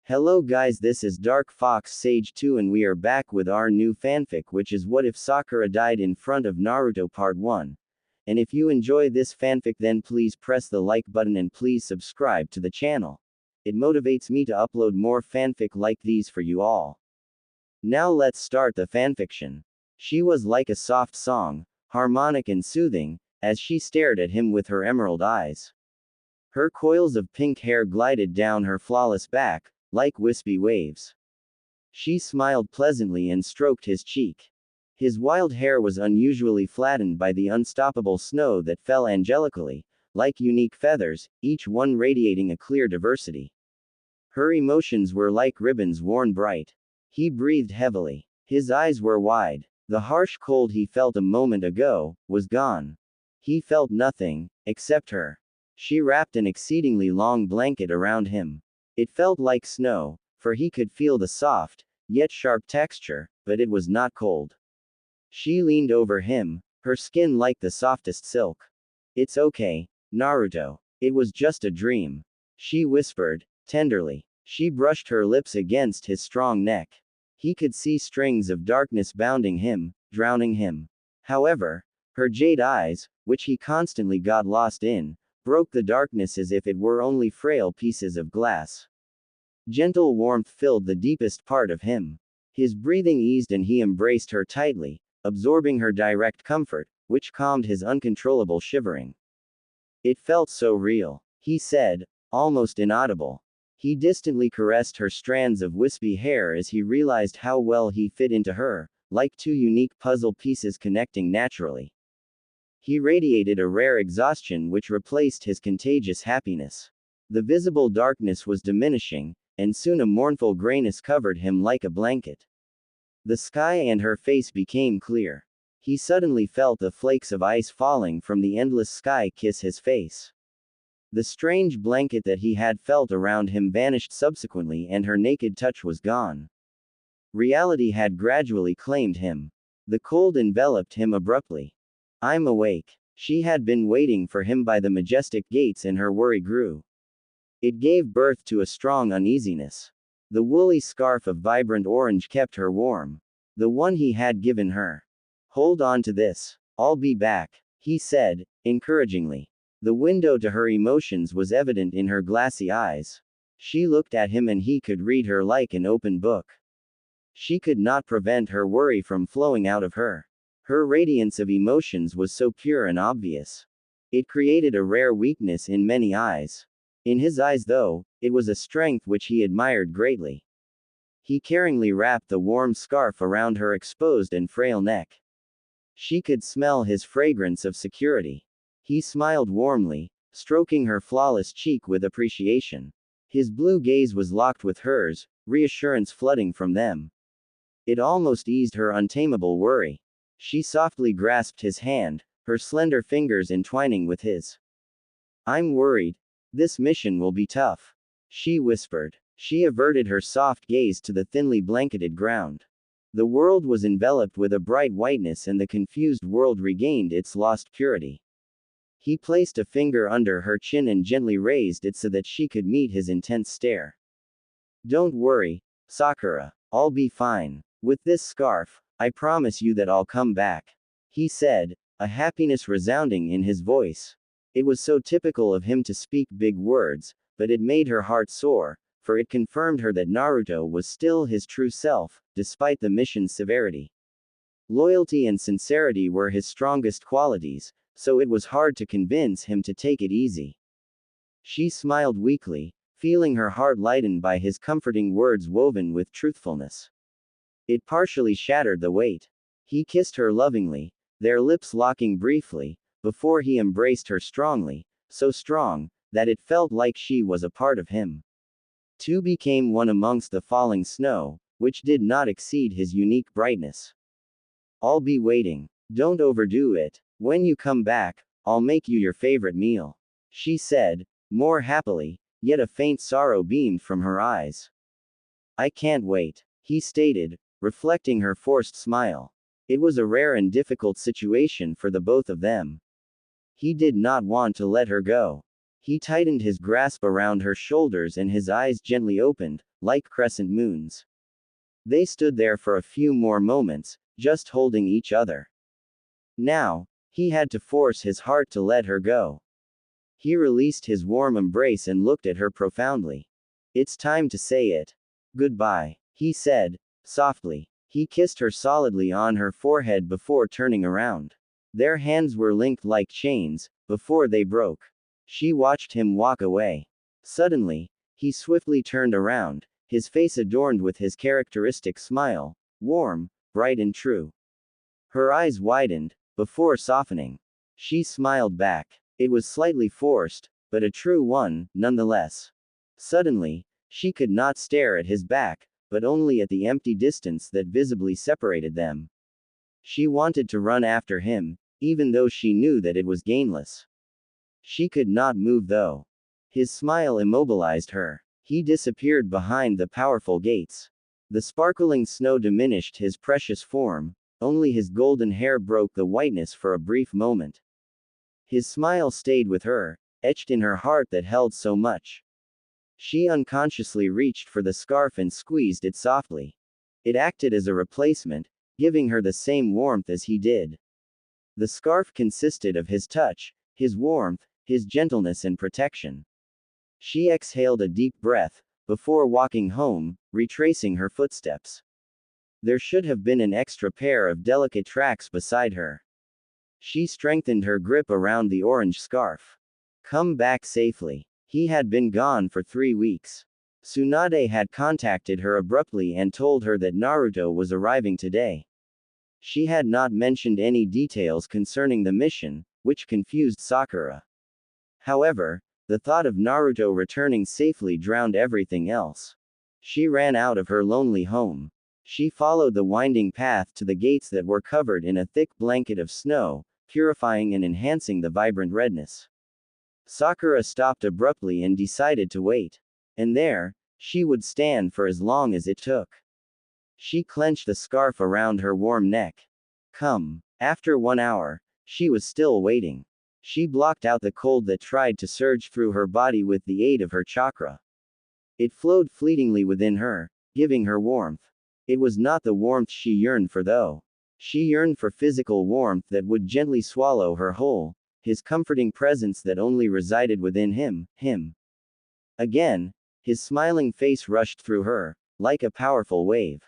Hello guys, this is Dark Fox Sage 2 and we are back with our new fanfic, which is What If Sakura Died in Front of Naruto Part 1. And if you enjoy this fanfic, then please press the like button and please subscribe to the channel. It motivates me to upload more fanfic like these for you all. Now let's start the fanfiction. She was like a soft song, harmonic and soothing, as she stared at him with her emerald eyes. Her coils of pink hair glided down her flawless back, like wispy waves. She smiled pleasantly and stroked his cheek. His wild hair was unusually flattened by the unstoppable snow that fell angelically, like unique feathers, each one radiating a clear diversity. Her emotions were like ribbons worn bright. He breathed heavily. His eyes were wide. The harsh cold he felt a moment ago was gone. He felt nothing, except her. She wrapped an exceedingly long blanket around him. It felt like snow, for he could feel the soft, yet sharp texture, but it was not cold. She leaned over him, her skin like the softest silk. "It's okay, Naruto. It was just a dream," she whispered, tenderly. She brushed her lips against his strong neck. He could see strings of darkness bounding him, drowning him. However, her jade eyes, which he constantly got lost in, broke the darkness as if it were only frail pieces of glass. Gentle warmth filled the deepest part of him. His breathing eased and he embraced her tightly, absorbing her direct comfort, which calmed his uncontrollable shivering. "It felt so real," he said, almost inaudible. He distantly caressed her strands of wispy hair as he realized how well he fit into her, like two unique puzzle pieces connecting naturally. He radiated a rare exhaustion which replaced his contagious happiness. The visible darkness was diminishing, and soon a mournful grayness covered him like a blanket. The sky and her face became clear. He suddenly felt the flakes of ice falling from the endless sky kiss his face. The strange blanket that he had felt around him vanished subsequently and her naked touch was gone. Reality had gradually claimed him. The cold enveloped him abruptly. "I'm awake." She had been waiting for him by the majestic gates and her worry grew. It gave birth to a strong uneasiness. The woolly scarf of vibrant orange kept her warm. The one he had given her. "Hold on to this. I'll be back," he said, encouragingly. The window to her emotions was evident in her glassy eyes. She looked at him and he could read her like an open book. She could not prevent her worry from flowing out of her. Her radiance of emotions was so pure and obvious. It created a rare weakness in many eyes. In his eyes, though, it was a strength which he admired greatly. He caringly wrapped the warm scarf around her exposed and frail neck. She could smell his fragrance of security. He smiled warmly, stroking her flawless cheek with appreciation. His blue gaze was locked with hers, reassurance flooding from them. It almost eased her untamable worry. She softly grasped his hand, her slender fingers entwining with his. "I'm worried. This mission will be tough," she whispered. She averted her soft gaze to the thinly blanketed ground. The world was enveloped with a bright whiteness and the confused world regained its lost purity. He placed a finger under her chin and gently raised it so that she could meet his intense stare. "Don't worry, Sakura. I'll be fine. With this scarf, I promise you that I'll come back," he said, a happiness resounding in his voice. It was so typical of him to speak big words, but it made her heart soar, for it confirmed her that Naruto was still his true self, despite the mission's severity. Loyalty and sincerity were his strongest qualities, so it was hard to convince him to take it easy. She smiled weakly, feeling her heart lightened by his comforting words woven with truthfulness. It partially shattered the weight. He kissed her lovingly, their lips locking briefly, before he embraced her strongly, so strong, that it felt like she was a part of him. Two became one amongst the falling snow, which did not exceed his unique brightness. "I'll be waiting. Don't overdo it. When you come back, I'll make you your favorite meal," she said, more happily, yet a faint sorrow beamed from her eyes. "I can't wait," he stated, reflecting her forced smile. It was a rare and difficult situation for the both of them. He did not want to let her go. He tightened his grasp around her shoulders and his eyes gently opened, like crescent moons. They stood there for a few more moments, just holding each other. Now, he had to force his heart to let her go. He released his warm embrace and looked at her profoundly. It's time to say it. Goodbye, he said, softly. He kissed her solidly on her forehead before turning around. Their hands were linked like chains, before they broke. She watched him walk away. Suddenly, he swiftly turned around, his face adorned with his characteristic smile, warm, bright and true. Her eyes widened, before softening. She smiled back. It was slightly forced, but a true one, nonetheless. Suddenly, she could not stare at his back, but only at the empty distance that visibly separated them. She wanted to run after him, even though she knew that it was gainless. She could not move though. His smile immobilized her. He disappeared behind the powerful gates. The sparkling snow diminished his precious form, only his golden hair broke the whiteness for a brief moment. His smile stayed with her, etched in her heart that held so much. She unconsciously reached for the scarf and squeezed it softly. It acted as a replacement, giving her the same warmth as he did. The scarf consisted of his touch, his warmth, his gentleness and protection. She exhaled a deep breath, before walking home, retracing her footsteps. There should have been an extra pair of delicate tracks beside her. She strengthened her grip around the orange scarf. Come back safely. He had been gone for 3 weeks. Tsunade had contacted her abruptly and told her that Naruto was arriving today. She had not mentioned any details concerning the mission, which confused Sakura. However, the thought of Naruto returning safely drowned everything else. She ran out of her lonely home. She followed the winding path to the gates that were covered in a thick blanket of snow, purifying and enhancing the vibrant redness. Sakura stopped abruptly and decided to wait. And there, she would stand for as long as it took. She clenched the scarf around her warm neck. Come. After 1 hour, she was still waiting. She blocked out the cold that tried to surge through her body with the aid of her chakra. It flowed fleetingly within her, giving her warmth. It was not the warmth she yearned for though. She yearned for physical warmth that would gently swallow her whole, his comforting presence that only resided within him. Again, his smiling face rushed through her, like a powerful wave.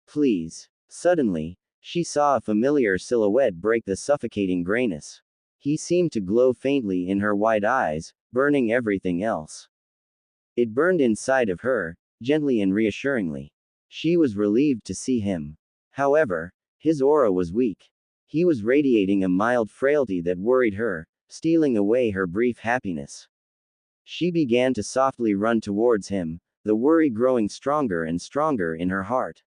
Please. Suddenly, she saw a familiar silhouette break the suffocating grayness. He seemed to glow faintly in her wide eyes, burning everything else. It burned inside of her, gently and reassuringly. She was relieved to see him. However, his aura was weak. He was radiating a mild frailty that worried her, stealing away her brief happiness. She began to softly run towards him, the worry growing stronger and stronger in her heart.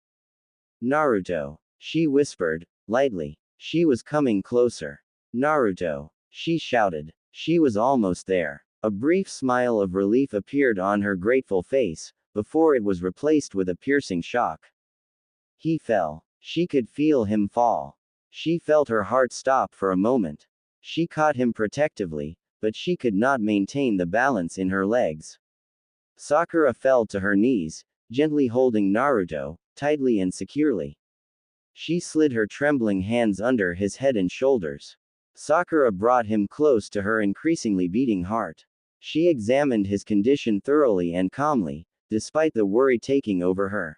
Naruto, she whispered, lightly. She was coming closer. Naruto, she shouted. She was almost there. A brief smile of relief appeared on her grateful face, before it was replaced with a piercing shock. He fell. She could feel him fall. She felt her heart stop for a moment. She caught him protectively, but she could not maintain the balance in her legs. Sakura fell to her knees, gently holding Naruto, tightly and securely. She slid her trembling hands under his head and shoulders. Sakura brought him close to her increasingly beating heart. She examined his condition thoroughly and calmly, despite the worry taking over her.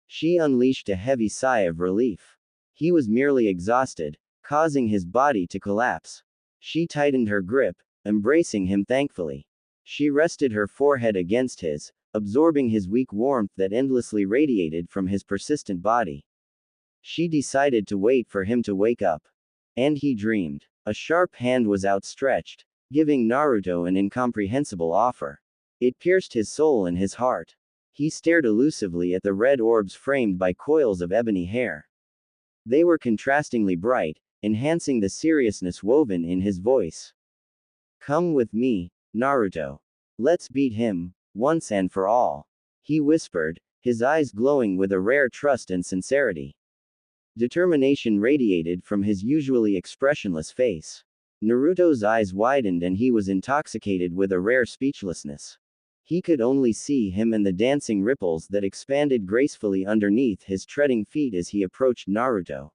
She unleashed a heavy sigh of relief. He was merely exhausted, causing his body to collapse. She tightened her grip, embracing him thankfully. She rested her forehead against his, absorbing his weak warmth that endlessly radiated from his persistent body. She decided to wait for him to wake up. And he dreamed. A sharp hand was outstretched, giving Naruto an incomprehensible offer. It pierced his soul and his heart. He stared elusively at the red orbs framed by coils of ebony hair. They were contrastingly bright, enhancing the seriousness woven in his voice. Come with me, Naruto. Let's beat him, once and for all. He whispered, his eyes glowing with a rare trust and sincerity. Determination radiated from his usually expressionless face. Naruto's eyes widened and he was intoxicated with a rare speechlessness. He could only see him and the dancing ripples that expanded gracefully underneath his treading feet as he approached Naruto.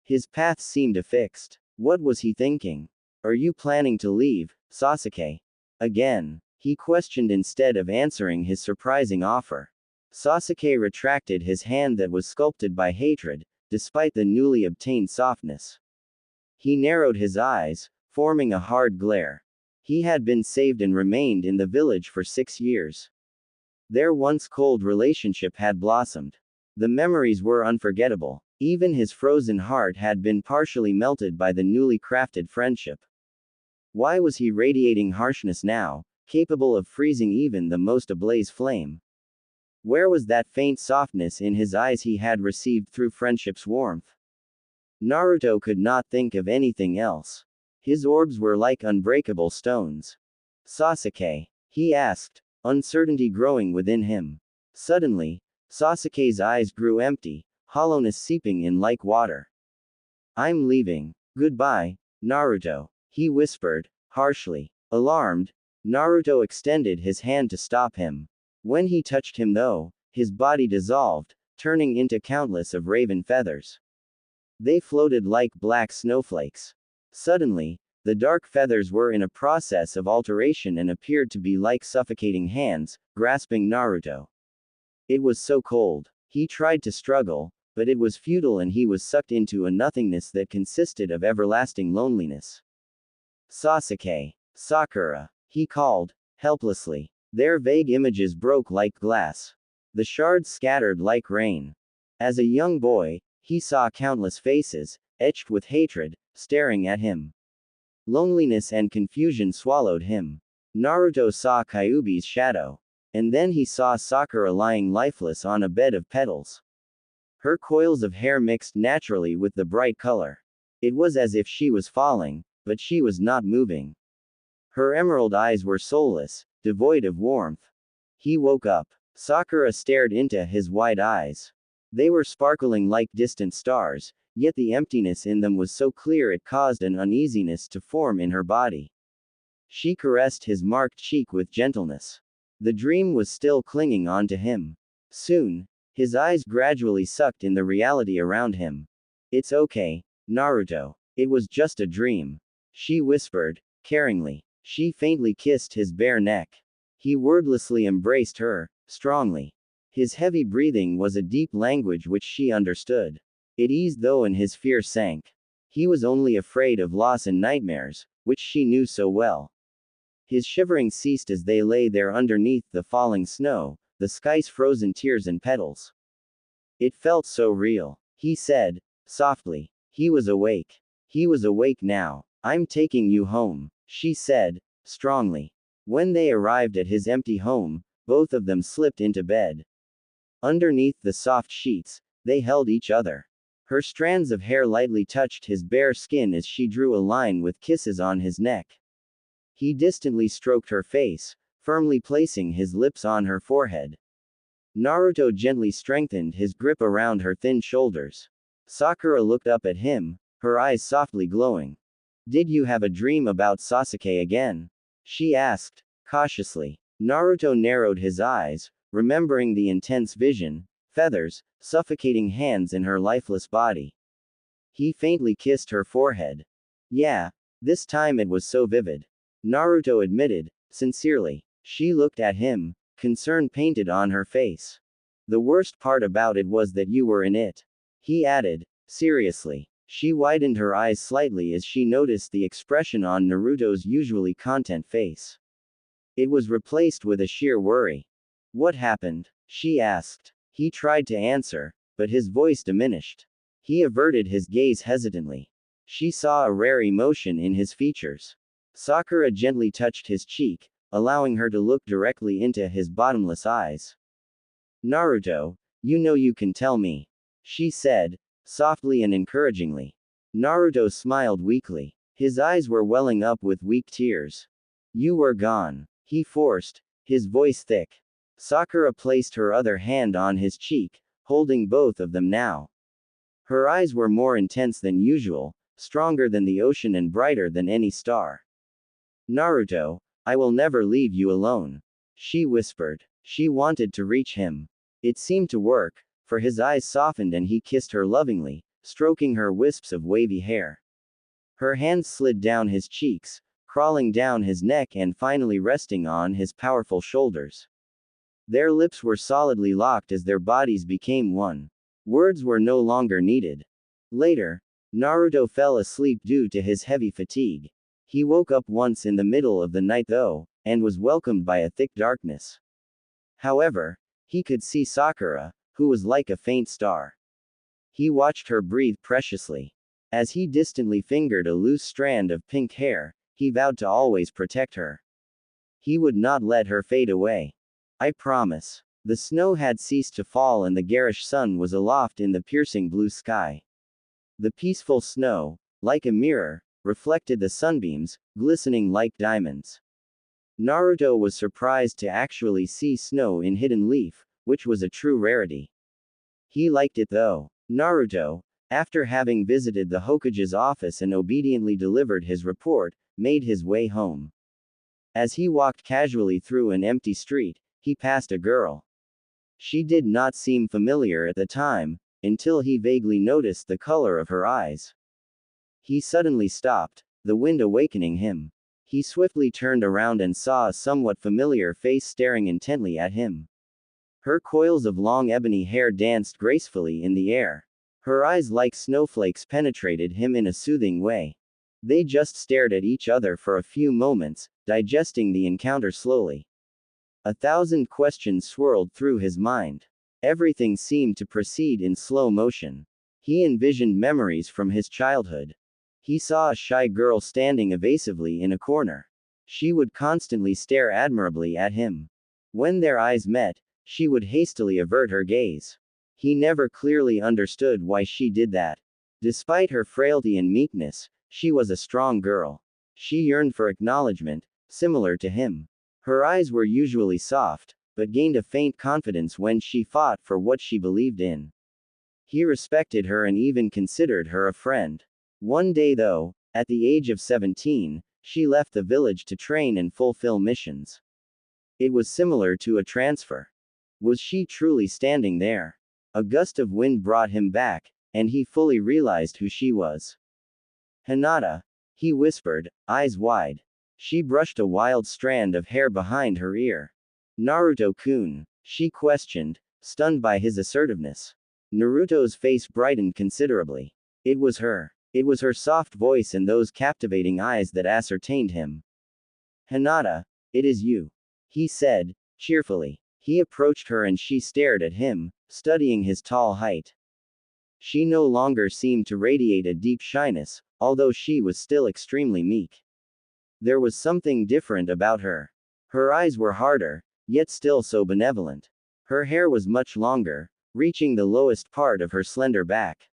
His path seemed fixed. What was he thinking? Are you planning to leave, Sasuke? Again, he questioned instead of answering his surprising offer. Sasuke retracted his hand that was sculpted by hatred, despite the newly obtained softness. He narrowed his eyes, forming a hard glare. He had been saved and remained in the village for 6 years. Their once cold relationship had blossomed. The memories were unforgettable. Even his frozen heart had been partially melted by the newly crafted friendship. Why was he radiating harshness now, capable of freezing even the most ablaze flame? Where was that faint softness in his eyes he had received through friendship's warmth? Naruto could not think of anything else. His orbs were like unbreakable stones. Sasuke? He asked, uncertainty growing within him. Suddenly, Sasuke's eyes grew empty, hollowness seeping in like water. I'm leaving. Goodbye, Naruto, he whispered, harshly. Alarmed, Naruto extended his hand to stop him. When he touched him though, his body dissolved, turning into countless of raven feathers. They floated like black snowflakes. Suddenly, the dark feathers were in a process of alteration and appeared to be like suffocating hands, grasping Naruto. It was so cold. He tried to struggle, but it was futile and he was sucked into a nothingness that consisted of everlasting loneliness. Sasuke. Sakura. He called, helplessly. Their vague images broke like glass. The shards scattered like rain. As a young boy, he saw countless faces, etched with hatred, staring at him. Loneliness and confusion swallowed him. Naruto saw Kyuubi's shadow. And then he saw Sakura lying lifeless on a bed of petals. Her coils of hair mixed naturally with the bright color. It was as if she was falling, but she was not moving. Her emerald eyes were soulless, devoid of warmth. He woke up. Sakura stared into his wide eyes. They were sparkling like distant stars, yet the emptiness in them was so clear it caused an uneasiness to form in her body. She caressed his marked cheek with gentleness. The dream was still clinging on to him. Soon, his eyes gradually sucked in the reality around him. It's okay, Naruto. It was just a dream. She whispered, caringly. She faintly kissed his bare neck. He wordlessly embraced her, strongly. His heavy breathing was a deep language which she understood. It eased though and his fear sank. He was only afraid of loss and nightmares, which she knew so well. His shivering ceased as they lay there underneath the falling snow, the sky's frozen tears and petals. It felt so real. He said, softly. He was awake. He was awake now. I'm taking you home, she said, strongly. When they arrived at his empty home, both of them slipped into bed. Underneath the soft sheets, they held each other. Her strands of hair lightly touched his bare skin as she drew a line with kisses on his neck. He distantly stroked her face, firmly placing his lips on her forehead. Naruto gently strengthened his grip around her thin shoulders. Sakura looked up at him, her eyes softly glowing. Did you have a dream about Sasuke again? She asked, cautiously. Naruto narrowed his eyes, remembering the intense vision, feathers, suffocating hands in her lifeless body. He faintly kissed her forehead. Yeah, this time it was so vivid. Naruto admitted, sincerely. She looked at him, concern painted on her face. The worst part about it was that you were in it. He added, seriously. She widened her eyes slightly as she noticed the expression on Naruto's usually content face. It was replaced with a sheer worry. What happened? She asked. He tried to answer, but his voice diminished. He averted his gaze hesitantly. She saw a rare emotion in his features. Sakura gently touched his cheek, allowing her to look directly into his bottomless eyes. Naruto, you know you can tell me. She said, softly and encouragingly. Naruto smiled weakly. His eyes were welling up with weak tears. You were gone. He forced, his voice thick. Sakura placed her other hand on his cheek, holding both of them now. Her eyes were more intense than usual, stronger than the ocean and brighter than any star. Naruto, I will never leave you alone. She whispered. She wanted to reach him. It seemed to work, for his eyes softened and he kissed her lovingly, stroking her wisps of wavy hair. Her hands slid down his cheeks, crawling down his neck and finally resting on his powerful shoulders. Their lips were solidly locked as their bodies became one. Words were no longer needed. Later, Naruto fell asleep due to his heavy fatigue. He woke up once in the middle of the night though, and was welcomed by a thick darkness. However, he could see Sakura, who was like a faint star. He watched her breathe preciously. As he distantly fingered a loose strand of pink hair, he vowed to always protect her. He would not let her fade away. I promise. The snow had ceased to fall and the garish sun was aloft in the piercing blue sky. The peaceful snow, like a mirror, reflected the sunbeams, glistening like diamonds. Naruto was surprised to actually see snow in Hidden Leaf, which was a true rarity. He liked it though. Naruto, after having visited the Hokage's office and obediently delivered his report, made his way home. As he walked casually through an empty street, he passed a girl. She did not seem familiar at the time, until he vaguely noticed the color of her eyes. He suddenly stopped, the wind awakening him. He swiftly turned around and saw a somewhat familiar face staring intently at him. Her coils of long ebony hair danced gracefully in the air. Her eyes like snowflakes penetrated him in a soothing way. They just stared at each other for a few moments, digesting the encounter slowly. 1,000 questions swirled through his mind. Everything seemed to proceed in slow motion. He envisioned memories from his childhood. He saw a shy girl standing evasively in a corner. She would constantly stare admirably at him. When their eyes met, she would hastily avert her gaze. He never clearly understood why she did that. Despite her frailty and meekness, she was a strong girl. She yearned for acknowledgement, similar to him. Her eyes were usually soft, but gained a faint confidence when she fought for what she believed in. He respected her and even considered her a friend. One day though, at the age of 17, she left the village to train and fulfill missions. It was similar to a transfer. Was she truly standing there? A gust of wind brought him back, and he fully realized who she was. Hinata, he whispered, eyes wide. She brushed a wild strand of hair behind her ear. Naruto-kun, she questioned, stunned by his assertiveness. Naruto's face brightened considerably. It was her. It was her soft voice and those captivating eyes that ascertained him. Hinata, it is you. He said, cheerfully. He approached her and she stared at him, studying his tall height. She no longer seemed to radiate a deep shyness, although she was still extremely meek. There was something different about her. Her eyes were harder, yet still so benevolent. Her hair was much longer, reaching the lowest part of her slender back.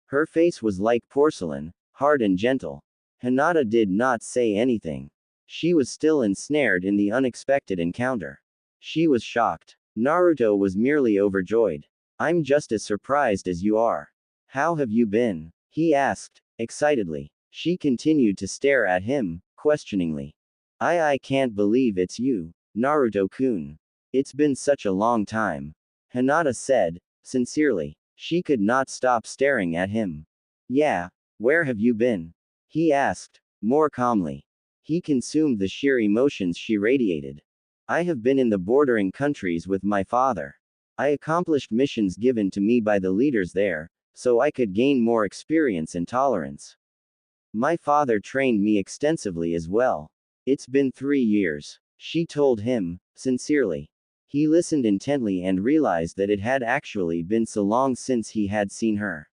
Her face was like porcelain, hard and gentle. Hinata did not say anything. She was still ensnared in the unexpected encounter. She was shocked. Naruto was merely overjoyed. I'm just as surprised as you are. How have you been? He asked, excitedly. She continued to stare at him, questioningly. I can't believe it's you, Naruto-kun. It's been such a long time. Hinata said, sincerely. She could not stop staring at him. Yeah, where have you been? He asked, more calmly. He consumed the sheer emotions she radiated. I have been in the bordering countries with my father. I accomplished missions given to me by the leaders there, so I could gain more experience and tolerance. My father trained me extensively as well. It's been 3 years, she told him, sincerely. He listened intently and realized that it had actually been so long since he had seen her.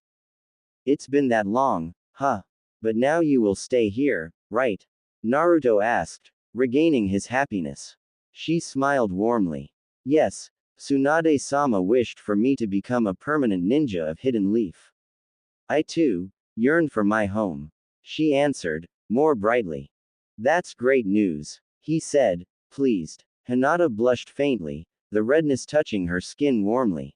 It's been that long, huh? But now you will stay here, right? Naruto asked, regaining his happiness. She smiled warmly. Yes, Tsunade-sama wished for me to become a permanent ninja of Hidden Leaf. I too yearned for my home. She answered, more brightly. That's great news, he said, pleased. Hinata blushed faintly, the redness touching her skin warmly.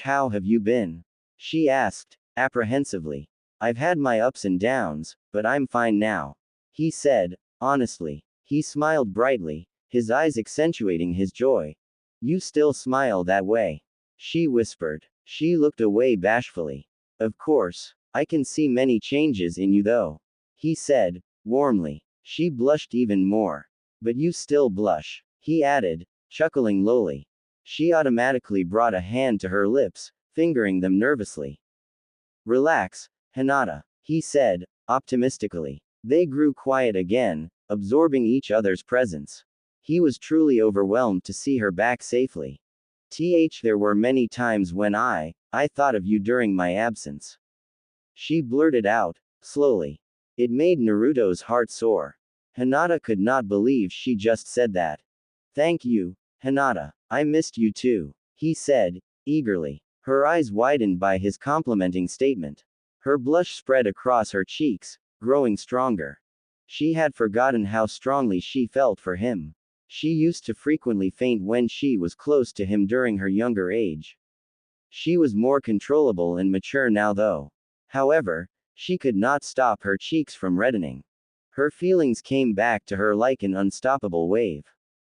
How have you been? She asked, apprehensively. I've had my ups and downs, but I'm fine now. He said, honestly. He smiled brightly, his eyes accentuating his joy. You still smile that way, she whispered. She looked away bashfully. Of course, I can see many changes in you though, he said, warmly. She blushed even more. But you still blush, he added, chuckling lowly. She automatically brought a hand to her lips, fingering them nervously. Relax, Hinata, he said, optimistically. They grew quiet again, absorbing each other's presence. He was truly overwhelmed to see her back safely. There were many times when I thought of you during my absence. She blurted out, slowly. It made Naruto's heart soar. Hinata could not believe she just said that. Thank you, Hinata. I missed you too, he said, eagerly. Her eyes widened by his complimenting statement. Her blush spread across her cheeks, growing stronger. She had forgotten how strongly she felt for him. She used to frequently faint when she was close to him during her younger age. She was more controllable and mature now though. However, she could not stop her cheeks from reddening. Her feelings came back to her like an unstoppable wave.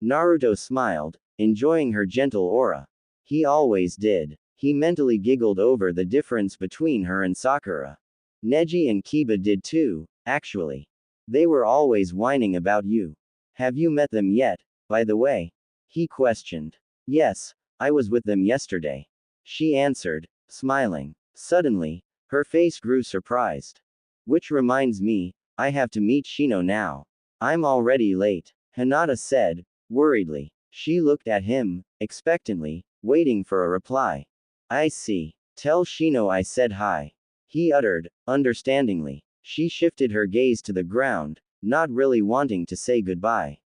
Naruto smiled, enjoying her gentle aura. He always did. He mentally giggled over the difference between her and Sakura. Neji and Kiba did too, actually. They were always whining about you. Have you met them yet, by the way? He questioned. Yes, I was with them yesterday, she answered, smiling. Suddenly, her face grew surprised. Which reminds me, I have to meet Shino now. I'm already late, Hinata said, worriedly. She looked at him, expectantly, waiting for a reply. I see. Tell Shino I said hi, he uttered, understandingly. She shifted her gaze to the ground, not really wanting to say goodbye.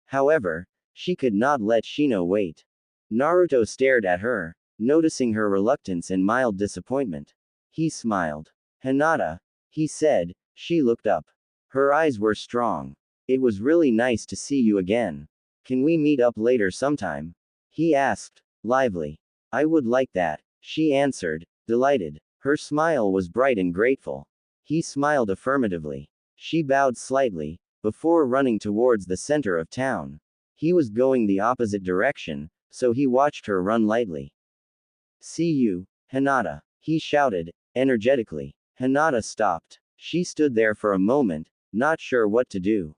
However, she could not let Shino wait. Naruto stared at her, noticing her reluctance and mild disappointment. He smiled. Hinata, he said. She looked up. Her eyes were strong. It was really nice to see you again. Can we meet up later sometime? He asked, lively. I would like that, she answered, delighted. Her smile was bright and grateful. He smiled affirmatively. She bowed slightly, before running towards the center of town. He was going the opposite direction, so he watched her run lightly. See you, Hinata, he shouted, energetically. Hinata stopped. She stood there for a moment, not sure what to do.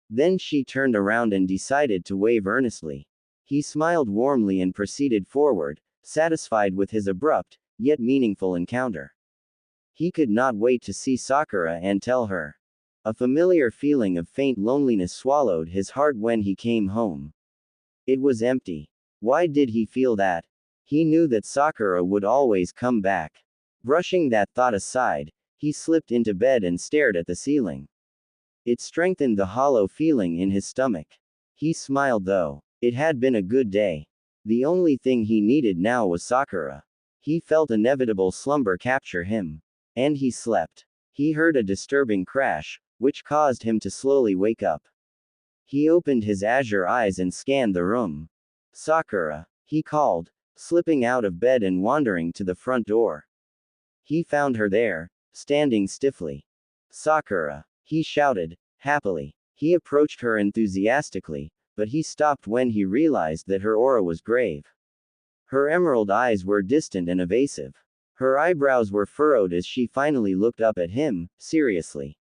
Then she turned around and decided to wave earnestly. He smiled warmly and proceeded forward, satisfied with his abrupt, yet meaningful encounter. He could not wait to see Sakura and tell her. A familiar feeling of faint loneliness swallowed his heart when he came home. It was empty. Why did he feel that? He knew that Sakura would always come back. Brushing that thought aside, he slipped into bed and stared at the ceiling. It strengthened the hollow feeling in his stomach. He smiled though. It had been a good day. The only thing he needed now was Sakura. He felt inevitable slumber capture him. And he slept. He heard a disturbing crash, which caused him to slowly wake up. He opened his azure eyes and scanned the room. Sakura, he called, slipping out of bed and wandering to the front door. He found her there, standing stiffly. Sakura, he shouted, happily. He approached her enthusiastically, but he stopped when he realized that her aura was grave. Her emerald eyes were distant and evasive. Her eyebrows were furrowed as she finally looked up at him, seriously.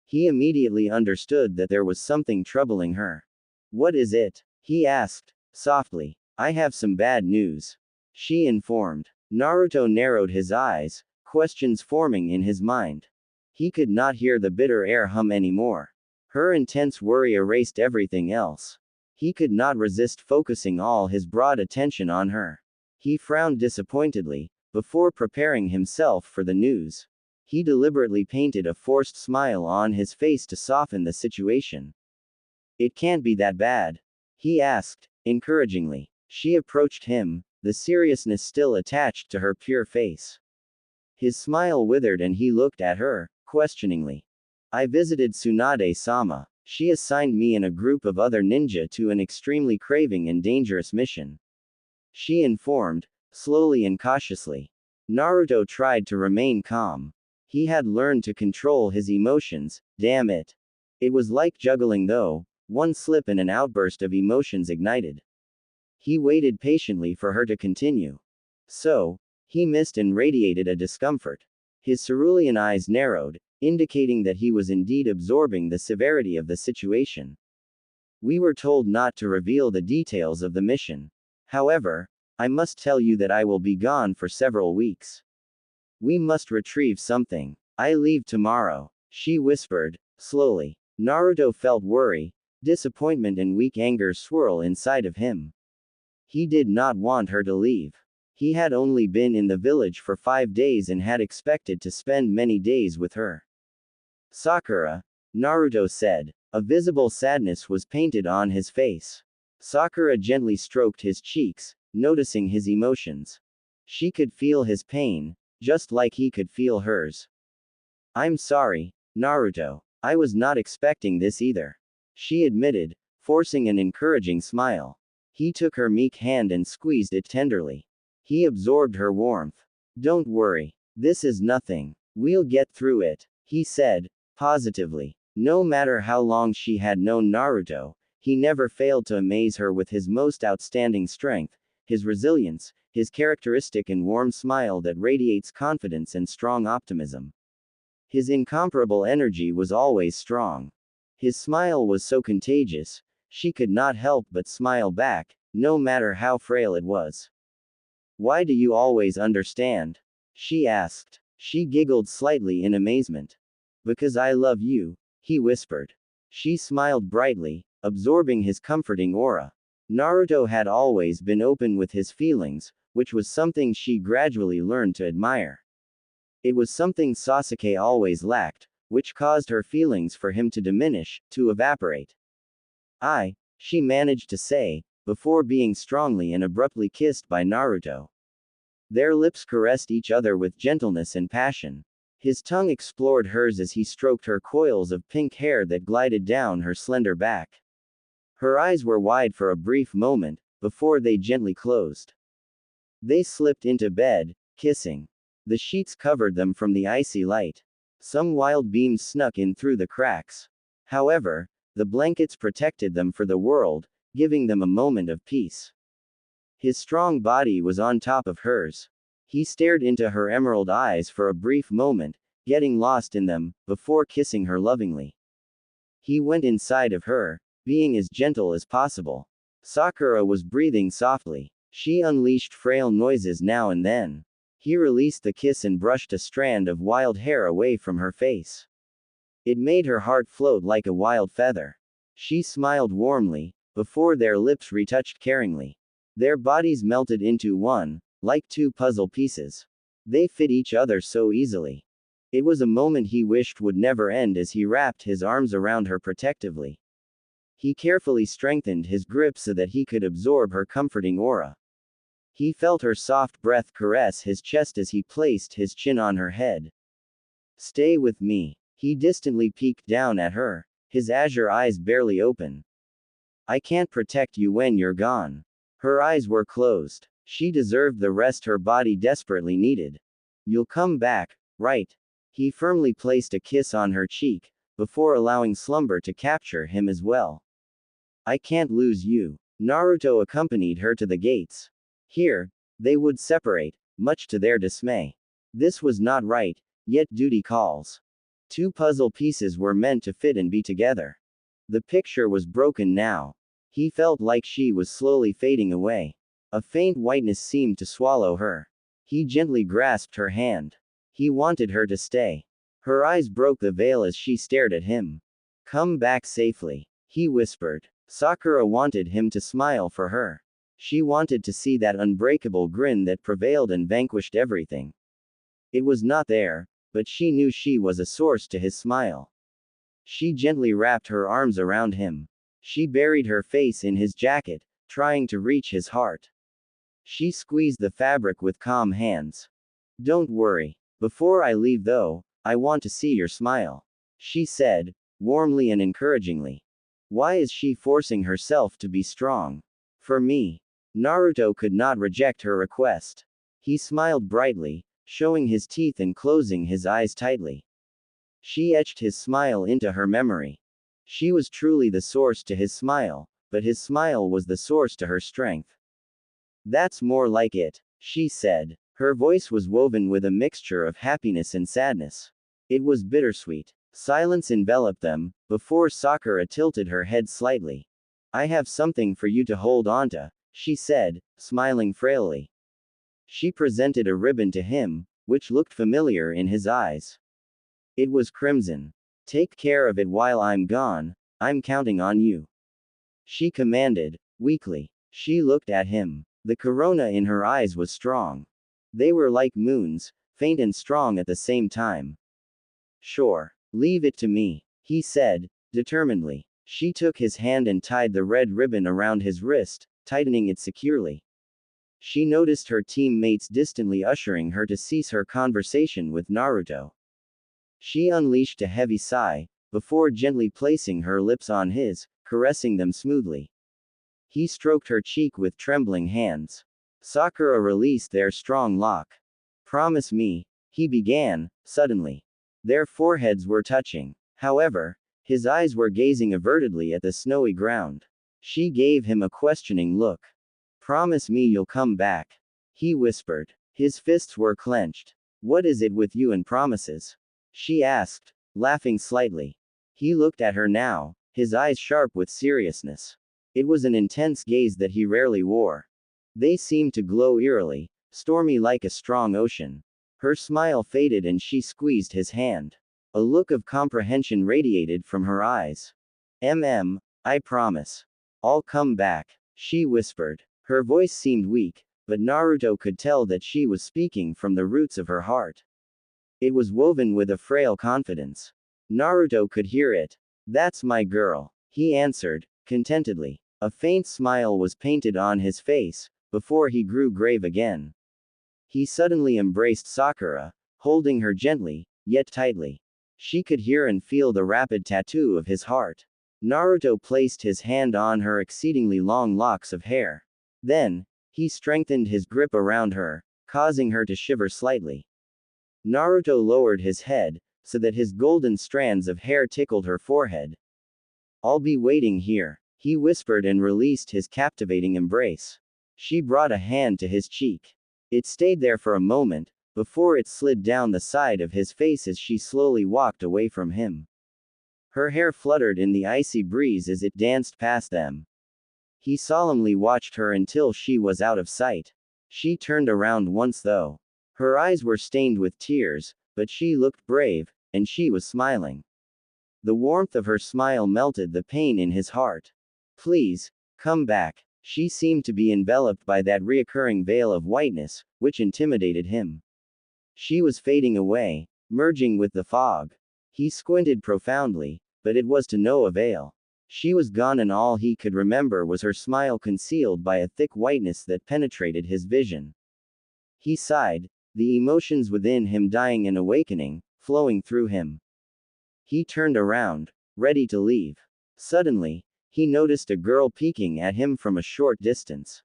He immediately understood that there was something troubling her. What is it? He asked, softly. I have some bad news, she informed. Naruto narrowed his eyes, questions forming in his mind. He could not hear the bitter air hum anymore. Her intense worry erased everything else. He could not resist focusing all his broad attention on her. He frowned disappointedly, before preparing himself for the news. He deliberately painted a forced smile on his face to soften the situation. It can't be that bad, he asked, encouragingly. She approached him, the seriousness still attached to her pure face. His smile withered and he looked at her, questioningly. I visited Tsunade-sama. She assigned me and a group of other ninja to an extremely craving and dangerous mission, she informed, slowly and cautiously. Naruto tried to remain calm. He had learned to control his emotions, damn it. It was like juggling though, One slip and an outburst of emotions ignited. He waited patiently for her to continue. So, he missed and radiated a discomfort. His cerulean eyes narrowed, indicating that he was indeed absorbing the severity of the situation. We were told not to reveal the details of the mission. However, I must tell you that I will be gone for several weeks. We must retrieve something. I leave tomorrow, she whispered, slowly. Naruto felt worry, disappointment and weak anger swirl inside of him. He did not want her to leave. He had only been in the village for 5 days and had expected to spend many days with her. Sakura, Naruto said. A visible sadness was painted on his face. Sakura gently stroked his cheeks, noticing his emotions. She could feel his pain, just like he could feel hers. I'm sorry, Naruto. I was not expecting this either, she admitted, forcing an encouraging smile. He took her meek hand and squeezed it tenderly. He absorbed her warmth. Don't worry. This is nothing. We'll get through it, he said, positively. No matter how long she had known Naruto, he never failed to amaze her with his most outstanding strength, his resilience, his characteristic and warm smile that radiates confidence and strong optimism. His incomparable energy was always strong. His smile was so contagious, she could not help but smile back, no matter how frail it was. Why do you always understand? She asked. She giggled slightly in amazement. Because I love you, he whispered. She smiled brightly, absorbing his comforting aura. Naruto had always been open with his feelings, which was something she gradually learned to admire. It was something Sasuke always lacked, which caused her feelings for him to diminish, to evaporate. She managed to say, before being strongly and abruptly kissed by Naruto. Their lips caressed each other with gentleness and passion. His tongue explored hers as he stroked her coils of pink hair that glided down her slender back. Her eyes were wide for a brief moment, before they gently closed. They slipped into bed, kissing. The sheets covered them from the icy light. Some wild beams snuck in through the cracks. However, the blankets protected them for the world, giving them a moment of peace. His strong body was on top of hers. He stared into her emerald eyes for a brief moment, getting lost in them, before kissing her lovingly. He went inside of her, being as gentle as possible. Sakura was breathing softly. She unleashed frail noises now and then. He released the kiss and brushed a strand of wild hair away from her face. It made her heart float like a wild feather. She smiled warmly, before their lips retouched caringly. Their bodies melted into one, like two puzzle pieces. They fit each other so easily. It was a moment he wished would never end as he wrapped his arms around her protectively. He carefully strengthened his grip so that he could absorb her comforting aura. He felt her soft breath caress his chest as he placed his chin on her head. Stay with me. He distantly peeked down at her, his azure eyes barely open. I can't protect you when you're gone. Her eyes were closed. She deserved the rest her body desperately needed. You'll come back, right? He firmly placed a kiss on her cheek, before allowing slumber to capture him as well. I can't lose you. Naruto accompanied her to the gates. Here, they would separate, much to their dismay. This was not right, yet duty calls. Two puzzle pieces were meant to fit and be together. The picture was broken now. He felt like she was slowly fading away. A faint whiteness seemed to swallow her. He gently grasped her hand. He wanted her to stay. Her eyes broke the veil as she stared at him. Come back safely, he whispered. Sakura wanted him to smile for her. She wanted to see that unbreakable grin that prevailed and vanquished everything. It was not there, but she knew she was a source to his smile. She gently wrapped her arms around him. She buried her face in his jacket, trying to reach his heart. She squeezed the fabric with calm hands. Don't worry. Before I leave though, I want to see your smile, she said, warmly and encouragingly. Why is she forcing herself to be strong? For me. Naruto could not reject her request. He smiled brightly, showing his teeth and closing his eyes tightly. She etched his smile into her memory. She was truly the source to his smile, but his smile was the source to her strength. That's more like it, she said. Her voice was woven with a mixture of happiness and sadness. It was bittersweet. Silence enveloped them, before Sakura tilted her head slightly. I have something for you to hold onto, she said, smiling frailly. She presented a ribbon to him, which looked familiar in his eyes. It was crimson. Take care of it while I'm gone, I'm counting on you. She commanded, weakly. She looked at him. The corona in her eyes was strong. They were like moons, faint and strong at the same time. Sure. Leave it to me, he said, determinedly. She took his hand and tied the red ribbon around his wrist, tightening it securely. She noticed her teammates distantly ushering her to cease her conversation with Naruto. She unleashed a heavy sigh, before gently placing her lips on his, caressing them smoothly. He stroked her cheek with trembling hands. Sakura released their strong lock. Promise me, he began, suddenly. Their foreheads were touching. However, his eyes were gazing avertedly at the snowy ground. She gave him a questioning look. Promise me you'll come back, he whispered. His fists were clenched. What is it with you and promises? She asked, laughing slightly. He looked at her now, his eyes sharp with seriousness. It was an intense gaze that he rarely wore. They seemed to glow eerily, stormy like a strong ocean. Her smile faded and she squeezed his hand. A look of comprehension radiated from her eyes. I promise. I'll come back, she whispered. Her voice seemed weak, but Naruto could tell that she was speaking from the roots of her heart. It was woven with a frail confidence. Naruto could hear it. That's my girl, he answered, contentedly. A faint smile was painted on his face, before he grew grave again. He suddenly embraced Sakura, holding her gently, yet tightly. She could hear and feel the rapid tattoo of his heart. Naruto placed his hand on her exceedingly long locks of hair. Then, he strengthened his grip around her, causing her to shiver slightly. Naruto lowered his head, so that his golden strands of hair tickled her forehead. I'll be waiting here, he whispered and released his captivating embrace. She brought a hand to his cheek. It stayed there for a moment, before it slid down the side of his face as she slowly walked away from him. Her hair fluttered in the icy breeze as it danced past them. He solemnly watched her until she was out of sight. She turned around once though. Her eyes were stained with tears, but she looked brave, and she was smiling. The warmth of her smile melted the pain in his heart. Please, come back. She seemed to be enveloped by that reoccurring veil of whiteness, which intimidated him. She was fading away, merging with the fog. He squinted profoundly, but it was to no avail. She was gone and all he could remember was her smile concealed by a thick whiteness that penetrated his vision. He sighed, the emotions within him dying and awakening, flowing through him. He turned around, ready to leave. Suddenly, he noticed a girl peeking at him from a short distance.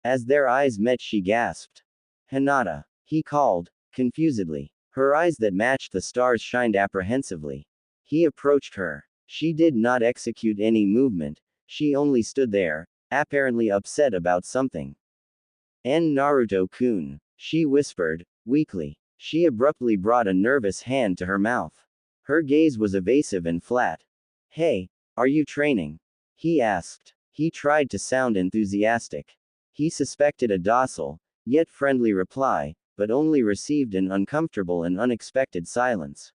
As their eyes met, she gasped. Hinata, he called, confusedly. Her eyes that matched the stars shined apprehensively. He approached her. She did not execute any movement, she only stood there, apparently upset about something. Naruto-kun, she whispered, weakly. She abruptly brought a nervous hand to her mouth. Her gaze was evasive and flat. Hey, are you training? He asked. He tried to sound enthusiastic. He suspected a docile, yet friendly reply, but only received an uncomfortable and unexpected silence.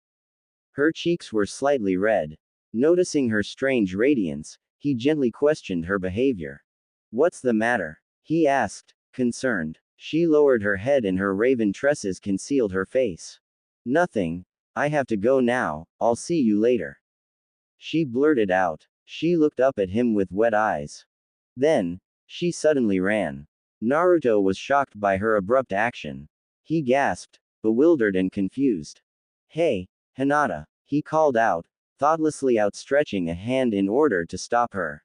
Her cheeks were slightly red. Noticing her strange radiance, he gently questioned her behavior. What's the matter? He asked, concerned. She lowered her head and her raven tresses concealed her face. Nothing. I have to go now, I'll see you later. She blurted out. She looked up at him with wet eyes. Then, she suddenly ran. Naruto was shocked by her abrupt action. He gasped, bewildered and confused. Hey, Hinata, he called out, thoughtlessly outstretching a hand in order to stop her.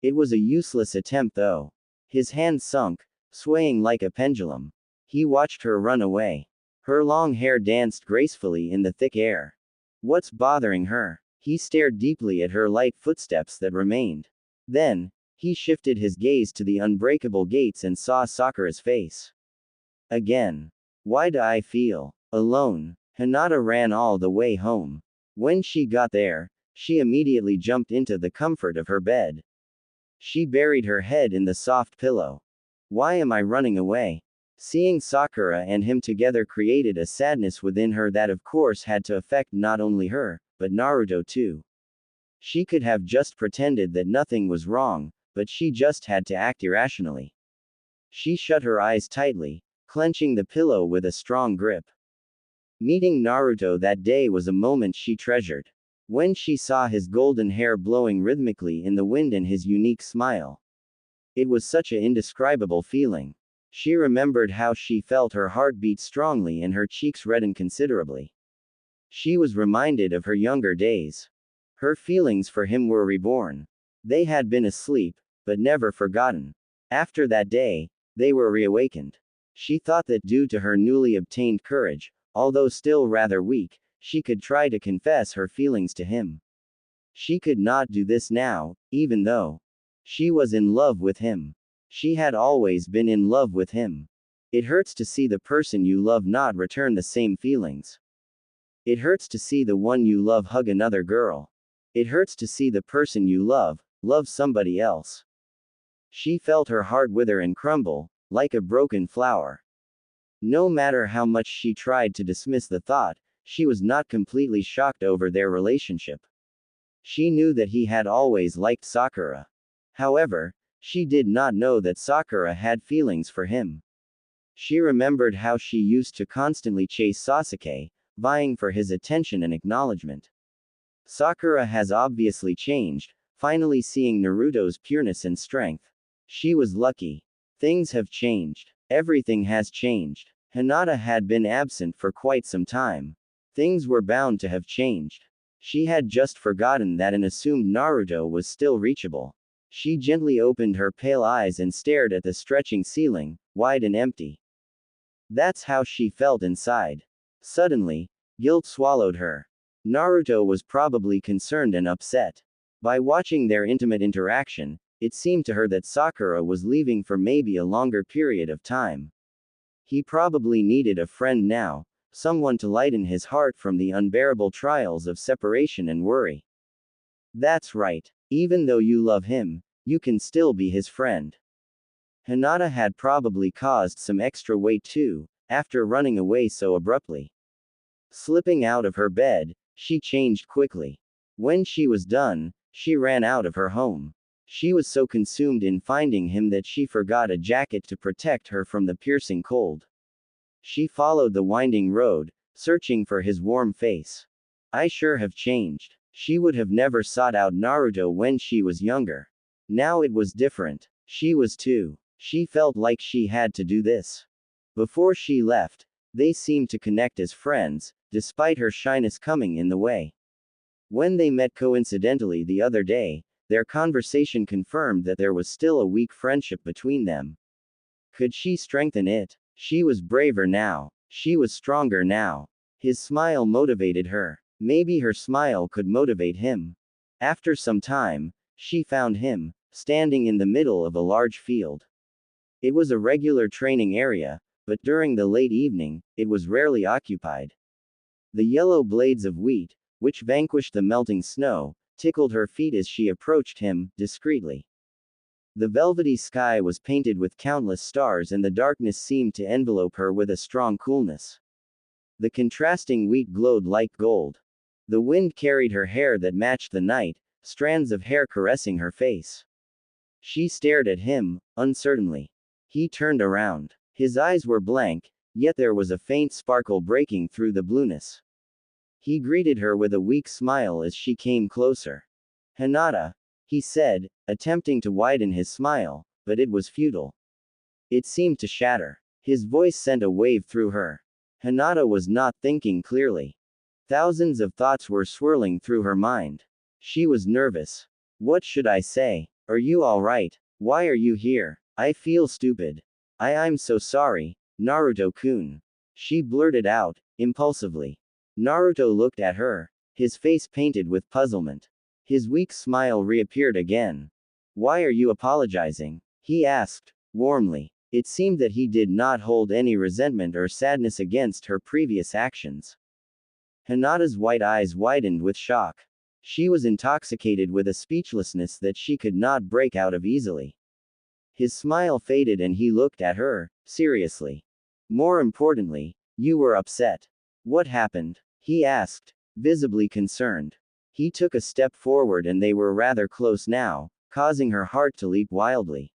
It was a useless attempt though. His hand sunk, swaying like a pendulum. He watched her run away. Her long hair danced gracefully in the thick air. What's bothering her? He stared deeply at her light footsteps that remained. Then, he shifted his gaze to the unbreakable gates and saw Sakura's face. Again. Why do I feel alone? Hinata ran all the way home. When she got there, she immediately jumped into the comfort of her bed. She buried her head in the soft pillow. Why am I running away? Seeing Sakura and him together created a sadness within her that of course had to affect not only her, but Naruto too. She could have just pretended that nothing was wrong, but she just had to act irrationally. She shut her eyes tightly, clenching the pillow with a strong grip. Meeting Naruto that day was a moment she treasured. When she saw his golden hair blowing rhythmically in the wind and his unique smile. It was such an indescribable feeling. She remembered how she felt her heart beat strongly and her cheeks redden considerably. She was reminded of her younger days. Her feelings for him were reborn. They had been asleep, but never forgotten. After that day, they were reawakened. She thought that due to her newly obtained courage, although still rather weak, she could try to confess her feelings to him. She could not do this now, even though she was in love with him. She had always been in love with him. It hurts to see the person you love not return the same feelings. It hurts to see the one you love hug another girl. It hurts to see the person you love somebody else. She felt her heart wither and crumble, like a broken flower. No matter how much she tried to dismiss the thought, she was not completely shocked over their relationship. She knew that he had always liked Sakura. However, she did not know that Sakura had feelings for him. She remembered how she used to constantly chase Sasuke, vying for his attention and acknowledgement. Sakura has obviously changed, finally seeing Naruto's pureness and strength. She was lucky. Things have changed. Everything has changed. Hinata had been absent for quite some time. Things were bound to have changed. She had just forgotten that an assumed Naruto was still reachable. She gently opened her pale eyes and stared at the stretching ceiling, wide and empty. That's how she felt inside. Suddenly, guilt swallowed her. Naruto was probably concerned and upset. By watching their intimate interaction, it seemed to her that Sakura was leaving for maybe a longer period of time. He probably needed a friend now, someone to lighten his heart from the unbearable trials of separation and worry. That's right. Even though you love him, you can still be his friend. Hinata had probably caused some extra weight too, after running away so abruptly. Slipping out of her bed, she changed quickly. When she was done, she ran out of her home. She was so consumed in finding him that she forgot a jacket to protect her from the piercing cold. She followed the winding road, searching for his warm face. I sure have changed. She would have never sought out Naruto when she was younger. Now it was different. She was too. She felt like she had to do this. Before she left, they seemed to connect as friends, despite her shyness coming in the way. When they met coincidentally the other day, their conversation confirmed that there was still a weak friendship between them. Could she strengthen it? She was braver now. She was stronger now. His smile motivated her. Maybe her smile could motivate him. After some time, she found him, standing in the middle of a large field. It was a regular training area, but during the late evening, it was rarely occupied. The yellow blades of wheat, which vanquished the melting snow, tickled her feet as she approached him, discreetly. The velvety sky was painted with countless stars and the darkness seemed to envelope her with a strong coolness. The contrasting wheat glowed like gold. The wind carried her hair that matched the night, strands of hair caressing her face. She stared at him, uncertainly. He turned around. His eyes were blank, yet there was a faint sparkle breaking through the blueness. He greeted her with a weak smile as she came closer. Hinata, he said, attempting to widen his smile, but it was futile. It seemed to shatter. His voice sent a wave through her. Hinata was not thinking clearly. Thousands of thoughts were swirling through her mind. She was nervous. What should I say? Are you alright? Why are you here? I feel stupid. I'm so sorry, Naruto-kun. She blurted out, impulsively. Naruto looked at her. his face painted with puzzlement. His weak smile reappeared again. Why are you apologizing? He asked, warmly. It seemed that he did not hold any resentment or sadness against her previous actions. Hinata's white eyes widened with shock. She was intoxicated with a speechlessness that she could not break out of easily. His smile faded and he looked at her, seriously. More importantly, you were upset. What happened? He asked, visibly concerned. He took a step forward and they were rather close now, causing her heart to leap wildly.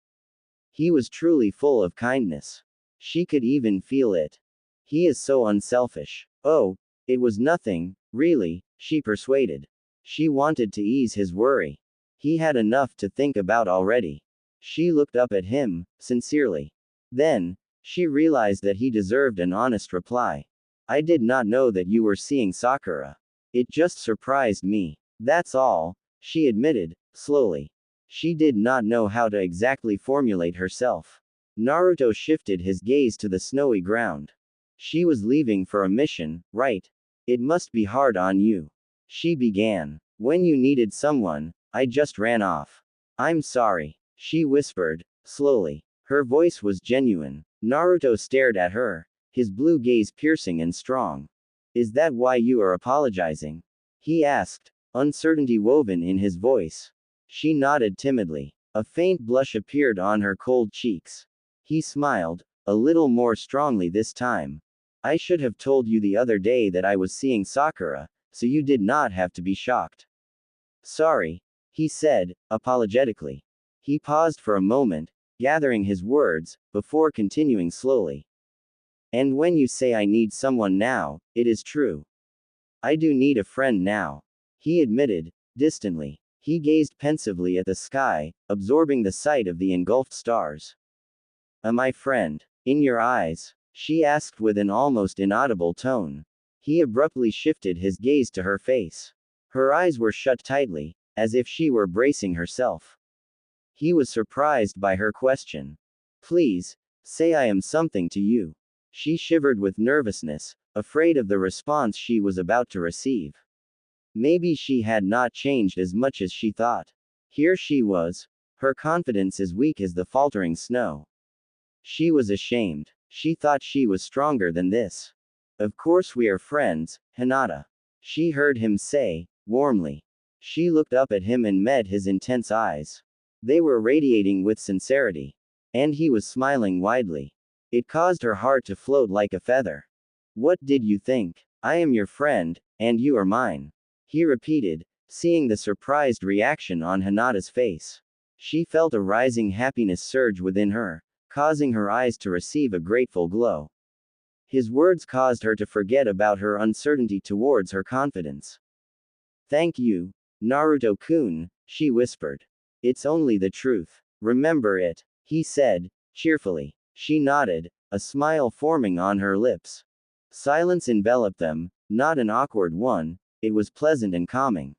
He was truly full of kindness. She could even feel it. He is so unselfish. Oh, it was nothing, really, she persuaded. She wanted to ease his worry. He had enough to think about already. She looked up at him, sincerely. Then, she realized that he deserved an honest reply. I did not know that you were seeing Sakura. It just surprised me. That's all, she admitted, slowly. She did not know how to exactly formulate herself. Naruto shifted his gaze to the snowy ground. She was leaving for a mission, right? It must be hard on you. She began. When you needed someone, I just ran off. I'm sorry, she whispered, slowly. Her voice was genuine. Naruto stared at her, his blue gaze piercing and strong. Is that why you are apologizing? He asked, uncertainty woven in his voice. She nodded timidly. A faint blush appeared on her cold cheeks. He smiled, a little more strongly this time. I should have told you the other day that I was seeing Sakura, so you did not have to be shocked. Sorry, he said, apologetically. He paused for a moment, gathering his words, before continuing slowly. And when you say I need someone now, it is true. I do need a friend now. He admitted, distantly. He gazed pensively at the sky, absorbing the sight of the engulfed stars. Am I friend? In your eyes? She asked with an almost inaudible tone. He abruptly shifted his gaze to her face. Her eyes were shut tightly, as if she were bracing herself. He was surprised by her question. Please, say I am something to you. She shivered with nervousness, afraid of the response she was about to receive. Maybe she had not changed as much as she thought. Here she was, her confidence as weak as the faltering snow. She was ashamed. She thought she was stronger than this. Of course we are friends, Hinata. She heard him say, warmly. She looked up at him and met his intense eyes. They were radiating with sincerity. And he was smiling widely. It caused her heart to float like a feather. What did you think? I am your friend, and you are mine. He repeated, seeing the surprised reaction on Hinata's face. She felt a rising happiness surge within her, causing her eyes to receive a grateful glow. His words caused her to forget about her uncertainty towards her confidence. Thank you, Naruto-kun, she whispered. It's only the truth. Remember it, he said, cheerfully. She nodded, a smile forming on her lips. Silence enveloped them, not an awkward one, it was pleasant and calming.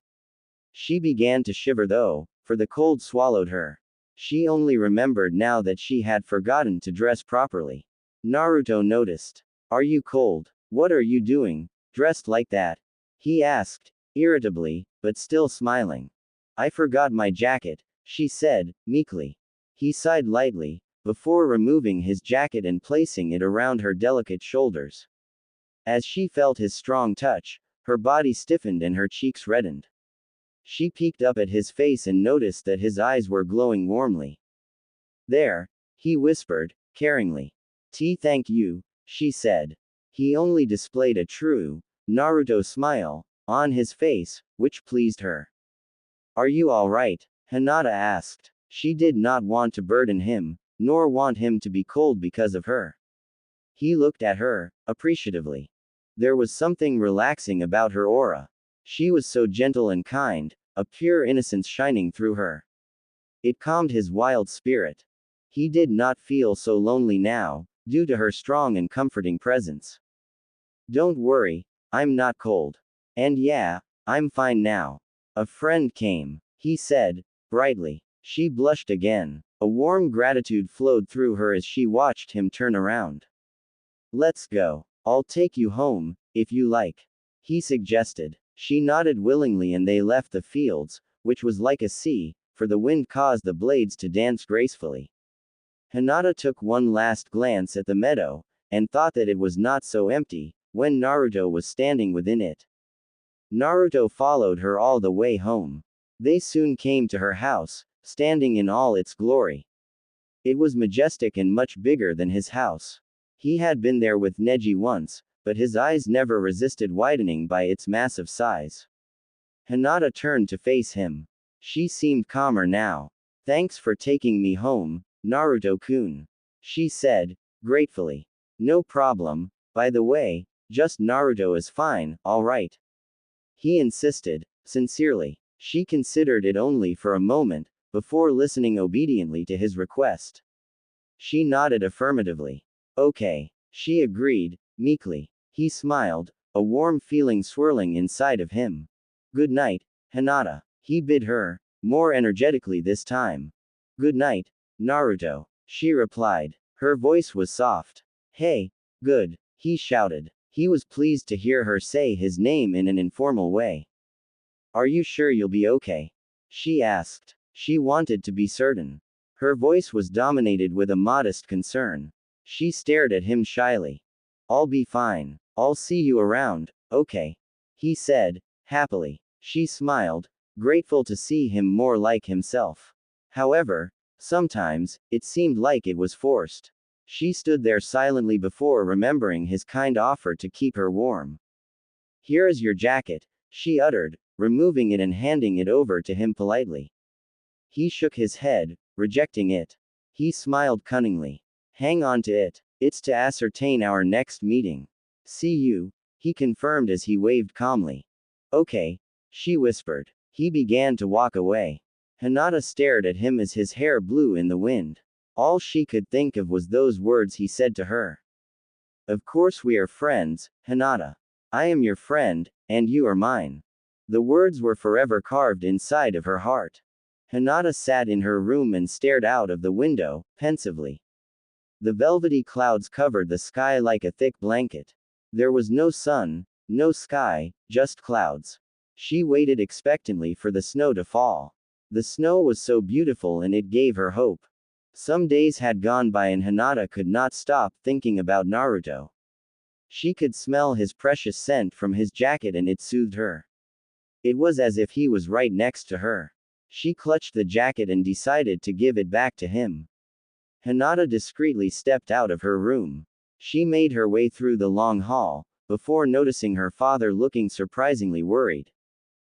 She began to shiver though, for the cold swallowed her. She only remembered now that she had forgotten to dress properly. Naruto noticed. Are you cold? What are you doing, dressed like that? He asked, irritably, but still smiling. I forgot my jacket, she said, meekly. He sighed lightly, before removing his jacket and placing it around her delicate shoulders. As she felt his strong touch, her body stiffened and her cheeks reddened. She peeked up at his face and noticed that his eyes were glowing warmly. There, he whispered, caringly. Thank you, she said. He only displayed a true, Naruto smile, on his face, which pleased her. Are you alright? Hinata asked. She did not want to burden him, nor want him to be cold because of her. He looked at her, appreciatively. There was something relaxing about her aura. She was so gentle and kind, a pure innocence shining through her. It calmed his wild spirit. He did not feel so lonely now, due to her strong and comforting presence. Don't worry, I'm not cold. And yeah, I'm fine now. A friend came, he said, brightly. She blushed again. A warm gratitude flowed through her as she watched him turn around. Let's go. I'll take you home, if you like. He suggested. She nodded willingly and they left the fields, which was like a sea, for the wind caused the blades to dance gracefully. Hinata took one last glance at the meadow, and thought that it was not so empty, when Naruto was standing within it. Naruto followed her all the way home. They soon came to her house, standing in all its glory. It was majestic and much bigger than his house. He had been there with Neji once, but his eyes never resisted widening by its massive size. Hinata turned to face him. She seemed calmer now. "Thanks for taking me home, Naruto-kun," she said, gratefully. "No problem. By the way, just Naruto is fine, alright?" He insisted, sincerely. She considered it only for a moment, before listening obediently to his request. She nodded affirmatively. "Okay," she agreed, meekly. He smiled, a warm feeling swirling inside of him. "Good night, Hinata," he bid her, more energetically this time. "Good night, Naruto," she replied. Her voice was soft. "Hey, good," he shouted. He was pleased to hear her say his name in an informal way. "Are you sure you'll be okay?" she asked. She wanted to be certain. Her voice was dominated with a modest concern. She stared at him shyly. "I'll be fine. I'll see you around, okay?" he said, happily. She smiled, grateful to see him more like himself. However, sometimes, it seemed like it was forced. She stood there silently before remembering his kind offer to keep her warm. "Here is your jacket," she uttered, removing it and handing it over to him politely. He shook his head, rejecting it. He smiled cunningly. "Hang on to it. It's to ascertain our next meeting. See you," he confirmed as he waved calmly. "Okay," she whispered. He began to walk away. Hinata stared at him as his hair blew in the wind. All she could think of was those words he said to her. "Of course we are friends, Hinata. I am your friend, and you are mine." The words were forever carved inside of her heart. Hinata sat in her room and stared out of the window, pensively. The velvety clouds covered the sky like a thick blanket. There was no sun, no sky, just clouds. She waited expectantly for the snow to fall. The snow was so beautiful and it gave her hope. Some days had gone by and Hinata could not stop thinking about Naruto. She could smell his precious scent from his jacket and it soothed her. It was as if he was right next to her. She clutched the jacket and decided to give it back to him. Hinata discreetly stepped out of her room. She made her way through the long hall, before noticing her father looking surprisingly worried.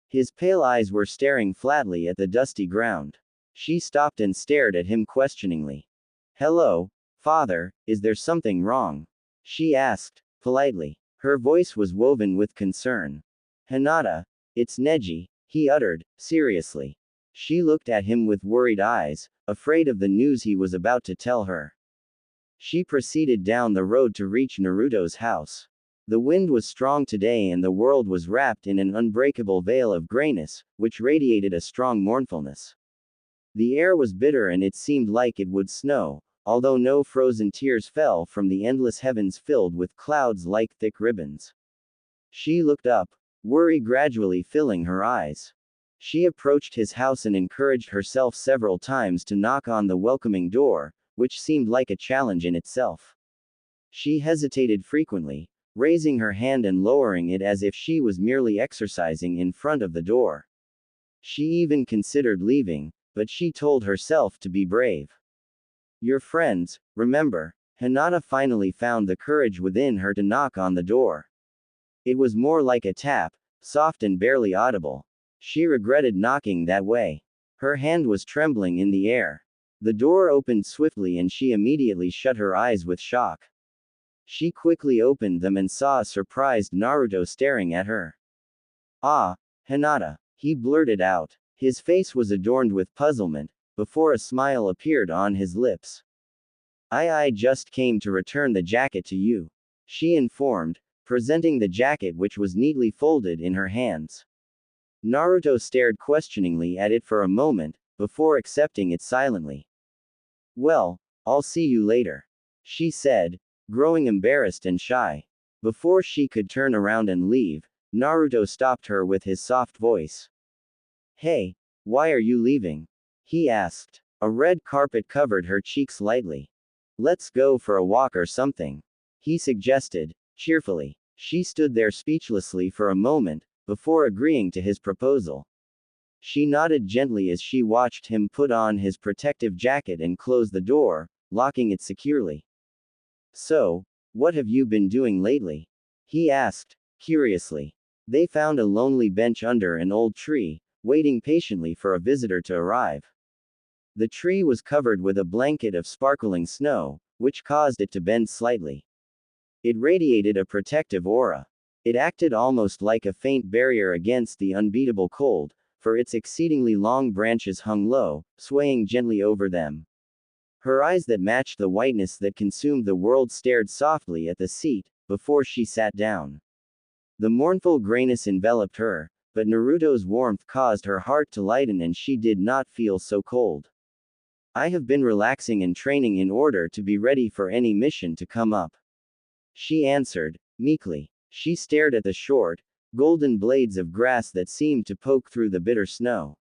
His pale eyes were staring flatly at the dusty ground. She stopped and stared at him questioningly. "Hello, father, is there something wrong?" she asked, politely. Her voice was woven with concern. "Hinata, it's Neji," he uttered, seriously. She looked at him with worried eyes, afraid of the news he was about to tell her. She proceeded down the road to reach Naruto's house. The wind was strong today and the world was wrapped in an unbreakable veil of grayness, which radiated a strong mournfulness. The air was bitter and it seemed like it would snow, although no frozen tears fell from the endless heavens filled with clouds like thick ribbons. She looked up, worry gradually filling her eyes. She approached his house and encouraged herself several times to knock on the welcoming door, which seemed like a challenge in itself. She hesitated frequently, raising her hand and lowering it as if she was merely exercising in front of the door. She even considered leaving, but she told herself to be brave. "Your friends, remember." Hinata finally found the courage within her to knock on the door. It was more like a tap, soft and barely audible. She regretted knocking that way. Her hand was trembling in the air. The door opened swiftly and she immediately shut her eyes with shock. She quickly opened them and saw a surprised Naruto staring at her. "Ah, Hinata," he blurted out. His face was adorned with puzzlement, before a smile appeared on his lips. I just came to return the jacket to you," she informed, presenting the jacket which was neatly folded in her hands. Naruto stared questioningly at it for a moment, before accepting it silently. "Well, I'll see you later," she said, growing embarrassed and shy. Before she could turn around and leave, Naruto stopped her with his soft voice. Hey, why are you leaving? He asked. A red carpet covered her cheeks lightly. Let's go for a walk or something. He suggested, cheerfully. She stood there speechlessly for a moment, before agreeing to his proposal. She nodded gently as she watched him put on his protective jacket and close the door, locking it securely. So, what have you been doing lately? He asked, curiously. They found a lonely bench under an old tree, waiting patiently for a visitor to arrive. The tree was covered with a blanket of sparkling snow, which caused it to bend slightly. It radiated a protective aura. It acted almost like a faint barrier against the unbeatable cold, for its exceedingly long branches hung low, swaying gently over them. Her eyes that matched the whiteness that consumed the world stared softly at the seat, before she sat down. The mournful grayness enveloped her, but Naruto's warmth caused her heart to lighten and she did not feel so cold. I have been relaxing and training in order to be ready for any mission to come up. She answered, meekly. She stared at the short, golden blades of grass that seemed to poke through the bitter snow.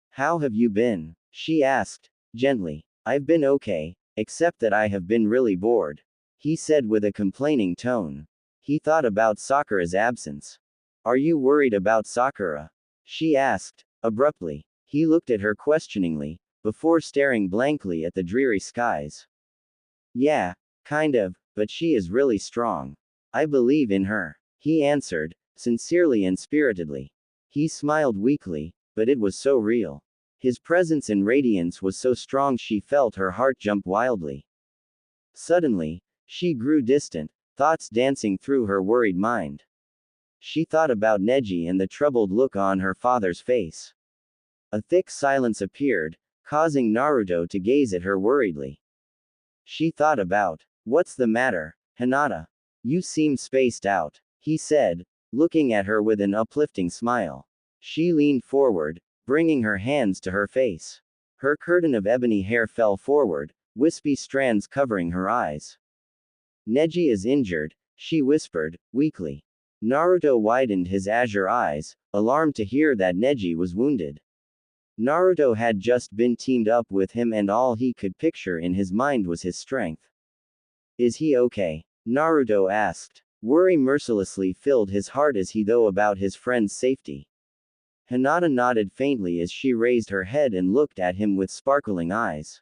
How have you been? She asked, gently. I've been okay, except that I have been really bored. He said with a complaining tone. He thought about Sakura's absence. Are you worried about Sakura? She asked, abruptly. He looked at her questioningly, before staring blankly at the dreary skies. Yeah, kind of, but she is really strong. I believe in her. He answered, sincerely and spiritedly. He smiled weakly, but it was so real. His presence and radiance was so strong she felt her heart jump wildly. Suddenly, she grew distant, thoughts dancing through her worried mind. She thought about Neji and the troubled look on her father's face. A thick silence appeared, causing Naruto to gaze at her worriedly. She thought about, what's the matter, Hinata? You seem spaced out, he said, looking at her with an uplifting smile. She leaned forward, bringing her hands to her face. Her curtain of ebony hair fell forward, wispy strands covering her eyes. Neji is injured, she whispered, weakly. Naruto widened his azure eyes, alarmed to hear that Neji was wounded. Naruto had just been teamed up with him and all he could picture in his mind was his strength. Is he okay? Naruto asked. Worry mercilessly filled his heart as he thought about his friend's safety. Hinata nodded faintly as she raised her head and looked at him with sparkling eyes.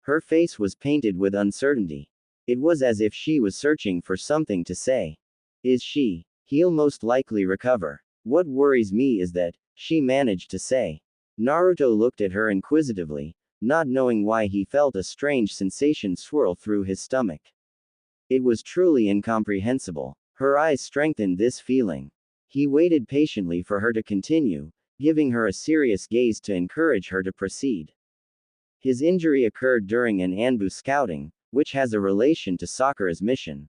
Her face was painted with uncertainty. It was as if she was searching for something to say. He'll most likely recover. What worries me is that, she managed to say. Naruto looked at her inquisitively, not knowing why he felt a strange sensation swirl through his stomach. It was truly incomprehensible. Her eyes strengthened this feeling. He waited patiently for her to continue, giving her a serious gaze to encourage her to proceed. His injury occurred during an Anbu scouting, which has a relation to Sakura's mission.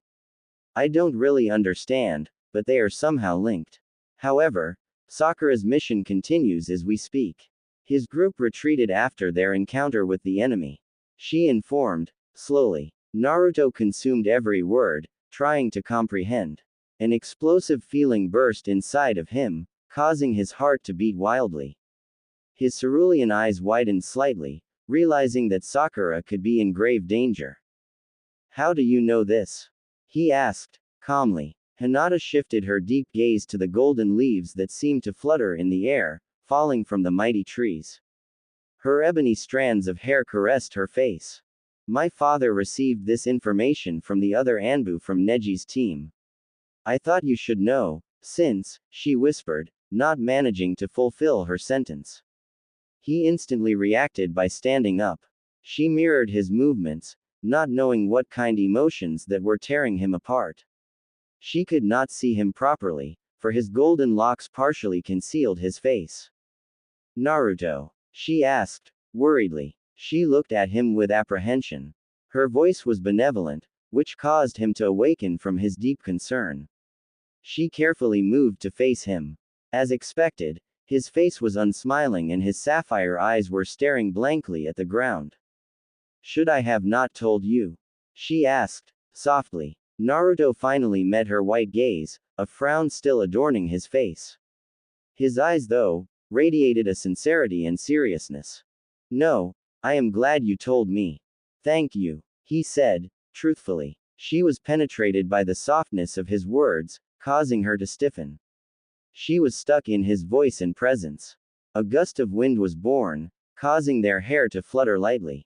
I don't really understand, but they are somehow linked. However, Sakura's mission continues as we speak. His group retreated after their encounter with the enemy. She informed, slowly. Naruto consumed every word, trying to comprehend. An explosive feeling burst inside of him, causing his heart to beat wildly. His cerulean eyes widened slightly, realizing that Sakura could be in grave danger. How do you know this? He asked, calmly. Hinata shifted her deep gaze to the golden leaves that seemed to flutter in the air, falling from the mighty trees. Her ebony strands of hair caressed her face. My father received this information from the other Anbu from Neji's team. I thought you should know, since, she whispered, not managing to fulfill her sentence. He instantly reacted by standing up. She mirrored his movements, not knowing what kind emotions that were tearing him apart. She could not see him properly, for his golden locks partially concealed his face. Naruto? She asked, worriedly. She looked at him with apprehension. Her voice was benevolent, which caused him to awaken from his deep concern. She carefully moved to face him. As expected, his face was unsmiling and his sapphire eyes were staring blankly at the ground. Should I have not told you? She asked, softly. Naruto finally met her white gaze, a frown still adorning his face. His eyes, though, radiated a sincerity and seriousness. No, I am glad you told me. Thank you, he said, truthfully. She was penetrated by the softness of his words, causing her to stiffen. She was stuck in his voice and presence. A gust of wind was born, causing their hair to flutter lightly.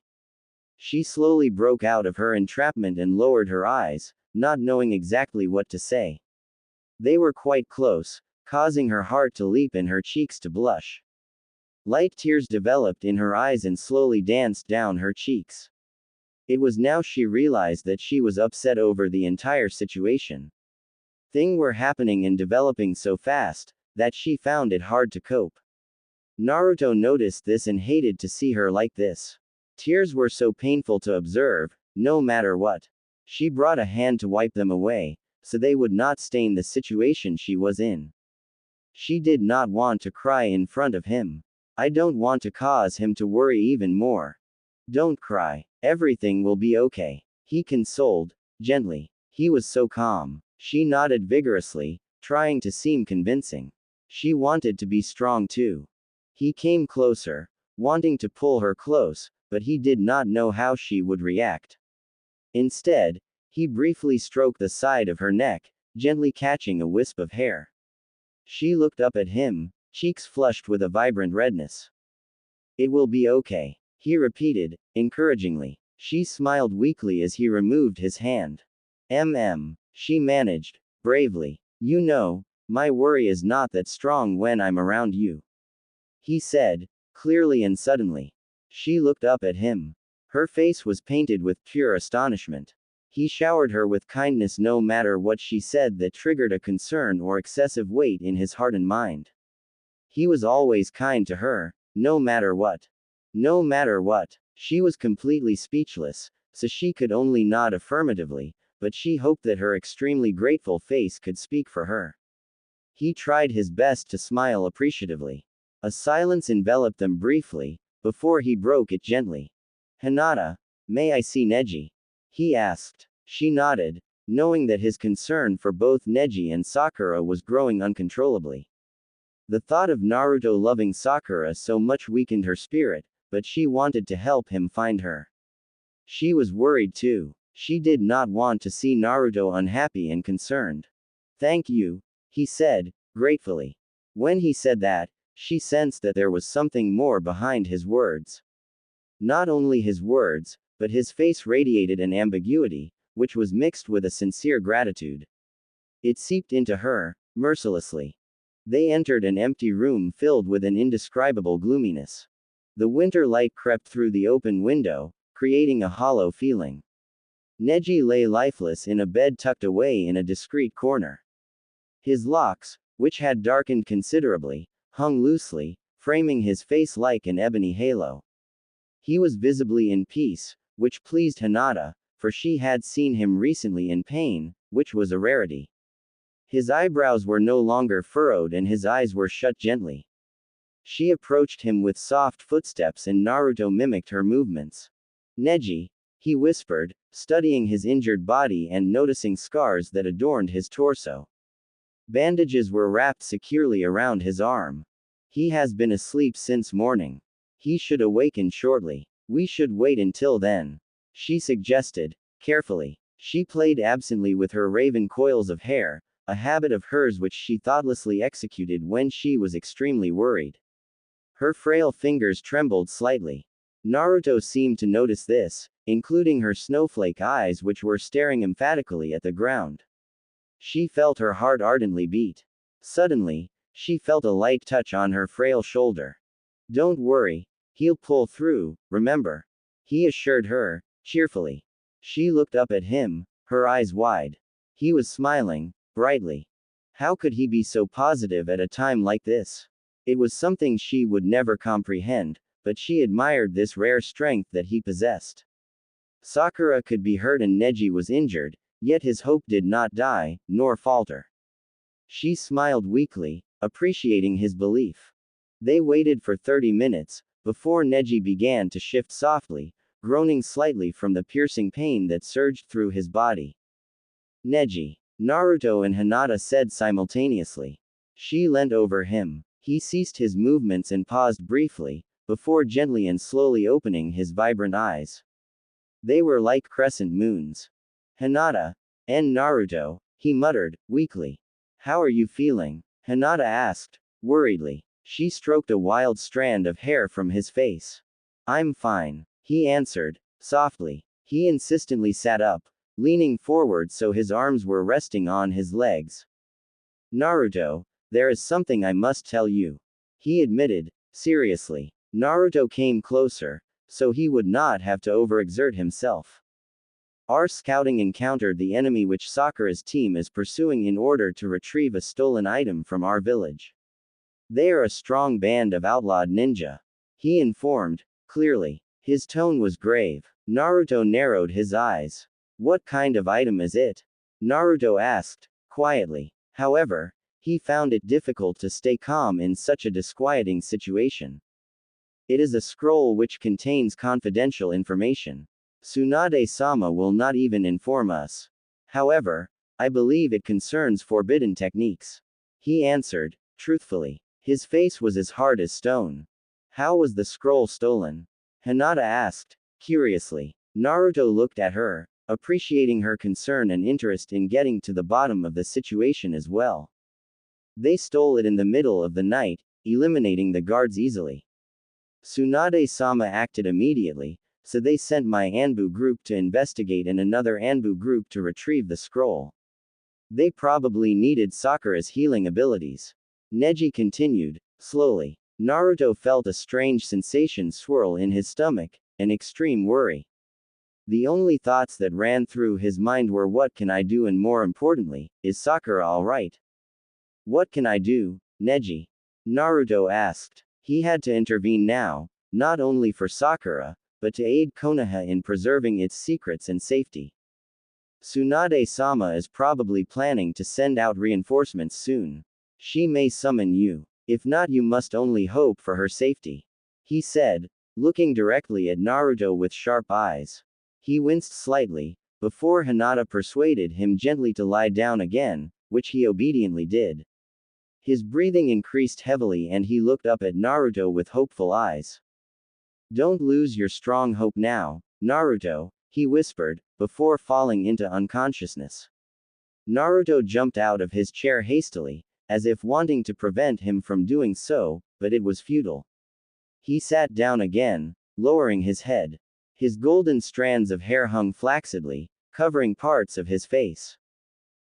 She slowly broke out of her entrapment and lowered her eyes, not knowing exactly what to say. They were quite close, causing her heart to leap and her cheeks to blush. Light tears developed in her eyes and slowly danced down her cheeks. It was now she realized that she was upset over the entire situation. Things were happening and developing so fast, that she found it hard to cope. Naruto noticed this and hated to see her like this. Tears were so painful to observe, no matter what. She brought a hand to wipe them away, so they would not stain the situation she was in. She did not want to cry in front of him. I don't want to cause him to worry even more. Don't cry. Everything will be okay, he consoled, gently. He was so calm. She nodded vigorously, trying to seem convincing. She wanted to be strong too. He came closer, wanting to pull her close, but he did not know how she would react. Instead, he briefly stroked the side of her neck, gently catching a wisp of hair. She looked up at him, cheeks flushed with a vibrant redness. It will be okay, he repeated, encouragingly. She smiled weakly as he removed his hand. She managed, bravely. You know, my worry is not that strong when I'm around you. He said, clearly and suddenly. She looked up at him. Her face was painted with pure astonishment. He showered her with kindness no matter what she said that triggered a concern or excessive weight in his heart and mind. He was always kind to her, no matter what. No matter what. She was completely speechless, so she could only nod affirmatively, but she hoped that her extremely grateful face could speak for her. He tried his best to smile appreciatively. A silence enveloped them briefly, before he broke it gently. Hinata, may I see Neji? He asked. She nodded, knowing that his concern for both Neji and Sakura was growing uncontrollably. The thought of Naruto loving Sakura so much weakened her spirit, but she wanted to help him find her. She was worried too. She did not want to see Naruto unhappy and concerned. Thank you, he said, gratefully. When he said that, she sensed that there was something more behind his words. Not only his words, but his face radiated an ambiguity, which was mixed with a sincere gratitude. It seeped into her, mercilessly. They entered an empty room filled with an indescribable gloominess. The winter light crept through the open window, creating a hollow feeling. Neji lay lifeless in a bed tucked away in a discreet corner. His locks, which had darkened considerably, hung loosely, framing his face like an ebony halo. He was visibly in peace, which pleased Hinata, for she had seen him recently in pain, which was a rarity. His eyebrows were no longer furrowed and his eyes were shut gently. She approached him with soft footsteps and Naruto mimicked her movements. Neji, he whispered, studying his injured body and noticing scars that adorned his torso. Bandages were wrapped securely around his arm. He has been asleep since morning. He should awaken shortly. We should wait until then, she suggested, carefully. She played absently with her raven coils of hair, a habit of hers which she thoughtlessly executed when she was extremely worried. Her frail fingers trembled slightly. Naruto seemed to notice this, including her snowflake eyes which were staring emphatically at the ground. She felt her heart ardently beat. Suddenly, she felt a light touch on her frail shoulder. Don't worry, he'll pull through, remember? He assured her, cheerfully. She looked up at him, her eyes wide. He was smiling, brightly. How could he be so positive at a time like this? It was something she would never comprehend, but she admired this rare strength that he possessed. Sakura could be hurt and Neji was injured, yet his hope did not die, nor falter. She smiled weakly, appreciating his belief. They waited for 30 minutes, before Neji began to shift softly, groaning slightly from the piercing pain that surged through his body. Neji. Naruto and Hinata said simultaneously. She leant over him. He ceased his movements and paused briefly, before gently and slowly opening his vibrant eyes. They were like crescent moons. Hinata. And Naruto, he muttered, weakly. How are you feeling? Hinata asked, worriedly. She stroked a wild strand of hair from his face. I'm fine, he answered, softly. He insistently sat up, leaning forward so his arms were resting on his legs. Naruto, there is something I must tell you. He admitted, seriously. Naruto came closer, so he would not have to overexert himself. Our scouting encountered the enemy which Sakura's team is pursuing in order to retrieve a stolen item from our village. They are a strong band of outlawed ninja. He informed, clearly. His tone was grave. Naruto narrowed his eyes. What kind of item is it? Naruto asked, quietly. However, he found it difficult to stay calm in such a disquieting situation. It is a scroll which contains confidential information. Tsunade-sama will not even inform us. However, I believe it concerns forbidden techniques. He answered, truthfully. His face was as hard as stone. How was the scroll stolen? Hinata asked, curiously. Naruto looked at her, appreciating her concern and interest in getting to the bottom of the situation as well. They stole it in the middle of the night, eliminating the guards easily. Tsunade-sama acted immediately, so they sent my Anbu group to investigate and another Anbu group to retrieve the scroll. They probably needed Sakura's healing abilities. Neji continued, slowly. Naruto felt a strange sensation swirl in his stomach, an extreme worry. The only thoughts that ran through his mind were what can I do and more importantly, is Sakura alright? What can I do, Neji? Naruto asked. He had to intervene now, not only for Sakura, but to aid Konoha in preserving its secrets and safety. Tsunade-sama is probably planning to send out reinforcements soon. She may summon you. If not, you must only hope for her safety. He said, looking directly at Naruto with sharp eyes. He winced slightly, before Hinata persuaded him gently to lie down again, which he obediently did. His breathing increased heavily and he looked up at Naruto with hopeful eyes. Don't lose your strong hope now, Naruto, he whispered, before falling into unconsciousness. Naruto jumped out of his chair hastily, as if wanting to prevent him from doing so, but it was futile. He sat down again, lowering his head. His golden strands of hair hung flacidly, covering parts of his face.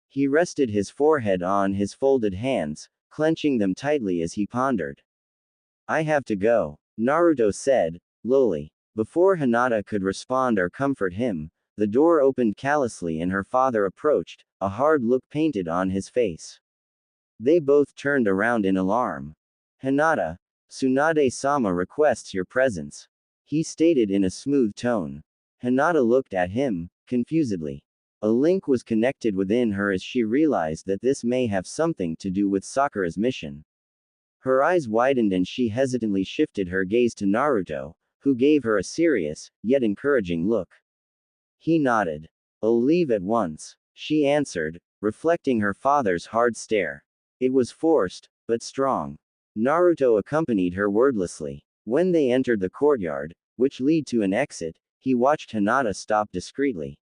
He rested his forehead on his folded hands, clenching them tightly as he pondered. I have to go, Naruto said, lowly. Before Hinata could respond or comfort him, the door opened callously and her father approached, a hard look painted on his face. They both turned around in alarm. Hinata, Tsunade-sama requests your presence, he stated in a smooth tone. Hinata looked at him, confusedly. A link was connected within her as she realized that this may have something to do with Sakura's mission. Her eyes widened and she hesitantly shifted her gaze to Naruto, who gave her a serious, yet encouraging look. He nodded. I'll leave at once, she answered, reflecting her father's hard stare. It was forced, but strong. Naruto accompanied her wordlessly. When they entered the courtyard, which led to an exit, he watched Hinata stop discreetly.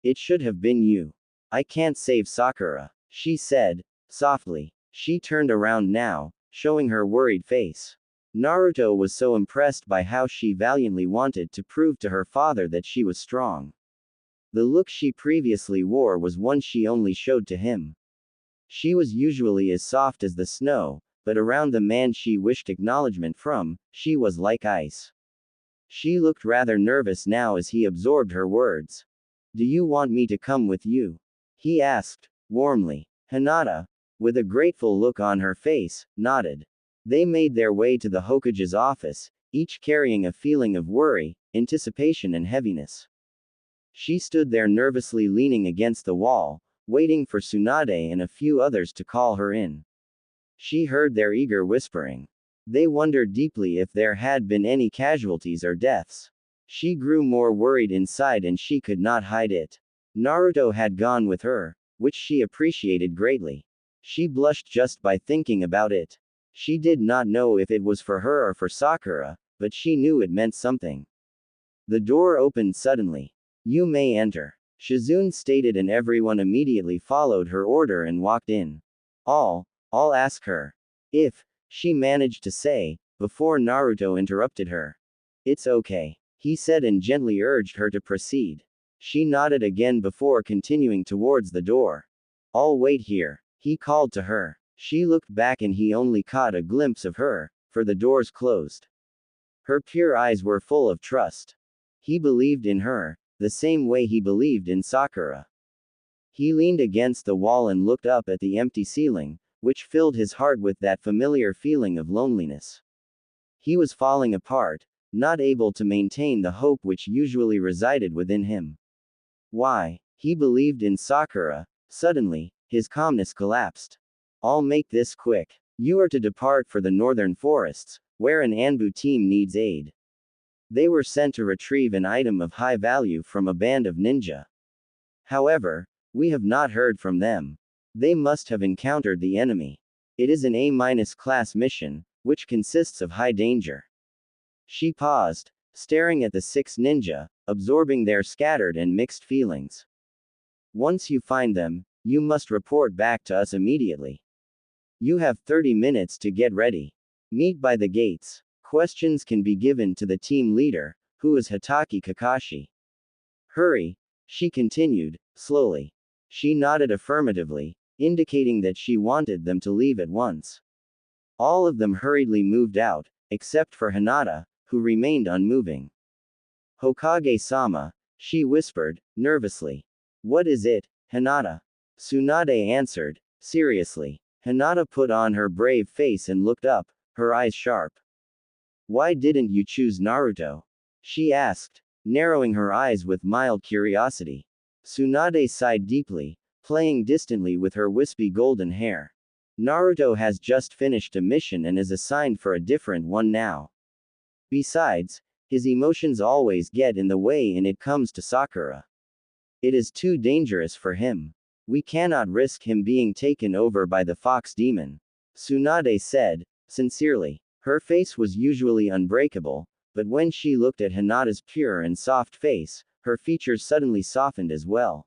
It should have been you. I can't save Sakura, she said, softly. She turned around now, showing her worried face. Naruto was so impressed by how she valiantly wanted to prove to her father that she was strong. The look she previously wore was one she only showed to him. She was usually as soft as the snow, but around the man she wished acknowledgement from, she was like ice. She looked rather nervous now as he absorbed her words. Do you want me to come with you? He asked, warmly. Hinata, with a grateful look on her face, nodded. They made their way to the Hokage's office, each carrying a feeling of worry, anticipation and heaviness. She stood there nervously leaning against the wall, waiting for Tsunade and a few others to call her in. She heard their eager whispering. They wondered deeply if there had been any casualties or deaths. She grew more worried inside and she could not hide it. Naruto had gone with her, which she appreciated greatly. She blushed just by thinking about it. She did not know if it was for her or for Sakura, but she knew it meant something. The door opened suddenly. "You may enter," Shizune stated, and everyone immediately followed her order and walked in. I'll ask her. If, she managed to say, before Naruto interrupted her. "It's okay," he said and gently urged her to proceed. She nodded again before continuing towards the door. "I'll wait here," he called to her. She looked back and he only caught a glimpse of her, for the doors closed. Her pure eyes were full of trust. He believed in her, the same way he believed in Sakura. He leaned against the wall and looked up at the empty ceiling, which filled his heart with that familiar feeling of loneliness. He was falling apart, not able to maintain the hope which usually resided within him. Why? He believed in Sakura. Suddenly, his calmness collapsed. "I'll make this quick. You are to depart for the northern forests, where an Anbu team needs aid. They were sent to retrieve an item of high value from a band of ninja. However, we have not heard from them. They must have encountered the enemy. It is an A-class mission, which consists of high danger." She paused, staring at the 6 ninja, absorbing their scattered and mixed feelings. "Once you find them, you must report back to us immediately. You have 30 minutes to get ready. Meet by the gates. Questions can be given to the team leader, who is Hitaki Kakashi. Hurry," she continued, slowly. She nodded affirmatively, indicating that she wanted them to leave at once. All of them hurriedly moved out, except for Hinata, who remained unmoving. "Hokage-sama," she whispered, nervously. "What is it, Hinata?" Tsunade answered, seriously. Hinata put on her brave face and looked up, her eyes sharp. "Why didn't you choose Naruto?" she asked, narrowing her eyes with mild curiosity. Tsunade sighed deeply, playing distantly with her wispy golden hair. "Naruto has just finished a mission and is assigned for a different one now. Besides, his emotions always get in the way when it comes to Sakura. It is too dangerous for him. We cannot risk him being taken over by the fox demon," Tsunade said, sincerely. Her face was usually unbreakable, but when she looked at Hinata's pure and soft face, her features suddenly softened as well.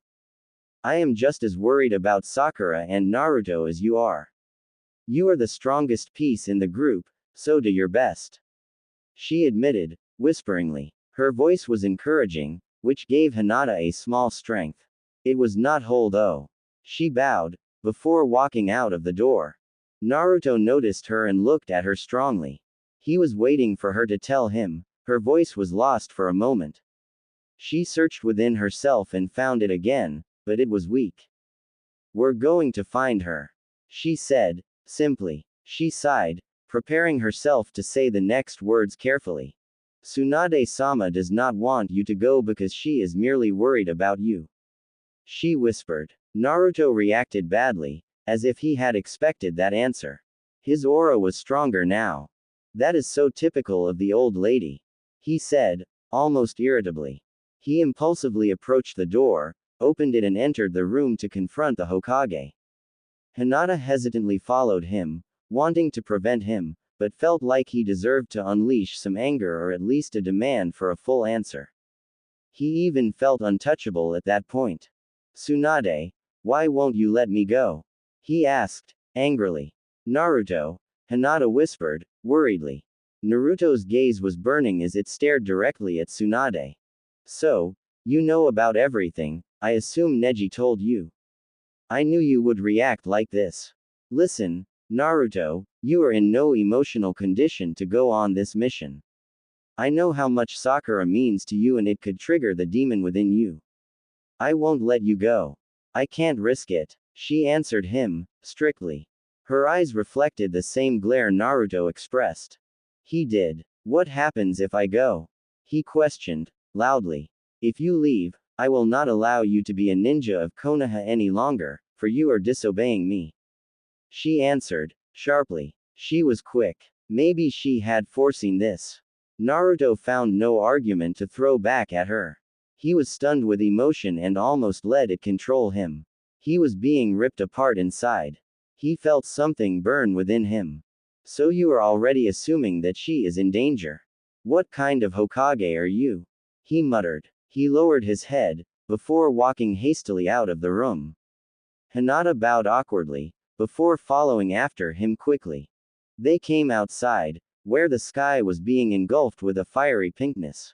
"I am just as worried about Sakura and Naruto as you are. You are the strongest piece in the group, so do your best," she admitted, whisperingly. Her voice was encouraging, which gave Hinata a small strength. It was not whole though. She bowed, before walking out of the door. Naruto noticed her and looked at her strongly. He was waiting for her to tell him. Her voice was lost for a moment. She searched within herself and found it again, but it was weak. "We're going to find her," she said, simply. She sighed, preparing herself to say the next words carefully. "Tsunade-sama does not want you to go because she is merely worried about you," she whispered. Naruto reacted badly, as if he had expected that answer. His aura was stronger now. "That is so typical of the old lady," he said, almost irritably. He impulsively approached the door, opened it and entered the room to confront the Hokage. Hinata hesitantly followed him, wanting to prevent him, but felt like he deserved to unleash some anger or at least a demand for a full answer. He even felt untouchable at that point. "Tsunade, why won't you let me go?" he asked, angrily. "Naruto," Hinata whispered, worriedly. Naruto's gaze was burning as it stared directly at Tsunade. "So, you know about everything, I assume Neji told you. I knew you would react like this. Listen, Naruto, you are in no emotional condition to go on this mission. I know how much Sakura means to you and it could trigger the demon within you. I won't let you go. I can't risk it," she answered him, strictly. Her eyes reflected the same glare Naruto expressed. "He did. What happens if I go?" he questioned, loudly. "If you leave, I will not allow you to be a ninja of Konoha any longer, for you are disobeying me," she answered, sharply. She was quick. Maybe she had foreseen this. Naruto found no argument to throw back at her. He was stunned with emotion and almost let it control him. He was being ripped apart inside. He felt something burn within him. So you are already assuming that she is in danger. What kind of Hokage are you? He muttered. He lowered his head, before walking hastily out of the room. Hinata bowed awkwardly, before following after him quickly. They came outside, where the sky was being engulfed with a fiery pinkness.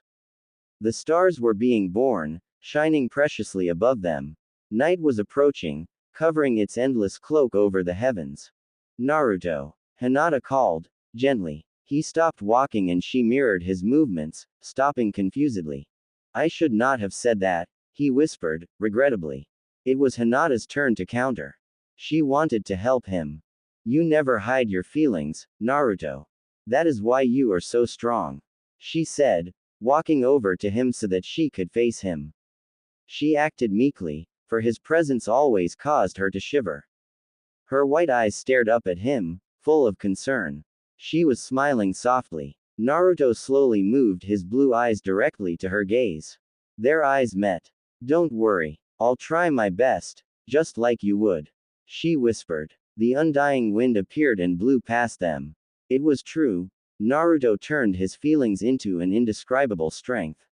The stars were being born, shining preciously above them. Night was approaching, covering its endless cloak over the heavens. Naruto. Hinata called, gently. He stopped walking and she mirrored his movements, stopping confusedly. I should not have said that, he whispered, regrettably. It was Hinata's turn to counter. She wanted to help him. You never hide your feelings, Naruto. That is why you are so strong. She said, walking over to him so that she could face him. She acted meekly, for his presence always caused her to shiver. Her white eyes stared up at him, full of concern. She was smiling softly. Naruto slowly moved his blue eyes directly to her gaze. Their eyes met. Don't worry. I'll try my best, just like you would. She whispered. The undying wind appeared and blew past them. It was true. Naruto turned his feelings into an indescribable strength.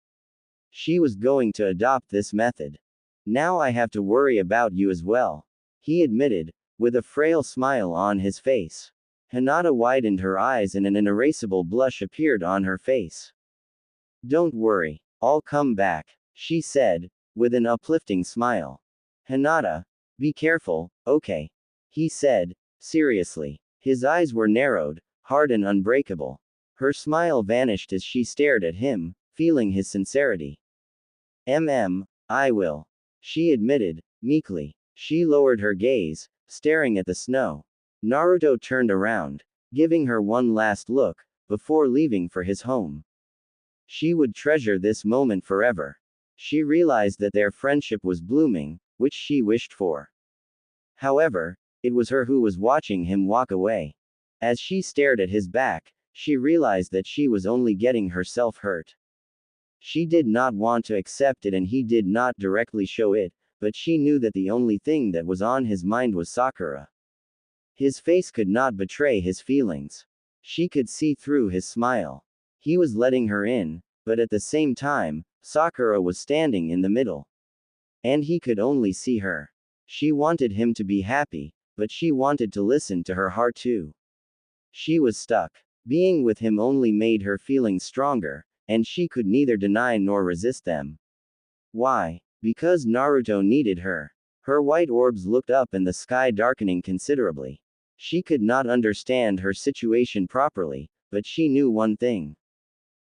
She was going to adopt this method. Now I have to worry about you as well. He admitted, with a frail smile on his face. Hinata widened her eyes and an inerasable blush appeared on her face. Don't worry. I'll come back, she said, with an uplifting smile. Hinata, be careful, okay? He said, seriously. His eyes were narrowed, hard and unbreakable. Her smile vanished as she stared at him, feeling his sincerity. I will. She admitted, meekly. She lowered her gaze, staring at the snow. Naruto turned around, giving her one last look, before leaving for his home. She would treasure this moment forever. She realized that their friendship was blooming, which she wished for. However, it was her who was watching him walk away. As she stared at his back, she realized that she was only getting herself hurt. She did not want to accept it and he did not directly show it, but she knew that the only thing that was on his mind was Sakura. His face could not betray his feelings. She could see through his smile. He was letting her in, but at the same time, Sakura was standing in the middle. And he could only see her. She wanted him to be happy, but she wanted to listen to her heart too. She was stuck. Being with him only made her feelings stronger, and she could neither deny nor resist them. Why? Because Naruto needed her. Her white orbs looked up and the sky darkening considerably. She could not understand her situation properly, but she knew one thing.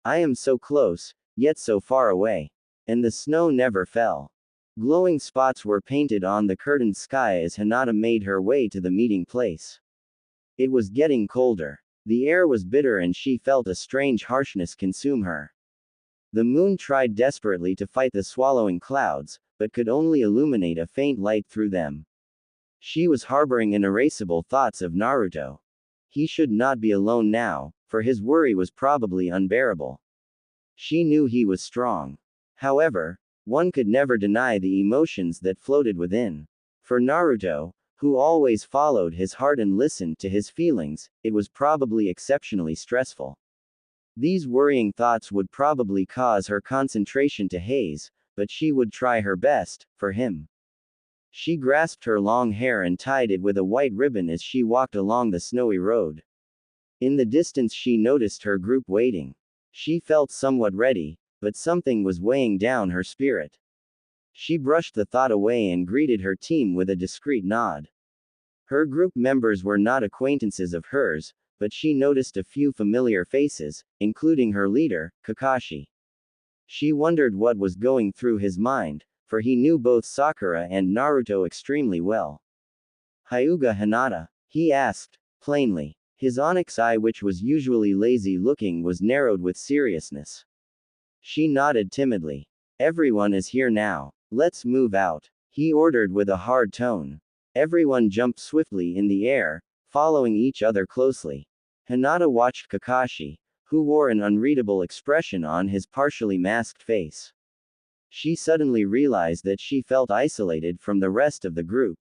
I am so close, yet so far away. And the snow never fell. Glowing spots were painted on the curtained sky as Hinata made her way to the meeting place. It was getting colder. The air was bitter and she felt a strange harshness consume her. The moon tried desperately to fight the swallowing clouds, but could only illuminate a faint light through them. She was harboring inerasable thoughts of Naruto. He should not be alone now, for his worry was probably unbearable. She knew he was strong. However, one could never deny the emotions that floated within. For Naruto, who always followed his heart and listened to his feelings, it was probably exceptionally stressful. These worrying thoughts would probably cause her concentration to haze, but she would try her best, for him. She grasped her long hair and tied it with a white ribbon as she walked along the snowy road. In the distance she noticed her group waiting. She felt somewhat ready, but something was weighing down her spirit. She brushed the thought away and greeted her team with a discreet nod. Her group members were not acquaintances of hers, but she noticed a few familiar faces, including her leader, Kakashi. She wondered what was going through his mind, for he knew both Sakura and Naruto extremely well. Hyuga Hinata? He asked, plainly. His onyx eye, which was usually lazy-looking, was narrowed with seriousness. She nodded timidly. Everyone is here now. Let's move out, he ordered with a hard tone. Everyone jumped swiftly in the air, following each other closely. Hinata watched Kakashi, who wore an unreadable expression on his partially masked face. She suddenly realized that she felt isolated from the rest of the group.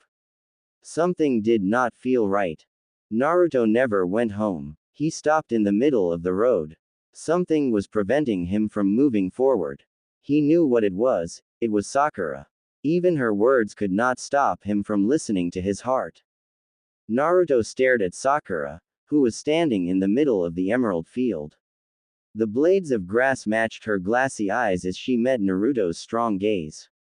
Something did not feel right. Naruto never went home. He stopped in the middle of the road. Something was preventing him from moving forward. He knew what it was Sakura. Even her words could not stop him from listening to his heart. Naruto stared at Sakura, who was standing in the middle of the emerald field. The blades of grass matched her glassy eyes as she met Naruto's strong gaze.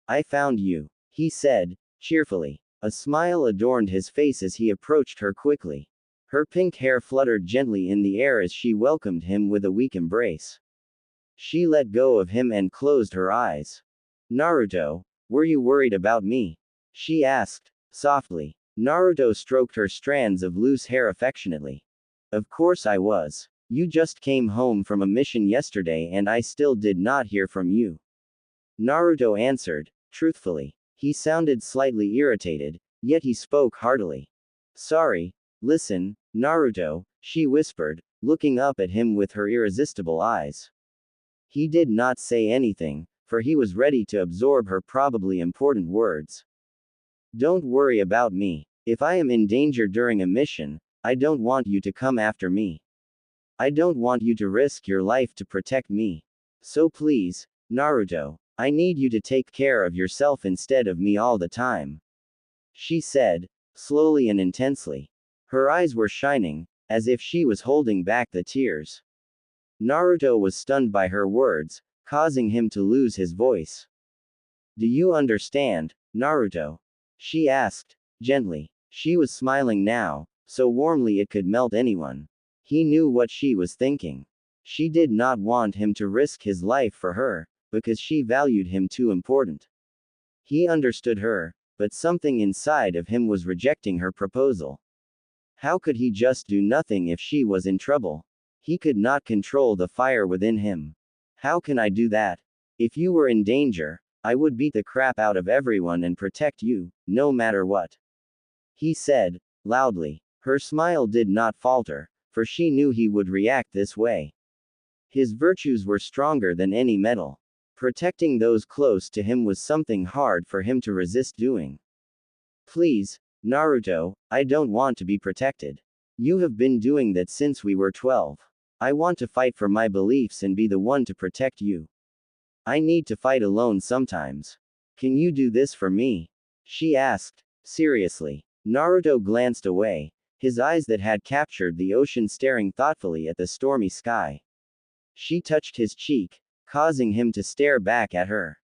"I found you," he said, cheerfully. A smile adorned his face as he approached her quickly. Her pink hair fluttered gently in the air as she welcomed him with a weak embrace. She let go of him and closed her eyes. "Naruto, were you worried about me?" she asked, softly. Naruto stroked her strands of loose hair affectionately. "Of course I was. You just came home from a mission yesterday and I still did not hear from you." Naruto answered, truthfully. He sounded slightly irritated, yet he spoke heartily. "Sorry. Listen, Naruto," she whispered, looking up at him with her irresistible eyes. He did not say anything, for he was ready to absorb her probably important words. "Don't worry about me. If I am in danger during a mission, I don't want you to come after me. I don't want you to risk your life to protect me. So please, Naruto, I need you to take care of yourself instead of me all the time," she said, slowly and intensely. Her eyes were shining, as if she was holding back the tears. Naruto was stunned by her words, causing him to lose his voice. "Do you understand, Naruto?" she asked, gently. She was smiling now, so warmly it could melt anyone. He knew what she was thinking. She did not want him to risk his life for her, because she valued him too important. He understood her, but something inside of him was rejecting her proposal. How could he just do nothing if she was in trouble? He could not control the fire within him. "How can I do that? If you were in danger, I would beat the crap out of everyone and protect you, no matter what," he said, loudly. Her smile did not falter, for she knew he would react this way. His virtues were stronger than any metal. Protecting those close to him was something hard for him to resist doing. "Please, Naruto, I don't want to be protected. You have been doing that since we were 12. I want to fight for my beliefs and be the one to protect you. I need to fight alone sometimes. Can you do this for me?" she asked, seriously. Naruto glanced away, his eyes that had captured the ocean staring thoughtfully at the stormy sky. She touched his cheek, causing him to stare back at her.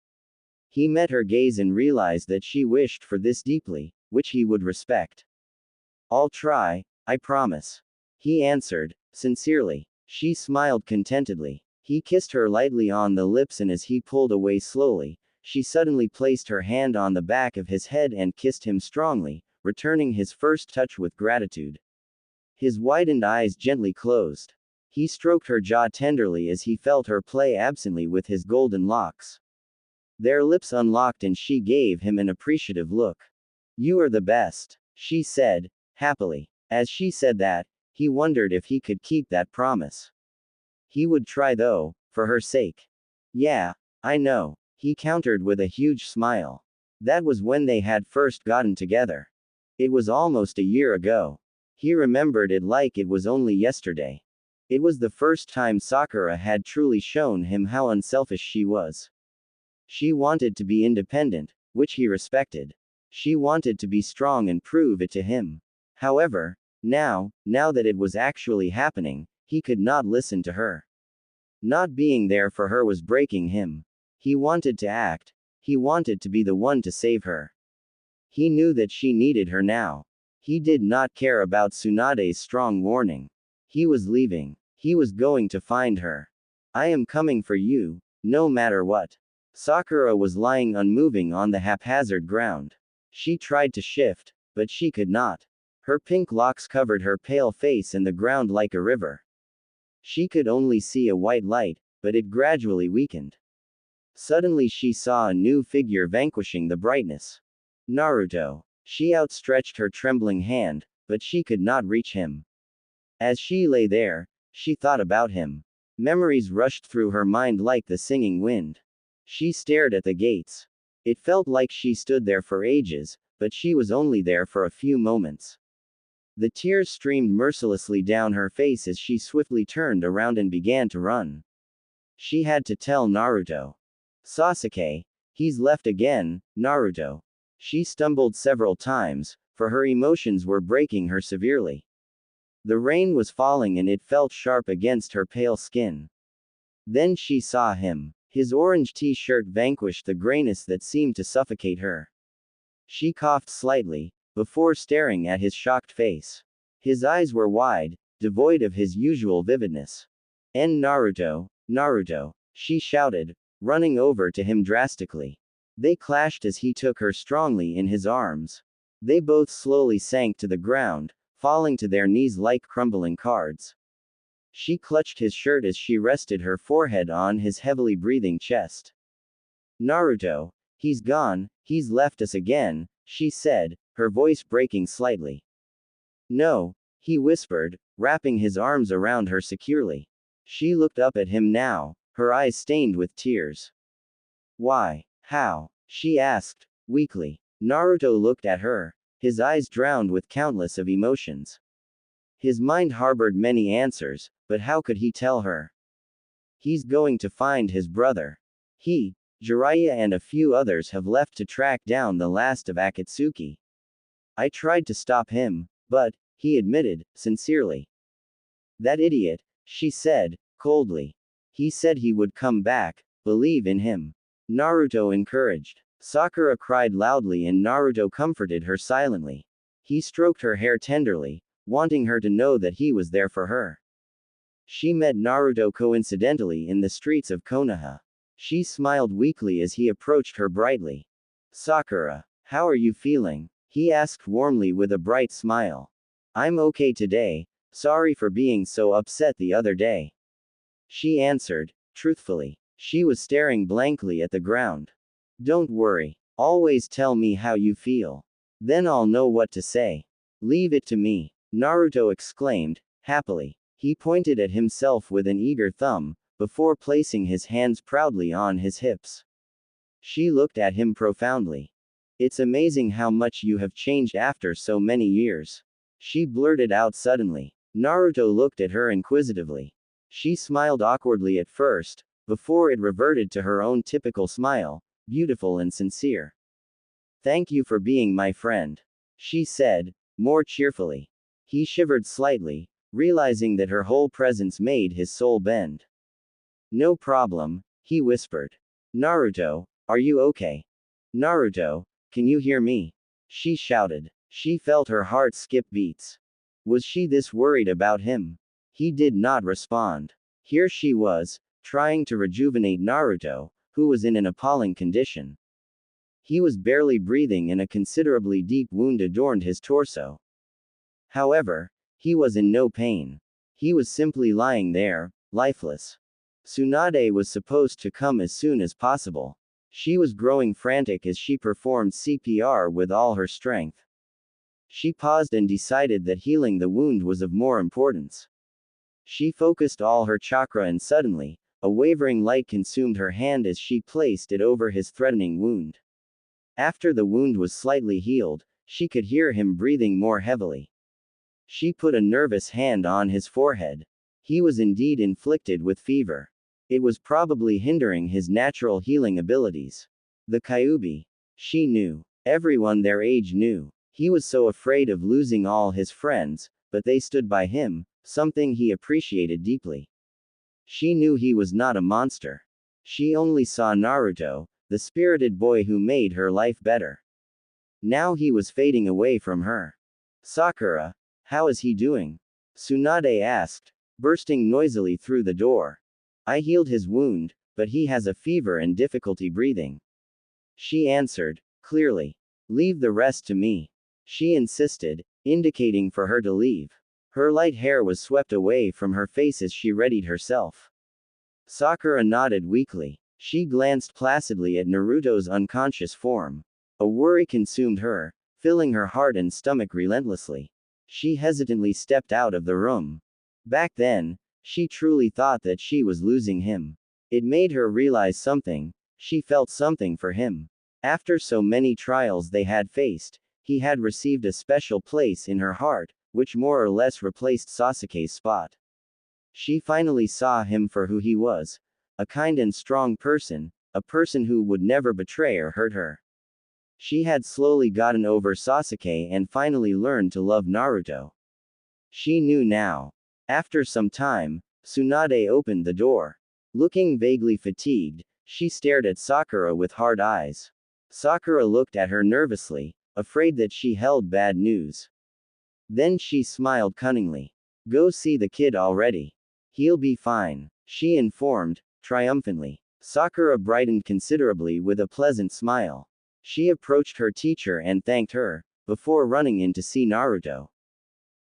He met her gaze and realized that she wished for this deeply, which he would respect. "I'll try, I promise," he answered, sincerely. She smiled contentedly. He kissed her lightly on the lips and as he pulled away slowly, she suddenly placed her hand on the back of his head and kissed him strongly, returning his first touch with gratitude. His widened eyes gently closed. He stroked her jaw tenderly as he felt her play absently with his golden locks. Their lips unlocked and she gave him an appreciative look. "You are the best," she said, happily. As she said that, he wondered if he could keep that promise. He would try though, for her sake. "Yeah, I know," he countered with a huge smile. That was when they had first gotten together. It was almost a year ago. He remembered it like it was only yesterday. It was the first time Sakura had truly shown him how unselfish she was. She wanted to be independent, which he respected. She wanted to be strong and prove it to him. However, now that it was actually happening, he could not listen to her. Not being there for her was breaking him. He wanted to act. He wanted to be the one to save her. He knew that she needed her now. He did not care about Tsunade's strong warning. He was leaving. He was going to find her. "I am coming for you, no matter what." Sakura was lying unmoving on the haphazard ground. She tried to shift, but she could not. Her pink locks covered her pale face and the ground like a river. She could only see a white light, but it gradually weakened. Suddenly she saw a new figure vanquishing the brightness. "Naruto." She outstretched her trembling hand, but she could not reach him. As she lay there, she thought about him. Memories rushed through her mind like the singing wind. She stared at the gates. It felt like she stood there for ages, but she was only there for a few moments. The tears streamed mercilessly down her face as she swiftly turned around and began to run. She had to tell Naruto. Sasuke, he's left again, Naruto. She stumbled several times, for her emotions were breaking her severely. The rain was falling and it felt sharp against her pale skin. Then she saw him. His orange t-shirt vanquished the grayness that seemed to suffocate her. She coughed slightly, before staring at his shocked face. His eyes were wide, devoid of his usual vividness. Naruto, Naruto, she shouted, running over to him drastically. They clashed as he took her strongly in his arms. They both slowly sank to the ground, falling to their knees like crumbling cards. She clutched his shirt as she rested her forehead on his heavily breathing chest. Naruto, he's gone, he's left us again, she said, her voice breaking slightly. No, he whispered, wrapping his arms around her securely. She looked up at him now, her eyes stained with tears. Why? How? She asked, weakly. Naruto looked at her, his eyes drowned with countless of emotions. His mind harbored many answers, but how could he tell her? He's going to find his brother. He, Jiraiya and a few others have left to track down the last of Akatsuki. I tried to stop him, but, he admitted, sincerely. That idiot, she said, coldly. He said he would come back, believe in him. Naruto encouraged. Sakura cried loudly and Naruto comforted her silently. He stroked her hair tenderly, wanting her to know that he was there for her. She met Naruto coincidentally in the streets of Konoha. She smiled weakly as he approached her brightly. Sakura, how are you feeling? He asked warmly with a bright smile. I'm okay today, sorry for being so upset the other day. She answered, truthfully. She was staring blankly at the ground. Don't worry. Always tell me how you feel. Then I'll know what to say. Leave it to me. Naruto exclaimed, happily. He pointed at himself with an eager thumb, before placing his hands proudly on his hips. She looked at him profoundly. It's amazing how much you have changed after so many years. She blurted out suddenly. Naruto looked at her inquisitively. She smiled awkwardly at first, before it reverted to her own typical smile, beautiful and sincere. Thank you for being my friend, she said, more cheerfully. He shivered slightly, realizing that her whole presence made his soul bend. No problem, he whispered. Naruto, are you okay? Naruto, can you hear me? She shouted. She felt her heart skip beats. Was she this worried about him? He did not respond. Here she was, trying to rejuvenate Naruto, who was in an appalling condition. He was barely breathing and a considerably deep wound adorned his torso. However, he was in no pain. He was simply lying there, lifeless. Tsunade was supposed to come as soon as possible. She was growing frantic as she performed CPR with all her strength. She paused and decided that healing the wound was of more importance. She focused all her chakra and suddenly, a wavering light consumed her hand as she placed it over his threatening wound. After the wound was slightly healed, she could hear him breathing more heavily. She put a nervous hand on his forehead. He was indeed inflicted with fever. It was probably hindering his natural healing abilities. The Kyuubi. She knew. Everyone their age knew. He was so afraid of losing all his friends, but they stood by him, something he appreciated deeply. She knew he was not a monster. She only saw Naruto, the spirited boy who made her life better. Now he was fading away from her. Sakura, how is he doing? Tsunade asked, bursting noisily through the door. I healed his wound, but he has a fever and difficulty breathing. She answered, clearly. Leave the rest to me. She insisted, indicating for her to leave. Her light hair was swept away from her face as she readied herself. Sakura nodded weakly. She glanced placidly at Naruto's unconscious form. A worry consumed her, filling her heart and stomach relentlessly. She hesitantly stepped out of the room. Back then, she truly thought that she was losing him. It made her realize something. She felt something for him. After so many trials they had faced, he had received a special place in her heart, which more or less replaced Sasuke's spot. She finally saw him for who he was, a kind and strong person, a person who would never betray or hurt her. She had slowly gotten over Sasuke and finally learned to love Naruto. She knew now. After some time, Tsunade opened the door. Looking vaguely fatigued, she stared at Sakura with hard eyes. Sakura looked at her nervously, afraid that she held bad news. Then she smiled cunningly. Go see the kid already. He'll be fine, she informed, triumphantly. Sakura brightened considerably with a pleasant smile. She approached her teacher and thanked her, before running in to see Naruto.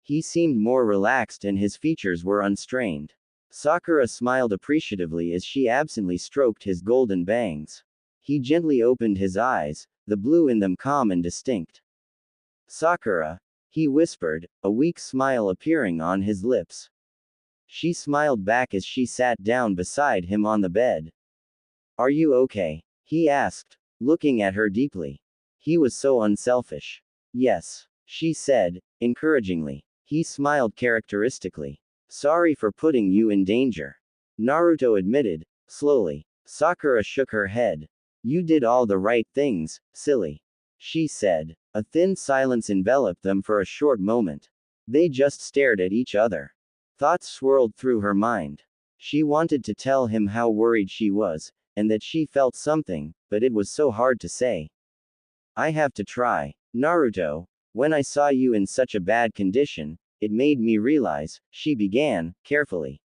He seemed more relaxed and his features were unstrained. Sakura smiled appreciatively as she absently stroked his golden bangs. He gently opened his eyes, the blue in them calm and distinct. Sakura, he whispered, a weak smile appearing on his lips. She smiled back as she sat down beside him on the bed. Are you okay? He asked, looking at her deeply. He was so unselfish. Yes, she said, encouragingly. He smiled characteristically. Sorry for putting you in danger. Naruto admitted, slowly. Sakura shook her head. You did all the right things, silly. She said. A thin silence enveloped them for a short moment. They just stared at each other. Thoughts swirled through her mind. She wanted to tell him how worried she was, and that she felt something, but it was so hard to say. I have to try. Naruto, when I saw you in such a bad condition, it made me realize, she began, carefully.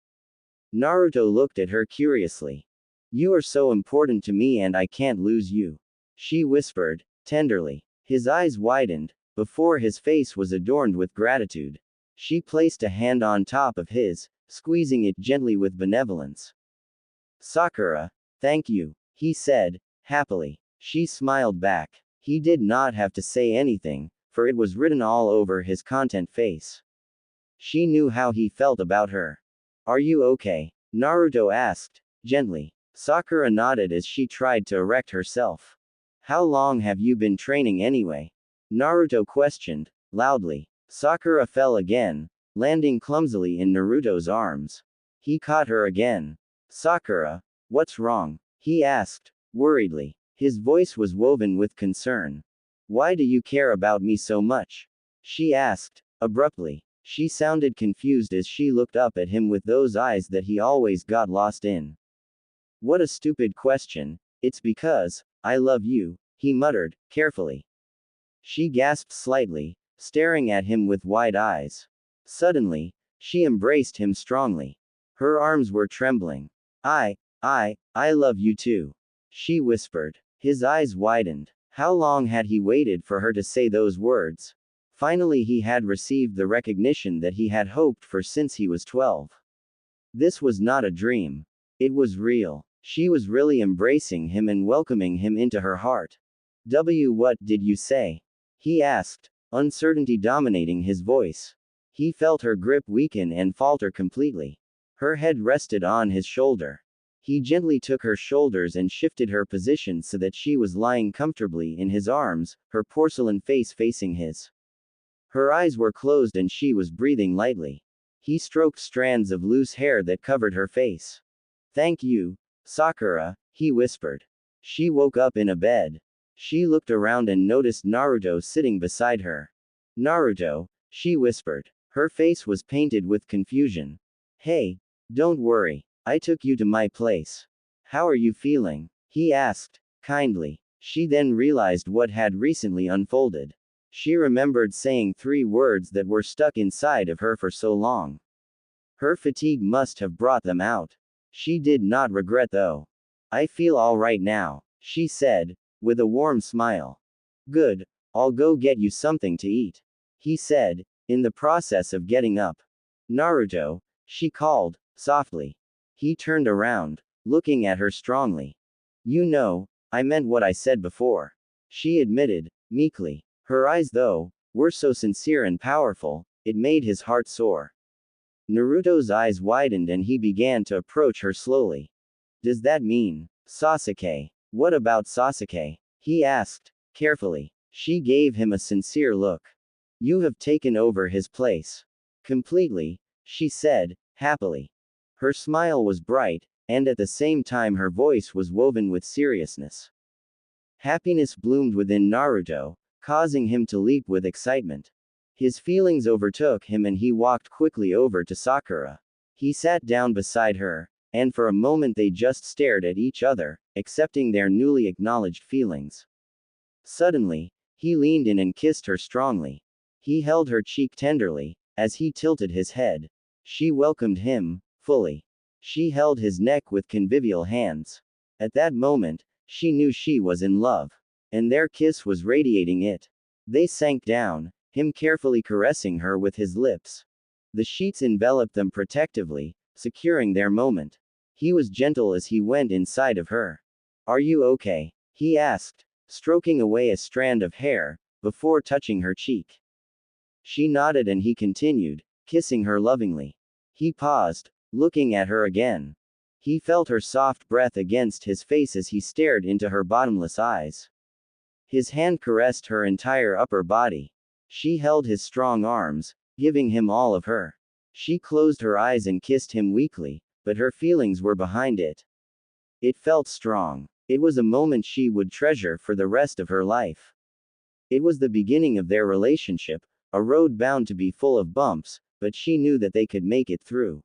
Naruto looked at her curiously. You are so important to me and I can't lose you. She whispered, tenderly. His eyes widened, before his face was adorned with gratitude. She placed a hand on top of his, squeezing it gently with benevolence. Sakura, thank you, he said, happily. She smiled back. He did not have to say anything, for it was written all over his content face. She knew how he felt about her. Are you okay? Naruto asked, gently. Sakura nodded as she tried to erect herself. How long have you been training anyway? Naruto questioned, loudly. Sakura fell again, landing clumsily in Naruto's arms. He caught her again. Sakura, what's wrong? He asked, worriedly. His voice was woven with concern. Why do you care about me so much? She asked, abruptly. She sounded confused as she looked up at him with those eyes that he always got lost in. What a stupid question. It's because, I love you, he muttered, carefully. She gasped slightly, staring at him with wide eyes. Suddenly, she embraced him strongly. Her arms were trembling. I love you too. She whispered. His eyes widened. How long had he waited for her to say those words? Finally he had received the recognition that he had hoped for since he was 12. This was not a dream. It was real. She was really embracing him and welcoming him into her heart. What did you say? He asked, uncertainty dominating his voice. He felt her grip weaken and falter completely. Her head rested on his shoulder. He gently took her shoulders and shifted her position so that she was lying comfortably in his arms, her porcelain face facing his. Her eyes were closed and she was breathing lightly. He stroked strands of loose hair that covered her face. Thank you, Sakura, he whispered. She woke up in a bed. She looked around and noticed Naruto sitting beside her. Naruto, she whispered. Her face was painted with confusion. Hey, don't worry, I took you to my place. How are you feeling? He asked, kindly. She then realized what had recently unfolded. She remembered saying 3 words that were stuck inside of her for so long. Her fatigue must have brought them out. She did not regret though. I feel all right now, she said, with a warm smile. Good, I'll go get you something to eat, he said, in the process of getting up. Naruto, she called, softly. He turned around, looking at her strongly. You know, I meant what I said before, she admitted, meekly. Her eyes, though, were so sincere and powerful, it made his heart soar. Naruto's eyes widened and he began to approach her slowly. Does that mean, Sasuke? What about Sasuke? He asked, carefully. She gave him a sincere look. You have taken over his place. Completely, she said, happily. Her smile was bright, and at the same time her voice was woven with seriousness. Happiness bloomed within Naruto, causing him to leap with excitement. His feelings overtook him and he walked quickly over to Sakura. He sat down beside her, and for a moment they just stared at each other, accepting their newly acknowledged feelings. Suddenly, he leaned in and kissed her strongly. He held her cheek tenderly, as he tilted his head. She welcomed him, fully. She held his neck with convivial hands. At that moment, she knew she was in love. And their kiss was radiating it. They sank down, him carefully caressing her with his lips. The sheets enveloped them protectively, securing their moment. He was gentle as he went inside of her. Are you okay? He asked, stroking away a strand of hair, before touching her cheek. She nodded and he continued, kissing her lovingly. He paused, looking at her again. He felt her soft breath against his face as he stared into her bottomless eyes. His hand caressed her entire upper body. She held his strong arms, giving him all of her. She closed her eyes and kissed him weakly, but her feelings were behind it. It felt strong. It was a moment she would treasure for the rest of her life. It was the beginning of their relationship, a road bound to be full of bumps, but she knew that they could make it through.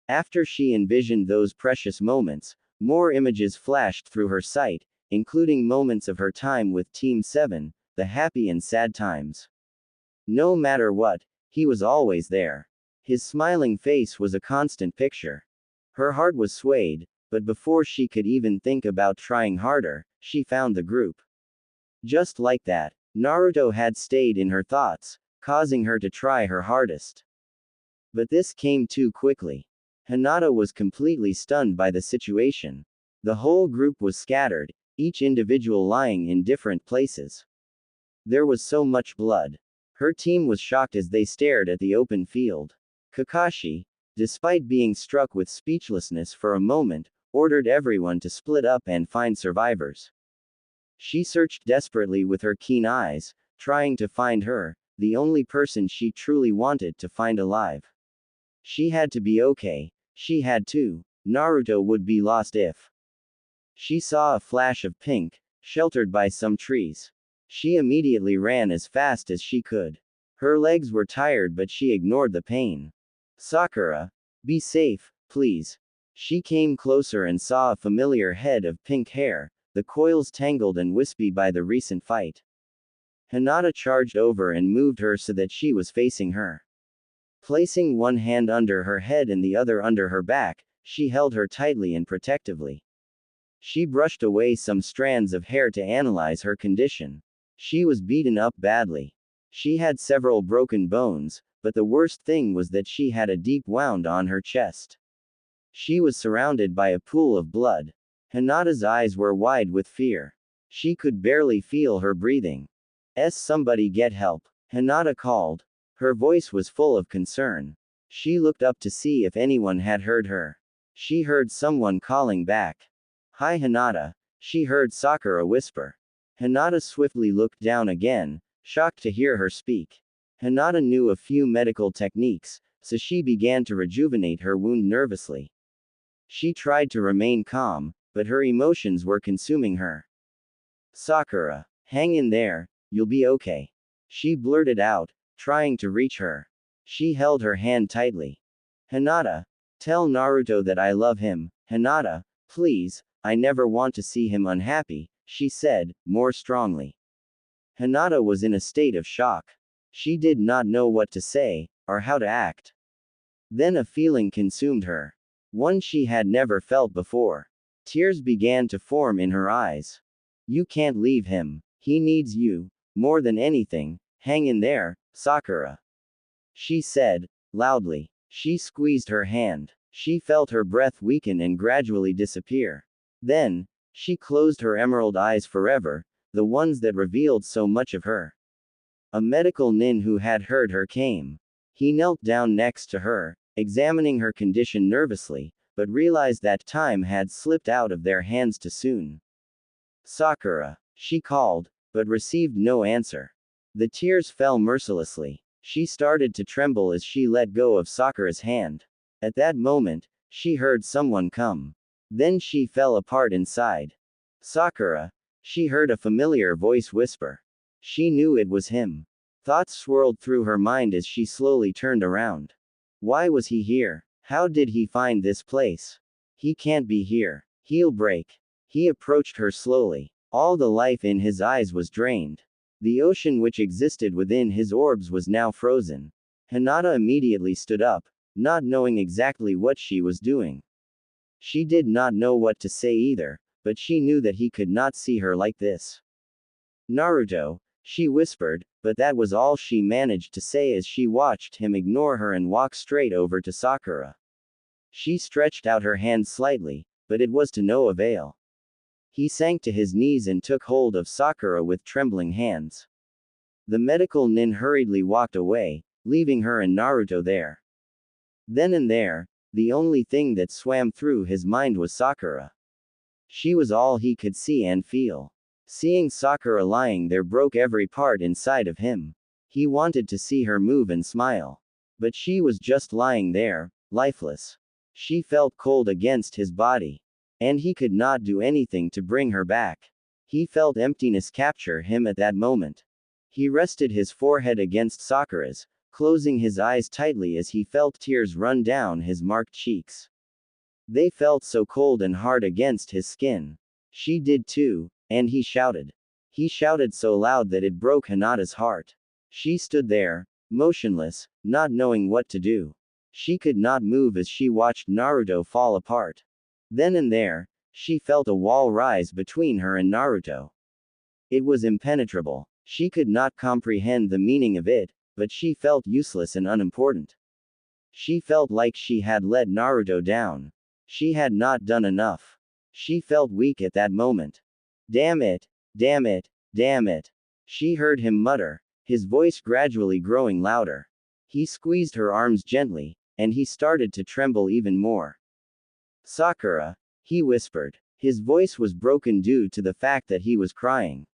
After she envisioned those precious moments, more images flashed through her sight, including moments of her time with Team 7, the happy and sad times. No matter what, he was always there. His smiling face was a constant picture. Her heart was swayed, but before she could even think about trying harder, she found the group. Just like that, Naruto had stayed in her thoughts, causing her to try her hardest. But this came too quickly. Hinata was completely stunned by the situation. The whole group was scattered, each individual lying in different places. There was so much blood. Her team was shocked as they stared at the open field. Kakashi, despite being struck with speechlessness for a moment, ordered everyone to split up and find survivors. She searched desperately with her keen eyes, trying to find her, the only person she truly wanted to find alive. She had to be okay. She had to. Naruto would be lost if. She saw a flash of pink, sheltered by some trees. She immediately ran as fast as she could. Her legs were tired but she ignored the pain. Sakura, be safe, please. She came closer and saw a familiar head of pink hair, the coils tangled and wispy by the recent fight. Hinata charged over and moved her so that she was facing her. Placing one hand under her head and the other under her back, she held her tightly and protectively. She brushed away some strands of hair to analyze her condition. She was beaten up badly. She had several broken bones, but the worst thing was that she had a deep wound on her chest. She was surrounded by a pool of blood. Hinata's eyes were wide with fear. She could barely feel her breathing. Somebody get help. Hinata called. Her voice was full of concern. She looked up to see if anyone had heard her. She heard someone calling back. Hi Hinata, she heard Sakura whisper. Hinata swiftly looked down again, shocked to hear her speak. Hinata knew a few medical techniques, so she began to rejuvenate her wound nervously. She tried to remain calm, but her emotions were consuming her. Sakura, hang in there, you'll be okay. She blurted out, trying to reach her. She held her hand tightly. Hinata, tell Naruto that I love him. Hinata, please, I never want to see him unhappy, she said, more strongly. Hinata was in a state of shock. She did not know what to say, or how to act. Then a feeling consumed her. One she had never felt before. Tears began to form in her eyes. You can't leave him. He needs you, more than anything. Hang in there, Sakura. She said, loudly. She squeezed her hand. She felt her breath weaken and gradually disappear. Then, she closed her emerald eyes forever, the ones that revealed so much of her. A medical nin who had heard her came. He knelt down next to her, examining her condition nervously, but realized that time had slipped out of their hands too soon. Sakura, she called, but received no answer. The tears fell mercilessly. She started to tremble as she let go of Sakura's hand. At that moment, she heard someone come. Then she fell apart inside. Sakura, she heard a familiar voice whisper. She knew it was him. Thoughts swirled through her mind as she slowly turned around. Why was he here? How did he find this place? He can't be here. He'll break. He approached her slowly. All the life in his eyes was drained. The ocean which existed within his orbs was now frozen. Hinata immediately stood up, not knowing exactly what she was doing. She did not know what to say either, but she knew that he could not see her like this. Naruto, she whispered, but that was all she managed to say as she watched him ignore her and walk straight over to Sakura. She stretched out her hand slightly, but it was to no avail. He sank to his knees and took hold of Sakura with trembling hands. The medical nin hurriedly walked away, leaving her and Naruto there. Then and there, the only thing that swam through his mind was Sakura. She was all he could see and feel. Seeing Sakura lying there broke every part inside of him. He wanted to see her move and smile. But she was just lying there, lifeless. She felt cold against his body. And he could not do anything to bring her back. He felt emptiness capture him at that moment. He rested his forehead against Sakura's, closing his eyes tightly as he felt tears run down his marked cheeks. They felt so cold and hard against his skin. She did too, and he shouted. He shouted so loud that it broke Hinata's heart. She stood there, motionless, not knowing what to do. She could not move as she watched Naruto fall apart. Then and there, she felt a wall rise between her and Naruto. It was impenetrable. She could not comprehend the meaning of it, but she felt useless and unimportant. She felt like she had let Naruto down. She had not done enough. She felt weak at that moment. Damn it, damn it, damn it. She heard him mutter, his voice gradually growing louder. He squeezed her arms gently, and he started to tremble even more. Sakura, he whispered. His voice was broken due to the fact that he was crying.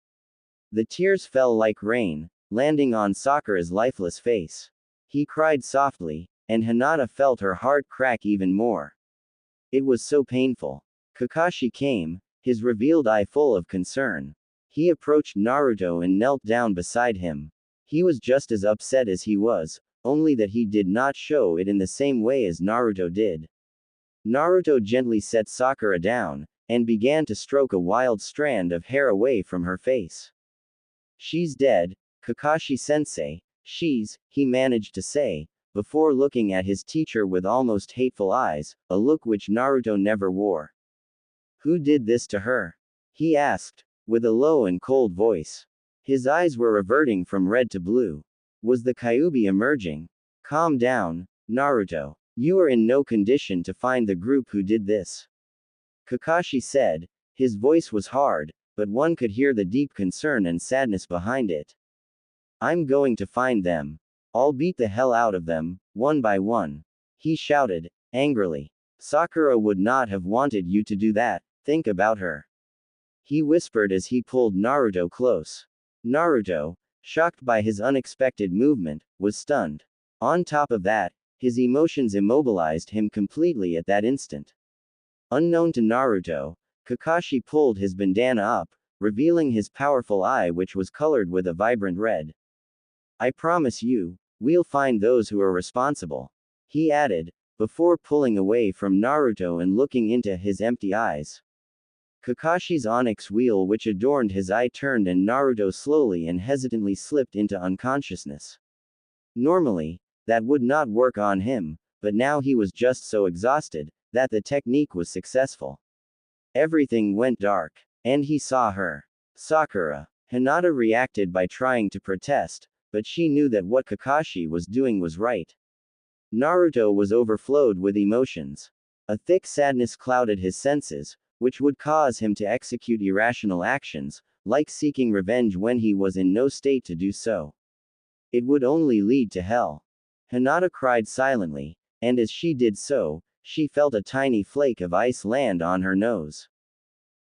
The tears fell like rain, landing on Sakura's lifeless face. He cried softly, and Hinata felt her heart crack even more. It was so painful. Kakashi came, his revealed eye full of concern. He approached Naruto and knelt down beside him. He was just as upset as he was, only that he did not show it in the same way as Naruto did. Naruto gently set Sakura down, and began to stroke a wild strand of hair away from her face. She's dead, Kakashi-sensei, he managed to say, before looking at his teacher with almost hateful eyes, a look which Naruto never wore. Who did this to her? He asked, with a low and cold voice. His eyes were reverting from red to blue. Was the Kyuubi emerging? Calm down, Naruto. You are in no condition to find the group who did this. Kakashi said. His voice was hard, but one could hear the deep concern and sadness behind it. I'm going to find them. I'll beat the hell out of them, one by one. He shouted, angrily. Sakura would not have wanted you to do that, think about her. He whispered as he pulled Naruto close. Naruto, shocked by his unexpected movement, was stunned. On top of that, his emotions immobilized him completely at that instant. Unknown to Naruto, Kakashi pulled his bandana up, revealing his powerful eye which was colored with a vibrant red. I promise you, we'll find those who are responsible. He added, before pulling away from Naruto and looking into his empty eyes. Kakashi's onyx wheel which adorned his eye turned and Naruto slowly and hesitantly slipped into unconsciousness. Normally, that would not work on him, but now he was just so exhausted, that the technique was successful. Everything went dark, and he saw her. Sakura. Hinata reacted by trying to protest, but she knew that what Kakashi was doing was right. Naruto was overflowed with emotions. A thick sadness clouded his senses, which would cause him to execute irrational actions, like seeking revenge when he was in no state to do so. It would only lead to hell. Hinata cried silently, and as she did so, she felt a tiny flake of ice land on her nose.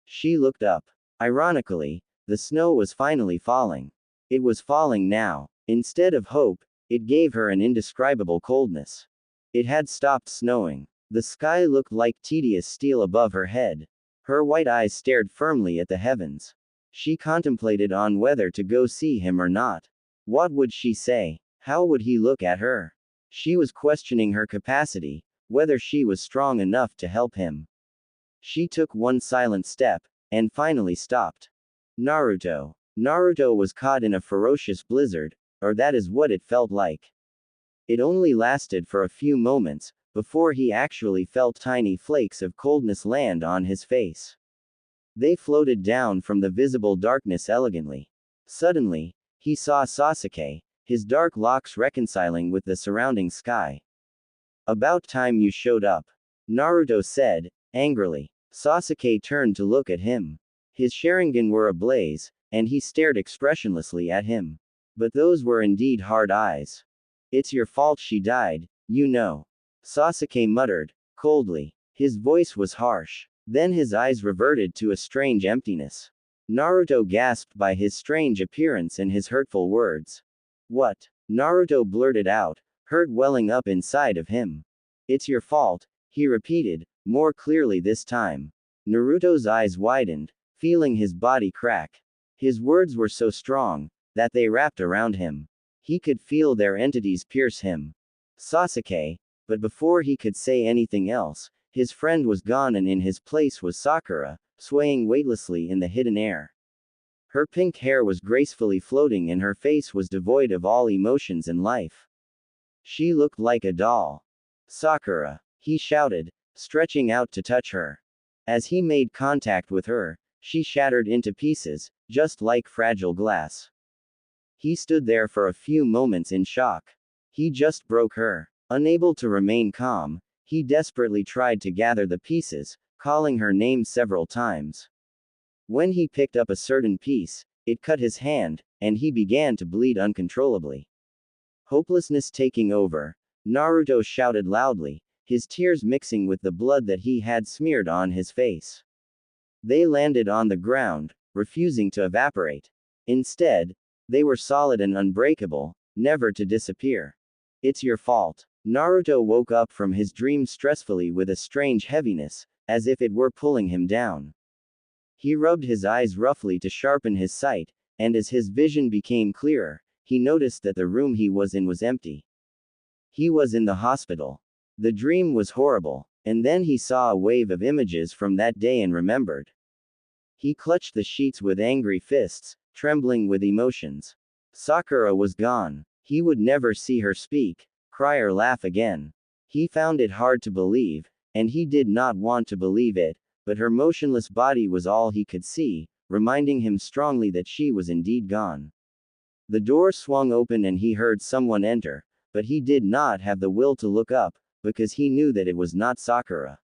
She looked up. Ironically, the snow was finally falling. It was falling now. Instead of hope, it gave her an indescribable coldness. It had stopped snowing. The sky looked like tedious steel above her head. Her white eyes stared firmly at the heavens. She contemplated on whether to go see him or not. What would she say? How would he look at her? She was questioning her capacity, whether she was strong enough to help him. She took one silent step, and finally stopped. Naruto. Naruto was caught in a ferocious blizzard, or that is what it felt like. It only lasted for a few moments, before he actually felt tiny flakes of coldness land on his face. They floated down from the visible darkness elegantly. Suddenly, he saw Sasuke, his dark locks reconciling with the surrounding sky. About time you showed up, Naruto said, angrily. Sasuke turned to look at him. His Sharingan were ablaze, and he stared expressionlessly at him. But those were indeed hard eyes. It's your fault she died, you know. Sasuke muttered, coldly. His voice was harsh. Then his eyes reverted to a strange emptiness. Naruto gasped by his strange appearance and his hurtful words. What? Naruto blurted out, hurt welling up inside of him. It's your fault, he repeated, more clearly this time. Naruto's eyes widened, feeling his body crack. His words were so strong, that they wrapped around him. He could feel their entities pierce him. Sasuke, but before he could say anything else, his friend was gone and in his place was Sakura, swaying weightlessly in the hidden air. Her pink hair was gracefully floating and her face was devoid of all emotions and life. She looked like a doll. Sakura, he shouted, stretching out to touch her. As he made contact with her, she shattered into pieces, just like fragile glass. He stood there for a few moments in shock. He just broke her. Unable to remain calm, he desperately tried to gather the pieces, calling her name several times. When he picked up a certain piece, it cut his hand, and he began to bleed uncontrollably. Hopelessness taking over, Naruto shouted loudly, his tears mixing with the blood that he had smeared on his face. They landed on the ground, refusing to evaporate. Instead, they were solid and unbreakable, never to disappear. It's your fault. Naruto woke up from his dream stressfully with a strange heaviness, as if it were pulling him down. He rubbed his eyes roughly to sharpen his sight, and as his vision became clearer, he noticed that the room he was in was empty. He was in the hospital. The dream was horrible, and then he saw a wave of images from that day and remembered. He clutched the sheets with angry fists, trembling with emotions. Sakura was gone. He would never see her speak, cry or laugh again. He found it hard to believe, and he did not want to believe it, but her motionless body was all he could see, reminding him strongly that she was indeed gone. The door swung open and he heard someone enter, but he did not have the will to look up, because he knew that it was not Sakura.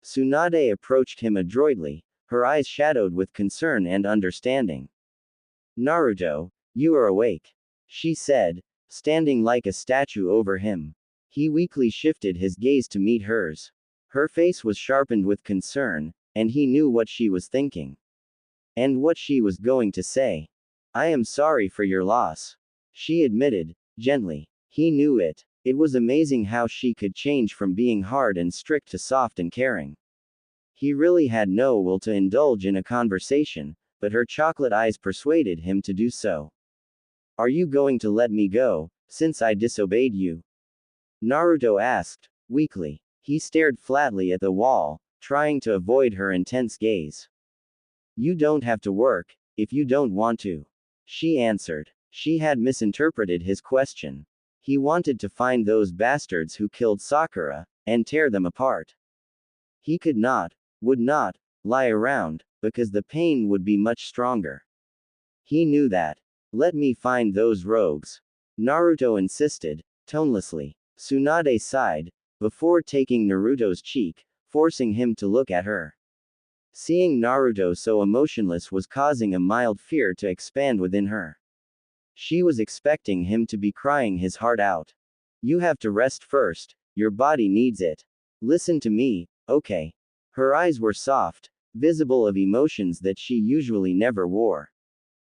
Tsunade approached him adroitly, her eyes shadowed with concern and understanding. Naruto, you are awake, she said, standing like a statue over him. He weakly shifted his gaze to meet hers. Her face was sharpened with concern, and he knew what she was thinking. And what she was going to say. I am sorry for your loss, she admitted, gently. He knew it. It was amazing how she could change from being hard and strict to soft and caring. He really had no will to indulge in a conversation, but her chocolate eyes persuaded him to do so. Are you going to let me go, since I disobeyed you? Naruto asked, weakly. He stared flatly at the wall, trying to avoid her intense gaze. You don't have to work, if you don't want to, she answered. She had misinterpreted his question. He wanted to find those bastards who killed Sakura, and tear them apart. He could not, would not, lie around, because the pain would be much stronger. He knew that. Let me find those rogues, Naruto insisted, tonelessly. Tsunade sighed, before taking Naruto's cheek, forcing him to look at her. Seeing Naruto so emotionless was causing a mild fear to expand within her. She was expecting him to be crying his heart out. You have to rest first, your body needs it. Listen to me, okay? Her eyes were soft, visible of emotions that she usually never wore.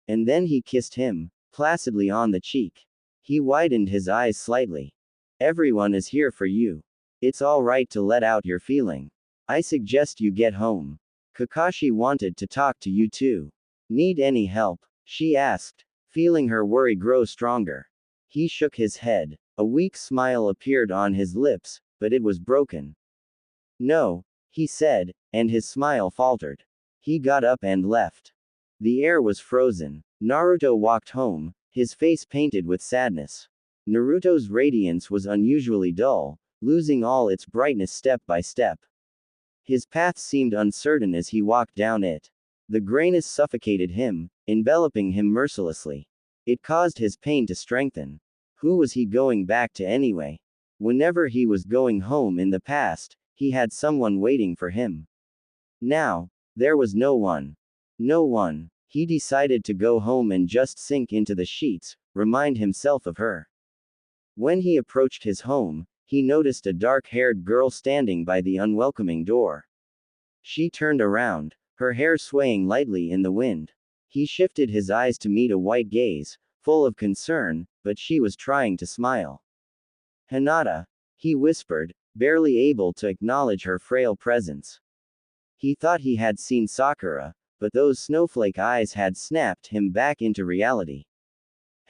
And then he kissed him, placidly on the cheek. He widened his eyes slightly. Everyone is here for you. It's all right to let out your feeling. I suggest you get home. Kakashi wanted to talk to you too. Need any help? She asked, feeling her worry grow stronger. He shook his head. A weak smile appeared on his lips, but it was broken. No, he said, and his smile faltered. He got up and left. The air was frozen. Naruto walked home, his face painted with sadness. Naruto's radiance was unusually dull, losing all its brightness step by step. His path seemed uncertain as he walked down it. The grayness suffocated him, enveloping him mercilessly. It caused his pain to strengthen. Who was he going back to anyway? Whenever he was going home in the past, he had someone waiting for him. Now, there was no one. No one. He decided to go home and just sink into the sheets, remind himself of her. When he approached his home, he noticed a dark-haired girl standing by the unwelcoming door. She turned around, her hair swaying lightly in the wind. He shifted his eyes to meet a white gaze, full of concern, but she was trying to smile. Hinata, he whispered, barely able to acknowledge her frail presence. He thought he had seen Sakura, but those snowflake eyes had snapped him back into reality.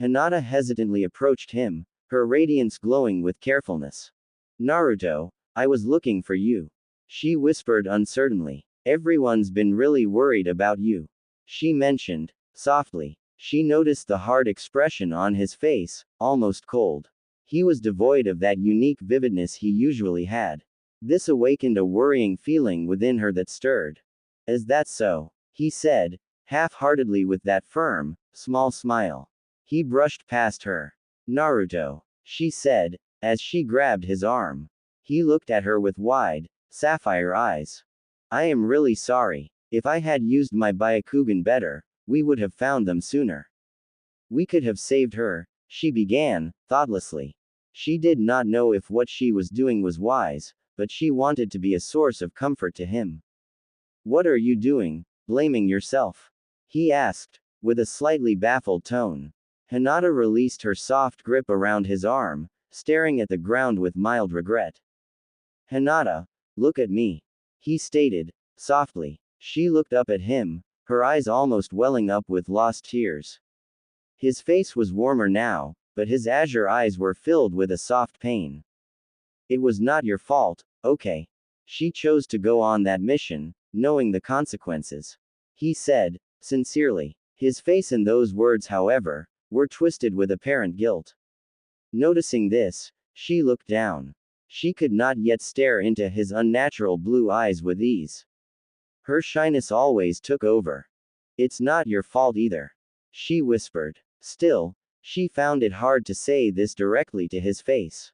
Hinata hesitantly approached him, her radiance glowing with carefulness. Naruto, I was looking for you. She whispered uncertainly. Everyone's been really worried about you. She mentioned, softly. She noticed the hard expression on his face, almost cold. He was devoid of that unique vividness he usually had. This awakened a worrying feeling within her that stirred. Is that so? He said, half-heartedly with that firm, small smile. He brushed past her. Naruto, she said, as she grabbed his arm. He looked at her with wide, sapphire eyes. I am really sorry. If I had used my Byakugan better, we would have found them sooner. We could have saved her, she began, thoughtlessly. She did not know if what she was doing was wise, but she wanted to be a source of comfort to him. What are you doing, blaming yourself? He asked, with a slightly baffled tone. Hinata released her soft grip around his arm, staring at the ground with mild regret. Hinata, look at me. He stated, softly. She looked up at him, her eyes almost welling up with lost tears. His face was warmer now, but his azure eyes were filled with a soft pain. It was not your fault, okay? She chose to go on that mission, knowing the consequences. He said, sincerely. His face and those words, however, were twisted with apparent guilt. Noticing this, she looked down. She could not yet stare into his unnatural blue eyes with ease. Her shyness always took over. It's not your fault either. She whispered. Still, she found it hard to say this directly to his face.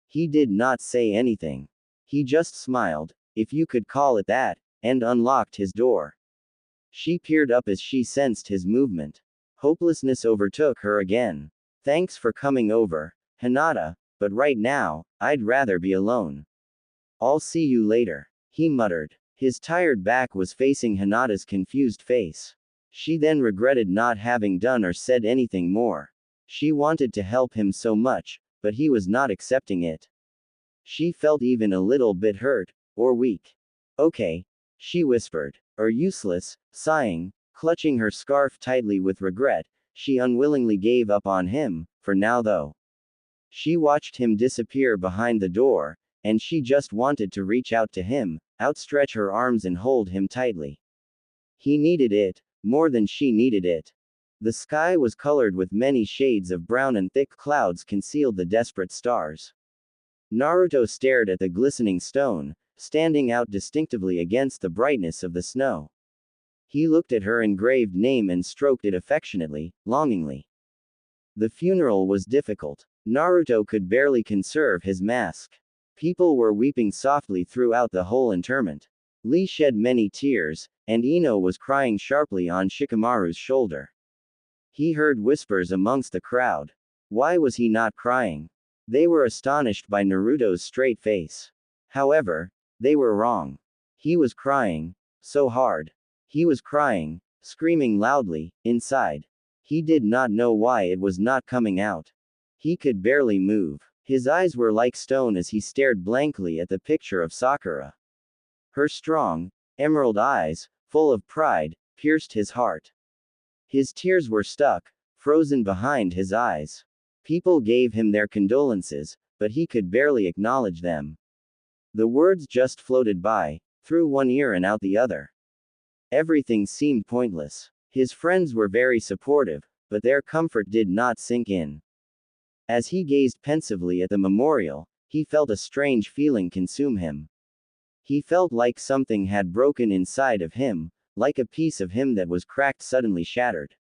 He did not say anything. He just smiled, if you could call it that, and unlocked his door. She peered up as she sensed his movement. Hopelessness overtook her again. Thanks for coming over, Hinata, but right now, I'd rather be alone. I'll see you later, he muttered. His tired back was facing Hinata's confused face. She then regretted not having done or said anything more. She wanted to help him so much, but he was not accepting it. She felt even a little bit hurt, or weak. Okay, she whispered. Or useless, sighing, clutching her scarf tightly with regret, she unwillingly gave up on him, for now though. She watched him disappear behind the door, and she just wanted to reach out to him, outstretch her arms and hold him tightly. He needed it, more than she needed it. The sky was colored with many shades of brown and thick clouds concealed the desperate stars. Naruto stared at the glistening stone, standing out distinctively against the brightness of the snow. He looked at her engraved name and stroked it affectionately, longingly. The funeral was difficult. Naruto could barely conserve his mask. People were weeping softly throughout the whole interment. Lee shed many tears, and Ino was crying sharply on Shikamaru's shoulder. He heard whispers amongst the crowd. Why was he not crying? They were astonished by Naruto's straight face. However, they were wrong. He was crying, so hard. He was crying, screaming loudly, inside. He did not know why it was not coming out. He could barely move. His eyes were like stone as he stared blankly at the picture of Sakura. Her strong, emerald eyes, full of pride, pierced his heart. His tears were stuck, frozen behind his eyes. People gave him their condolences, but he could barely acknowledge them. The words just floated by, through one ear and out the other. Everything seemed pointless. His friends were very supportive, but their comfort did not sink in. As he gazed pensively at the memorial, he felt a strange feeling consume him. He felt like something had broken inside of him, like a piece of him that was cracked suddenly shattered.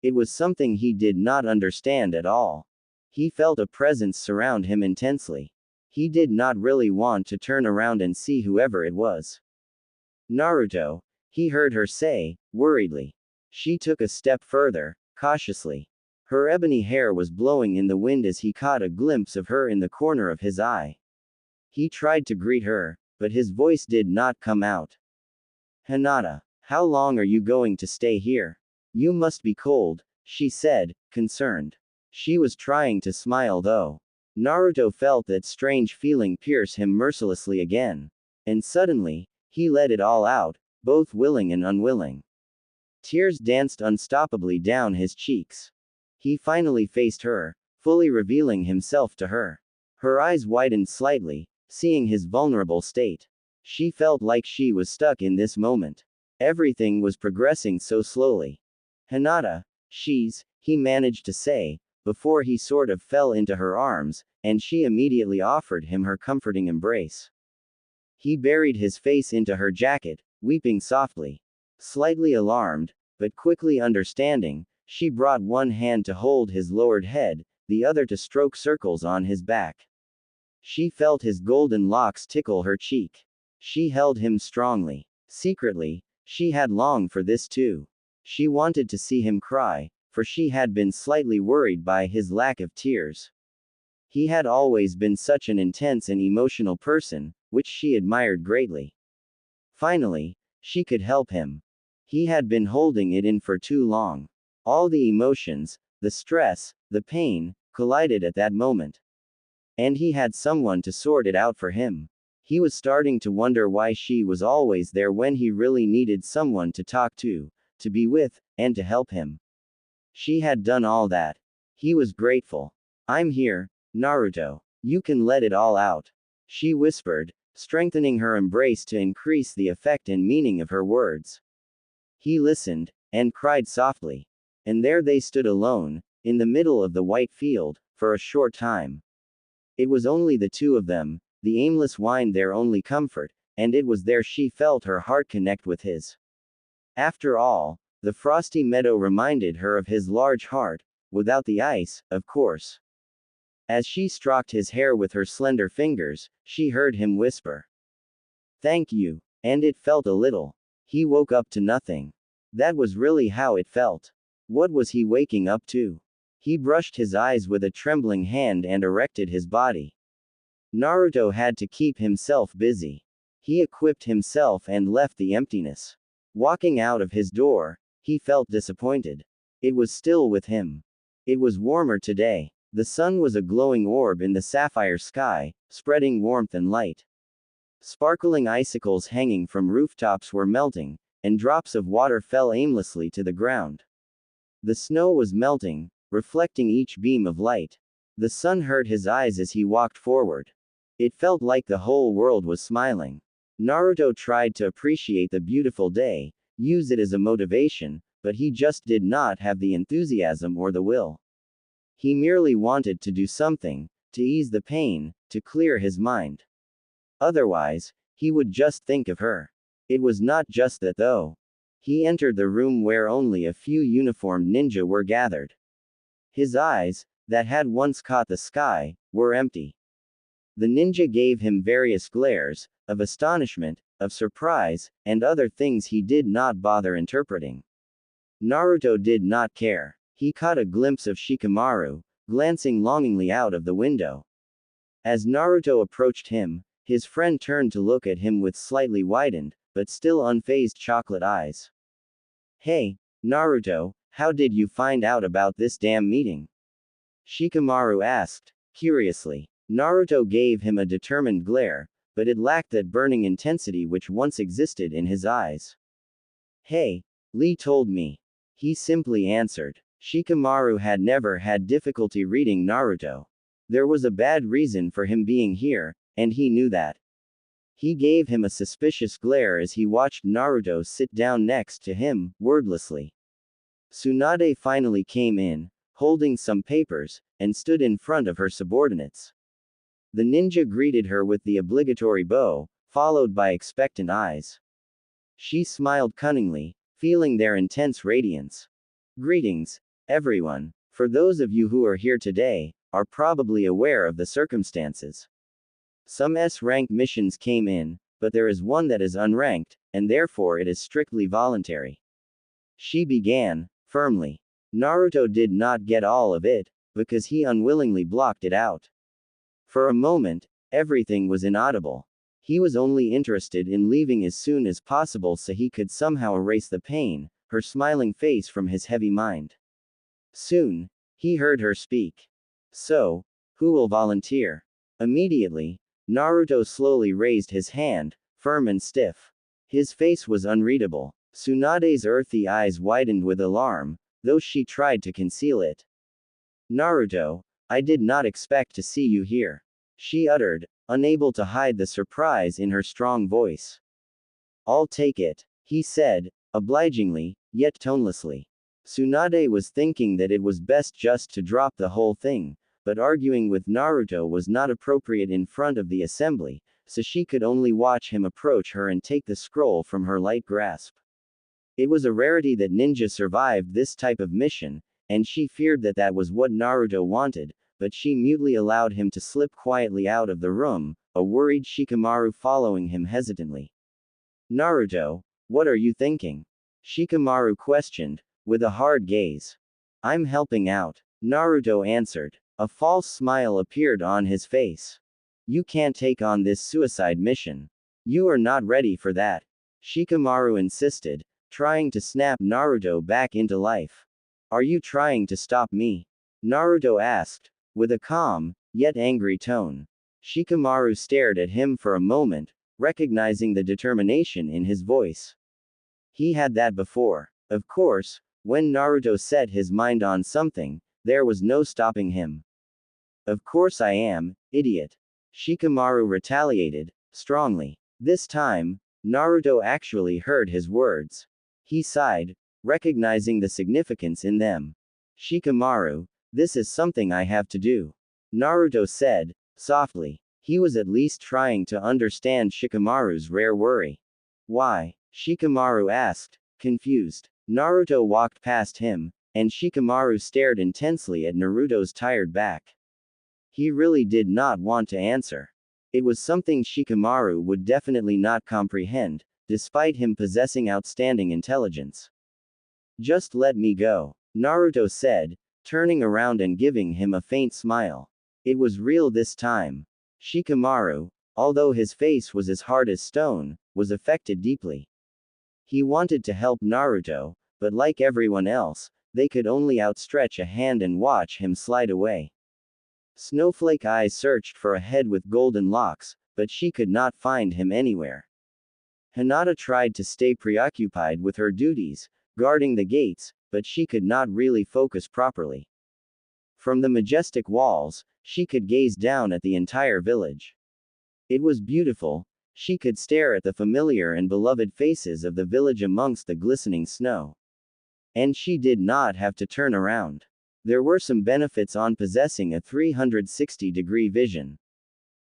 It was something he did not understand at all. He felt a presence surround him intensely. He did not really want to turn around and see whoever it was. Naruto, he heard her say, worriedly. She took a step further, cautiously. Her ebony hair was blowing in the wind as he caught a glimpse of her in the corner of his eye. He tried to greet her, but his voice did not come out. Hinata, how long are you going to stay here? You must be cold, she said, concerned. She was trying to smile though. Naruto felt that strange feeling pierce him mercilessly again. And suddenly, he let it all out, both willing and unwilling. Tears danced unstoppably down his cheeks. He finally faced her, fully revealing himself to her. Her eyes widened slightly, seeing his vulnerable state. She felt like she was stuck in this moment. Everything was progressing so slowly. Hinata, he managed to say, before he sort of fell into her arms, and she immediately offered him her comforting embrace. He buried his face into her jacket, weeping softly. Slightly alarmed, but quickly understanding, she brought one hand to hold his lowered head, the other to stroke circles on his back. She felt his golden locks tickle her cheek. She held him strongly. Secretly, she had longed for this too. She wanted to see him cry, for she had been slightly worried by his lack of tears. He had always been such an intense and emotional person, which she admired greatly. Finally, she could help him. He had been holding it in for too long. All the emotions, the stress, the pain, collided at that moment. And he had someone to sort it out for him. He was starting to wonder why she was always there when he really needed someone to talk to be with, and to help him. She had done all that. He was grateful. I'm here, Naruto. You can let it all out. She whispered, strengthening her embrace to increase the effect and meaning of her words. He listened, and cried softly. And there they stood alone, in the middle of the white field, for a short time. It was only the two of them, the aimless wind their only comfort, and it was there she felt her heart connect with his. After all, the frosty meadow reminded her of his large heart, without the ice, of course. As she stroked his hair with her slender fingers, she heard him whisper, "Thank you," and it felt a little. He woke up to nothing. That was really how it felt. What was he waking up to? He brushed his eyes with a trembling hand and erected his body. Naruto had to keep himself busy. He equipped himself and left the emptiness. Walking out of his door, he felt disappointed. It was still with him. It was warmer today. The sun was a glowing orb in the sapphire sky, spreading warmth and light. Sparkling icicles hanging from rooftops were melting, and drops of water fell aimlessly to the ground. The snow was melting, reflecting each beam of light. The sun hurt his eyes as he walked forward. It felt like the whole world was smiling. Naruto tried to appreciate the beautiful day, use it as a motivation, but he just did not have the enthusiasm or the will. He merely wanted to do something, to ease the pain, to clear his mind. Otherwise, he would just think of her. It was not just that though. He entered the room where only a few uniformed ninja were gathered. His eyes, that had once caught the sky, were empty. The ninja gave him various glares, of astonishment, of surprise, and other things he did not bother interpreting. Naruto did not care. He caught a glimpse of Shikamaru, glancing longingly out of the window. As Naruto approached him, his friend turned to look at him with slightly widened, but still unfazed chocolate eyes. Hey, Naruto, how did you find out about this damn meeting? Shikamaru asked, curiously. Naruto gave him a determined glare, but it lacked that burning intensity which once existed in his eyes. Hey, Lee told me. He simply answered. Shikamaru had never had difficulty reading Naruto. There was a bad reason for him being here, and he knew that. He gave him a suspicious glare as he watched Naruto sit down next to him, wordlessly. Tsunade finally came in, holding some papers, and stood in front of her subordinates. The ninja greeted her with the obligatory bow, followed by expectant eyes. She smiled cunningly, feeling their intense radiance. Greetings, everyone. For those of you who are here today, are probably aware of the circumstances. Some S-rank missions came in, but there is one that is unranked, and therefore it is strictly voluntary. She began, firmly. Naruto did not get all of it, because he unwillingly blocked it out. For a moment, everything was inaudible. He was only interested in leaving as soon as possible so he could somehow erase the pain, her smiling face from his heavy mind. Soon, he heard her speak. So, who will volunteer? Immediately, Naruto slowly raised his hand, firm and stiff. His face was unreadable. Tsunade's earthy eyes widened with alarm, though she tried to conceal it. Naruto, I did not expect to see you here, she uttered, unable to hide the surprise in her strong voice. I'll take it, he said, obligingly, yet tonelessly. Tsunade was thinking that it was best just to drop the whole thing, but arguing with Naruto was not appropriate in front of the assembly, so she could only watch him approach her and take the scroll from her light grasp. It was a rarity that ninja survived this type of mission, and she feared that that was what Naruto wanted, but she mutely allowed him to slip quietly out of the room, a worried Shikamaru following him hesitantly. Naruto, what are you thinking? Shikamaru questioned, with a hard gaze. I'm helping out, Naruto answered. A false smile appeared on his face. You can't take on this suicide mission. You are not ready for that, Shikamaru insisted, trying to snap Naruto back into life. Are you trying to stop me? Naruto asked, with a calm, yet angry tone. Shikamaru stared at him for a moment, recognizing the determination in his voice. He had that before. Of course, when Naruto set his mind on something, there was no stopping him. Of course I am, idiot. Shikamaru retaliated, strongly. This time, Naruto actually heard his words. He sighed, recognizing the significance in them. Shikamaru, this is something I have to do, Naruto said, softly. He was at least trying to understand Shikamaru's rare worry. Why? Shikamaru asked, confused. Naruto walked past him, and Shikamaru stared intensely at Naruto's tired back. He really did not want to answer. It was something Shikamaru would definitely not comprehend, despite him possessing outstanding intelligence. Just let me go, Naruto said, turning around and giving him a faint smile. It was real this time. Shikamaru, although his face was as hard as stone, was affected deeply. He wanted to help Naruto, but like everyone else, they could only outstretch a hand and watch him slide away. Snowflake eyes searched for a head with golden locks, but she could not find him anywhere. Hinata tried to stay preoccupied with her duties, guarding the gates, but she could not really focus properly. From the majestic walls, she could gaze down at the entire village. It was beautiful. She could stare at the familiar and beloved faces of the village amongst the glistening snow. And she did not have to turn around. There were some benefits on possessing a 360-degree vision.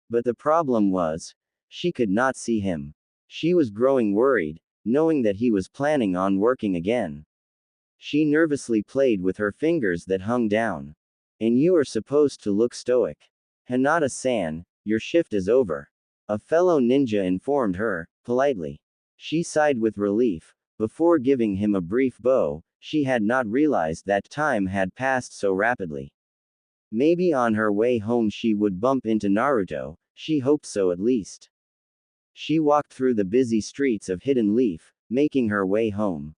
But the problem was, she could not see him. She was growing worried, knowing that he was planning on working again. She nervously played with her fingers that hung down. And you are supposed to look stoic. Hinata-san, your shift is over, a fellow ninja informed her, politely. She sighed with relief. Before giving him a brief bow, she had not realized that time had passed so rapidly. Maybe on her way home she would bump into Naruto, she hoped so at least. She walked through the busy streets of Hidden Leaf, making her way home.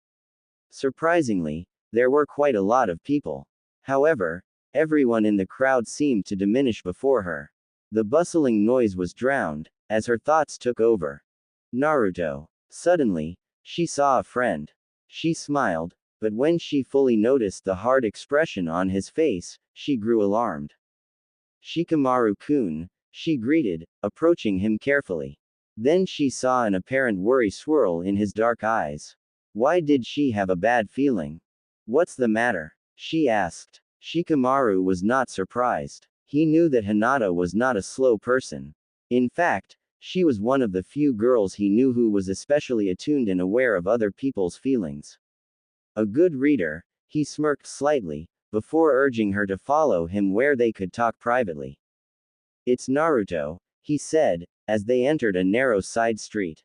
Surprisingly, there were quite a lot of people. However, everyone in the crowd seemed to diminish before her. The bustling noise was drowned, as her thoughts took over. Naruto. Suddenly, she saw a friend. She smiled, but when she fully noticed the hard expression on his face, she grew alarmed. Shikamaru-kun, she greeted, approaching him carefully. Then she saw an apparent worry swirl in his dark eyes. Why did she have a bad feeling? What's the matter? She asked. Shikamaru was not surprised. He knew that Hinata was not a slow person. In fact, she was one of the few girls he knew who was especially attuned and aware of other people's feelings. A good reader, he smirked slightly, before urging her to follow him where they could talk privately. It's Naruto, he said, as they entered a narrow side street.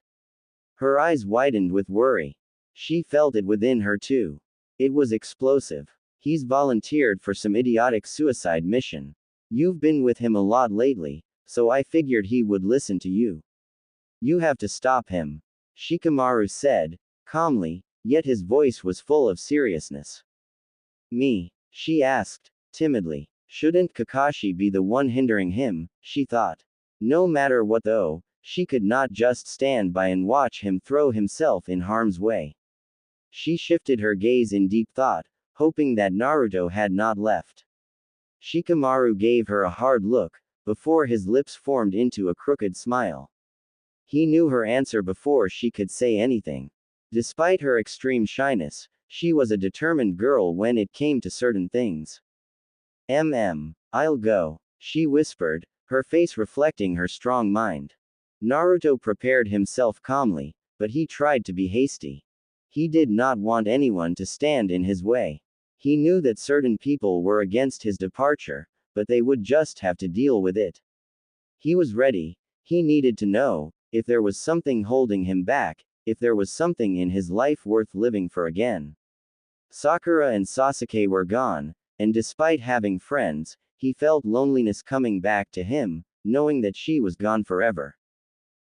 Her eyes widened with worry. She felt it within her too. It was explosive. He's volunteered for some idiotic suicide mission. You've been with him a lot lately, so I figured he would listen to you. You have to stop him. Shikamaru said, calmly, yet his voice was full of seriousness. Me? She asked, timidly. Shouldn't Kakashi be the one hindering him, she thought. No matter what though, she could not just stand by and watch him throw himself in harm's way. She shifted her gaze in deep thought, hoping that Naruto had not left. Shikamaru gave her a hard look, before his lips formed into a crooked smile. He knew her answer before she could say anything. Despite her extreme shyness, she was a determined girl when it came to certain things. I'll go, she whispered, her face reflecting her strong mind. Naruto prepared himself calmly, but he tried to be hasty. He did not want anyone to stand in his way. He knew that certain people were against his departure, but they would just have to deal with it. He was ready. He needed to know, if there was something holding him back, if there was something in his life worth living for again. Sakura and Sasuke were gone, and despite having friends, he felt loneliness coming back to him, knowing that she was gone forever.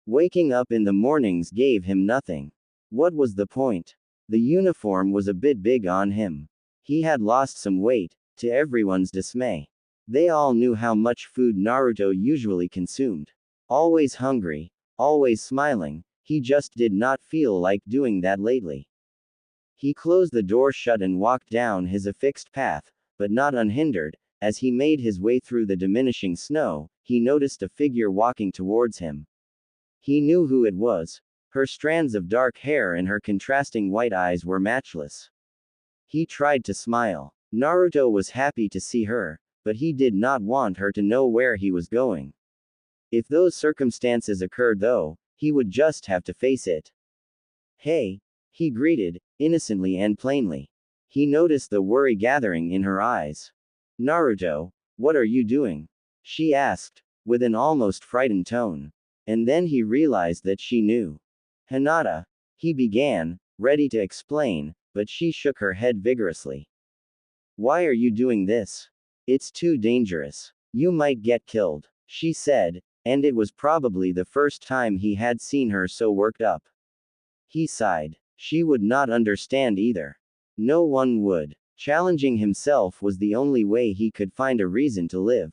Waking up in the mornings gave him nothing. What was the point? The uniform was a bit big on him. He had lost some weight, to everyone's dismay. They all knew how much food Naruto usually consumed. Always hungry, always smiling, he just did not feel like doing that lately. He closed the door shut and walked down his affixed path, but not unhindered. As he made his way through the diminishing snow, he noticed a figure walking towards him. He knew who it was. Her strands of dark hair and her contrasting white eyes were matchless. He tried to smile. Naruto was happy to see her, but he did not want her to know where he was going. If those circumstances occurred though, he would just have to face it. Hey, he greeted, innocently and plainly. He noticed the worry gathering in her eyes. Naruto, what are you doing? She asked, with an almost frightened tone. And then he realized that she knew. Hinata, he began, ready to explain, but she shook her head vigorously. Why are you doing this? It's too dangerous. You might get killed, she said, and it was probably the first time he had seen her so worked up. He sighed. She would not understand either. No one would. Challenging himself was the only way he could find a reason to live.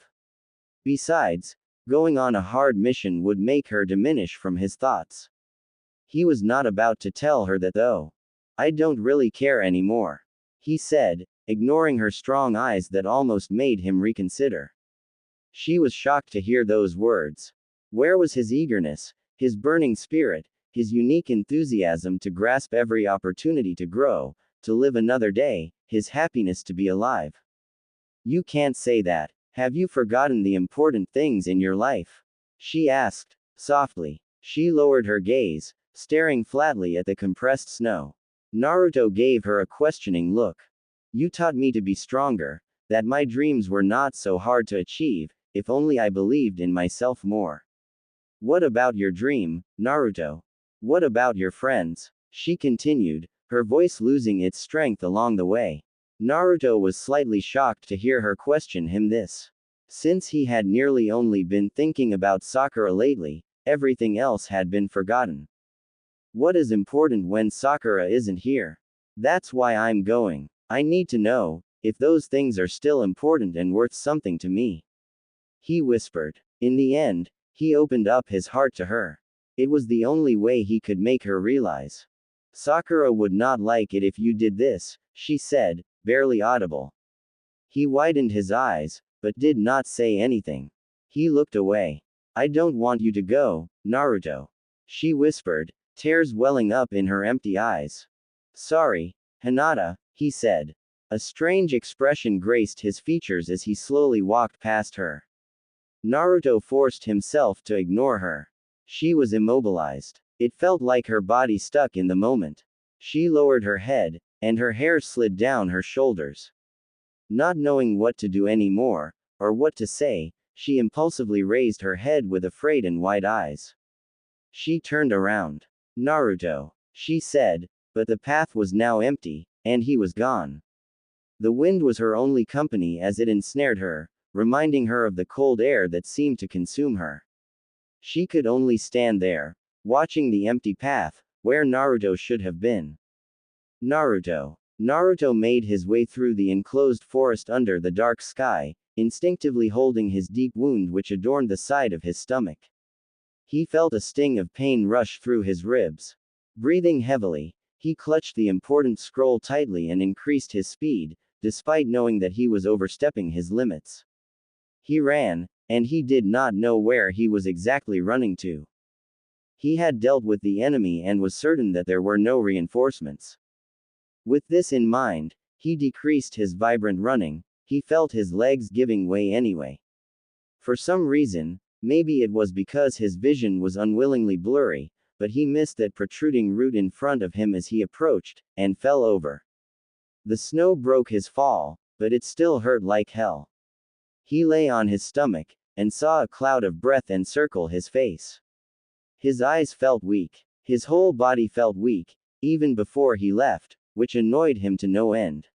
Besides, going on a hard mission would make her diminish from his thoughts. He was not about to tell her that though. I don't really care anymore, he said, ignoring her strong eyes that almost made him reconsider. She was shocked to hear those words. Where was his eagerness, his burning spirit, his unique enthusiasm to grasp every opportunity to grow, to live another day, his happiness to be alive? You can't say that. Have you forgotten the important things in your life? She asked, softly. She lowered her gaze, staring flatly at the compressed snow. Naruto gave her a questioning look. You taught me to be stronger, that my dreams were not so hard to achieve, if only I believed in myself more. What about your dream, Naruto? What about your friends? She continued, her voice losing its strength along the way. Naruto was slightly shocked to hear her question him this. Since he had nearly only been thinking about Sakura lately, Everything else had been forgotten. What is important when Sakura isn't here? That's why I'm going. I need to know if those things are still important and worth something to me. He whispered. In the end, he opened up his heart to her. It was the only way he could make her realize. Sakura would not like it if you did this, she said, barely audible. He widened his eyes, but did not say anything. He looked away. I don't want you to go, Naruto. She whispered, tears welling up in her empty eyes. Sorry, Hinata, he said. A strange expression graced his features as he slowly walked past her. Naruto forced himself to ignore her. She was immobilized. It felt like her body stuck in the moment. She lowered her head, and her hair slid down her shoulders. Not knowing what to do anymore, or what to say, she impulsively raised her head with afraid and wide eyes. She turned around. Naruto, she said, but the path was now empty, and he was gone. The wind was her only company as it ensnared her, reminding her of the cold air that seemed to consume her. She could only stand there, watching the empty path, where Naruto should have been. Naruto. Naruto made his way through the enclosed forest under the dark sky, instinctively holding his deep wound which adorned the side of his stomach. He felt a sting of pain rush through his ribs. Breathing heavily, he clutched the important scroll tightly and increased his speed, despite knowing that he was overstepping his limits. He ran, and he did not know where he was exactly running to. He had dealt with the enemy and was certain that there were no reinforcements. With this in mind, he decreased his vibrant running. He felt his legs giving way anyway. For some reason, maybe it was because his vision was unwillingly blurry, but he missed that protruding root in front of him as he approached, and fell over. The snow broke his fall, but it still hurt like hell. He lay on his stomach, and saw a cloud of breath encircle his face. His eyes felt weak. His whole body felt weak, even before he left, which annoyed him to no end.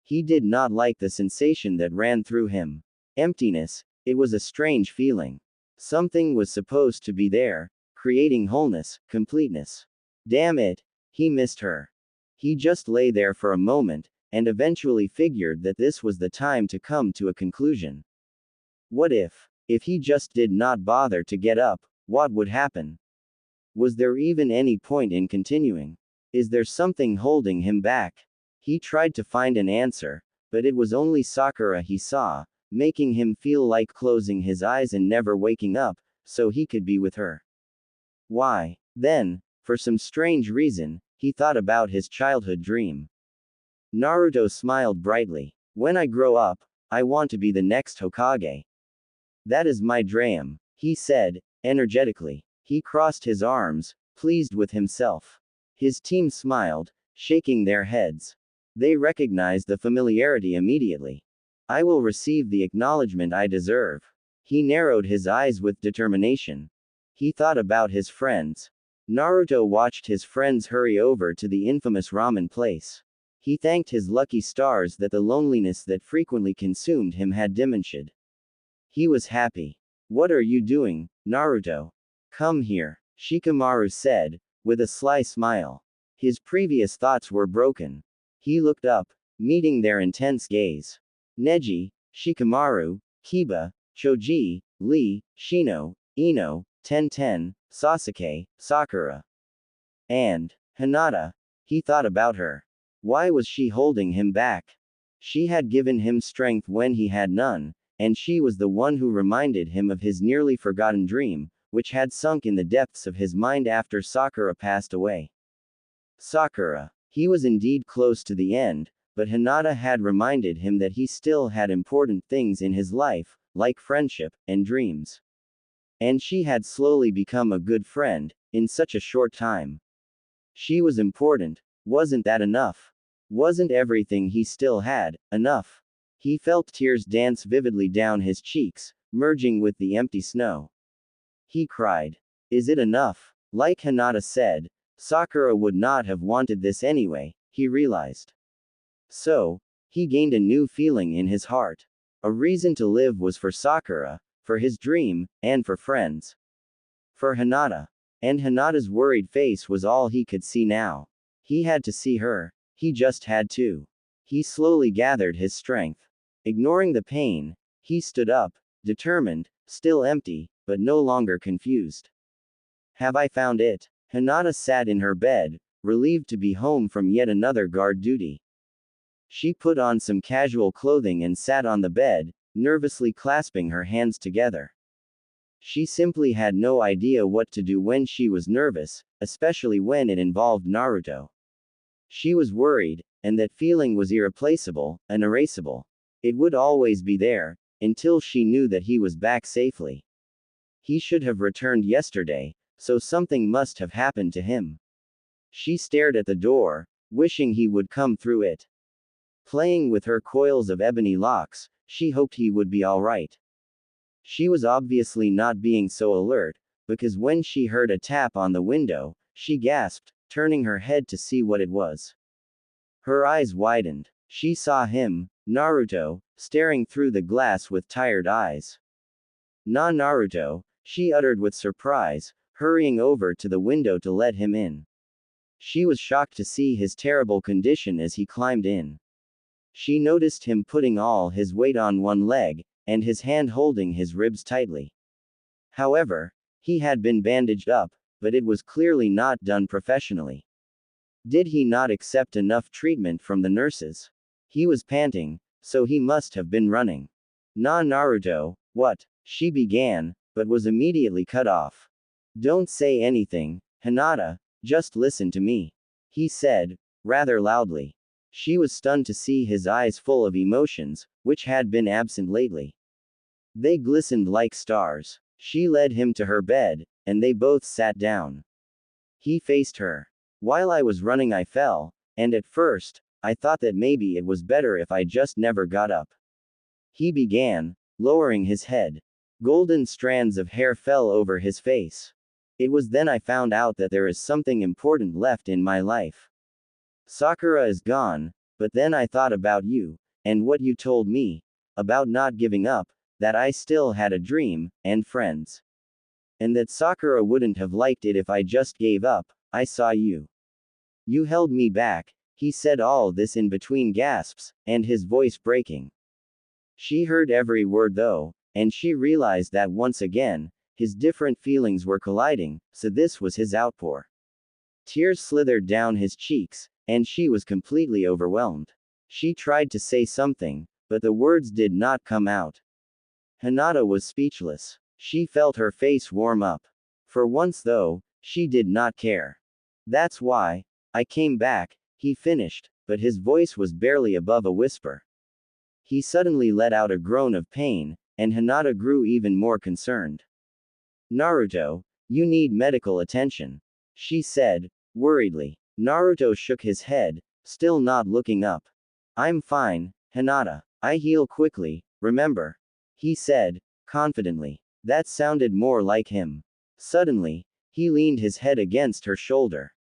He did not like the sensation that ran through him. Emptiness, it was a strange feeling. Something was supposed to be there, creating wholeness, completeness. Damn it, he missed her. He just lay there for a moment, and eventually figured that this was the time to come to a conclusion. What if he just did not bother to get up, what would happen? Was there even any point in continuing? Is there something holding him back? He tried to find an answer, but it was only Sakura he saw, making him feel like closing his eyes and never waking up, so he could be with her. Why? Then, for some strange reason, he thought about his childhood dream. Naruto smiled brightly. When I grow up, I want to be the next Hokage. That is my dream, he said, energetically. He crossed his arms, pleased with himself. His team smiled, shaking their heads. They recognized the familiarity immediately. I will receive the acknowledgement I deserve. He narrowed his eyes with determination. He thought about his friends. Naruto watched his friends hurry over to the infamous ramen place. He thanked his lucky stars that the loneliness that frequently consumed him had diminished. He was happy. What are you doing, Naruto? Come here, Shikamaru said, with a sly smile. His previous thoughts were broken. He looked up, meeting their intense gaze. Neji, Shikamaru, Kiba, Choji, Lee, Shino, Ino, Tenten, Sasuke, Sakura. And Hinata. He thought about her. Why was she holding him back? She had given him strength when he had none, and she was the one who reminded him of his nearly forgotten dream, which had sunk in the depths of his mind after Sakura passed away. Sakura. He was indeed close to the end, but Hinata had reminded him that he still had important things in his life, like friendship and dreams. And she had slowly become a good friend, in such a short time. She was important. Wasn't that enough? Wasn't everything he still had enough? He felt tears dance vividly down his cheeks, merging with the empty snow. He cried. Is it enough? Like Hinata said, Sakura would not have wanted this anyway, he realized. So, he gained a new feeling in his heart. A reason to live was for Sakura, for his dream, and for friends. For Hinata. And Hinata's worried face was all he could see now. He had to see her. He just had to. He slowly gathered his strength. Ignoring the pain, he stood up, determined, still empty, but no longer confused. Have I found it? Hinata sat in her bed, relieved to be home from yet another guard duty. She put on some casual clothing and sat on the bed, nervously clasping her hands together. She simply had no idea what to do when she was nervous, especially when it involved Naruto. She was worried, and that feeling was irreplaceable, unerasable. It would always be there, until she knew that he was back safely. He should have returned yesterday, so something must have happened to him. She stared at the door, wishing he would come through it. Playing with her coils of ebony locks, she hoped he would be alright. She was obviously not being so alert, because when she heard a tap on the window, she gasped, turning her head to see what it was. Her eyes widened. She saw him, Naruto, staring through the glass with tired eyes. Naruto, she uttered with surprise, hurrying over to the window to let him in. She was shocked to see his terrible condition as he climbed in. She noticed him putting all his weight on one leg, and his hand holding his ribs tightly. However, he had been bandaged up, but it was clearly not done professionally. Did he not accept enough treatment from the nurses? He was panting, so he must have been running. Naruto, what? She began, but was immediately cut off. Don't say anything, Hinata, just listen to me. He said, rather loudly. She was stunned to see his eyes full of emotions, which had been absent lately. They glistened like stars. She led him to her bed, and they both sat down. He faced her. While I was running I fell, and at first, I thought that maybe it was better if I just never got up. He began, lowering his head. Golden strands of hair fell over his face. It was then I found out that there is something important left in my life. Sakura is gone, but then I thought about you, and what you told me, about not giving up, that I still had a dream, and friends. And that Sakura wouldn't have liked it if I just gave up. I saw you. You held me back. He said all this in between gasps, and his voice breaking. She heard every word though, and she realized that once again, his different feelings were colliding, so this was his outpour. Tears slithered down his cheeks, and she was completely overwhelmed. She tried to say something, but the words did not come out. Hinata was speechless. She felt her face warm up. For once though, she did not care. That's why I came back, he finished, but his voice was barely above a whisper. He suddenly let out a groan of pain, and Hinata grew even more concerned. Naruto, you need medical attention, she said, worriedly. Naruto shook his head, still not looking up. I'm fine, Hinata. I heal quickly, remember? He said, confidently. That sounded more like him. Suddenly, he leaned his head against her shoulder.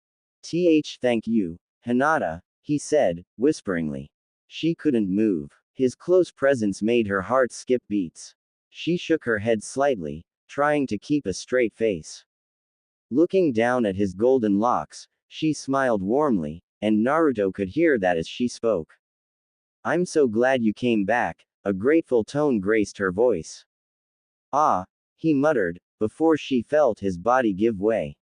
Thank you, Hinata, he said, whisperingly. She couldn't move. His close presence made her heart skip beats. She shook her head slightly, trying to keep a straight face. Looking down at his golden locks, she smiled warmly, and Naruto could hear that as she spoke. I'm so glad you came back, a grateful tone graced her voice. Ah, he muttered, before she felt his body give way.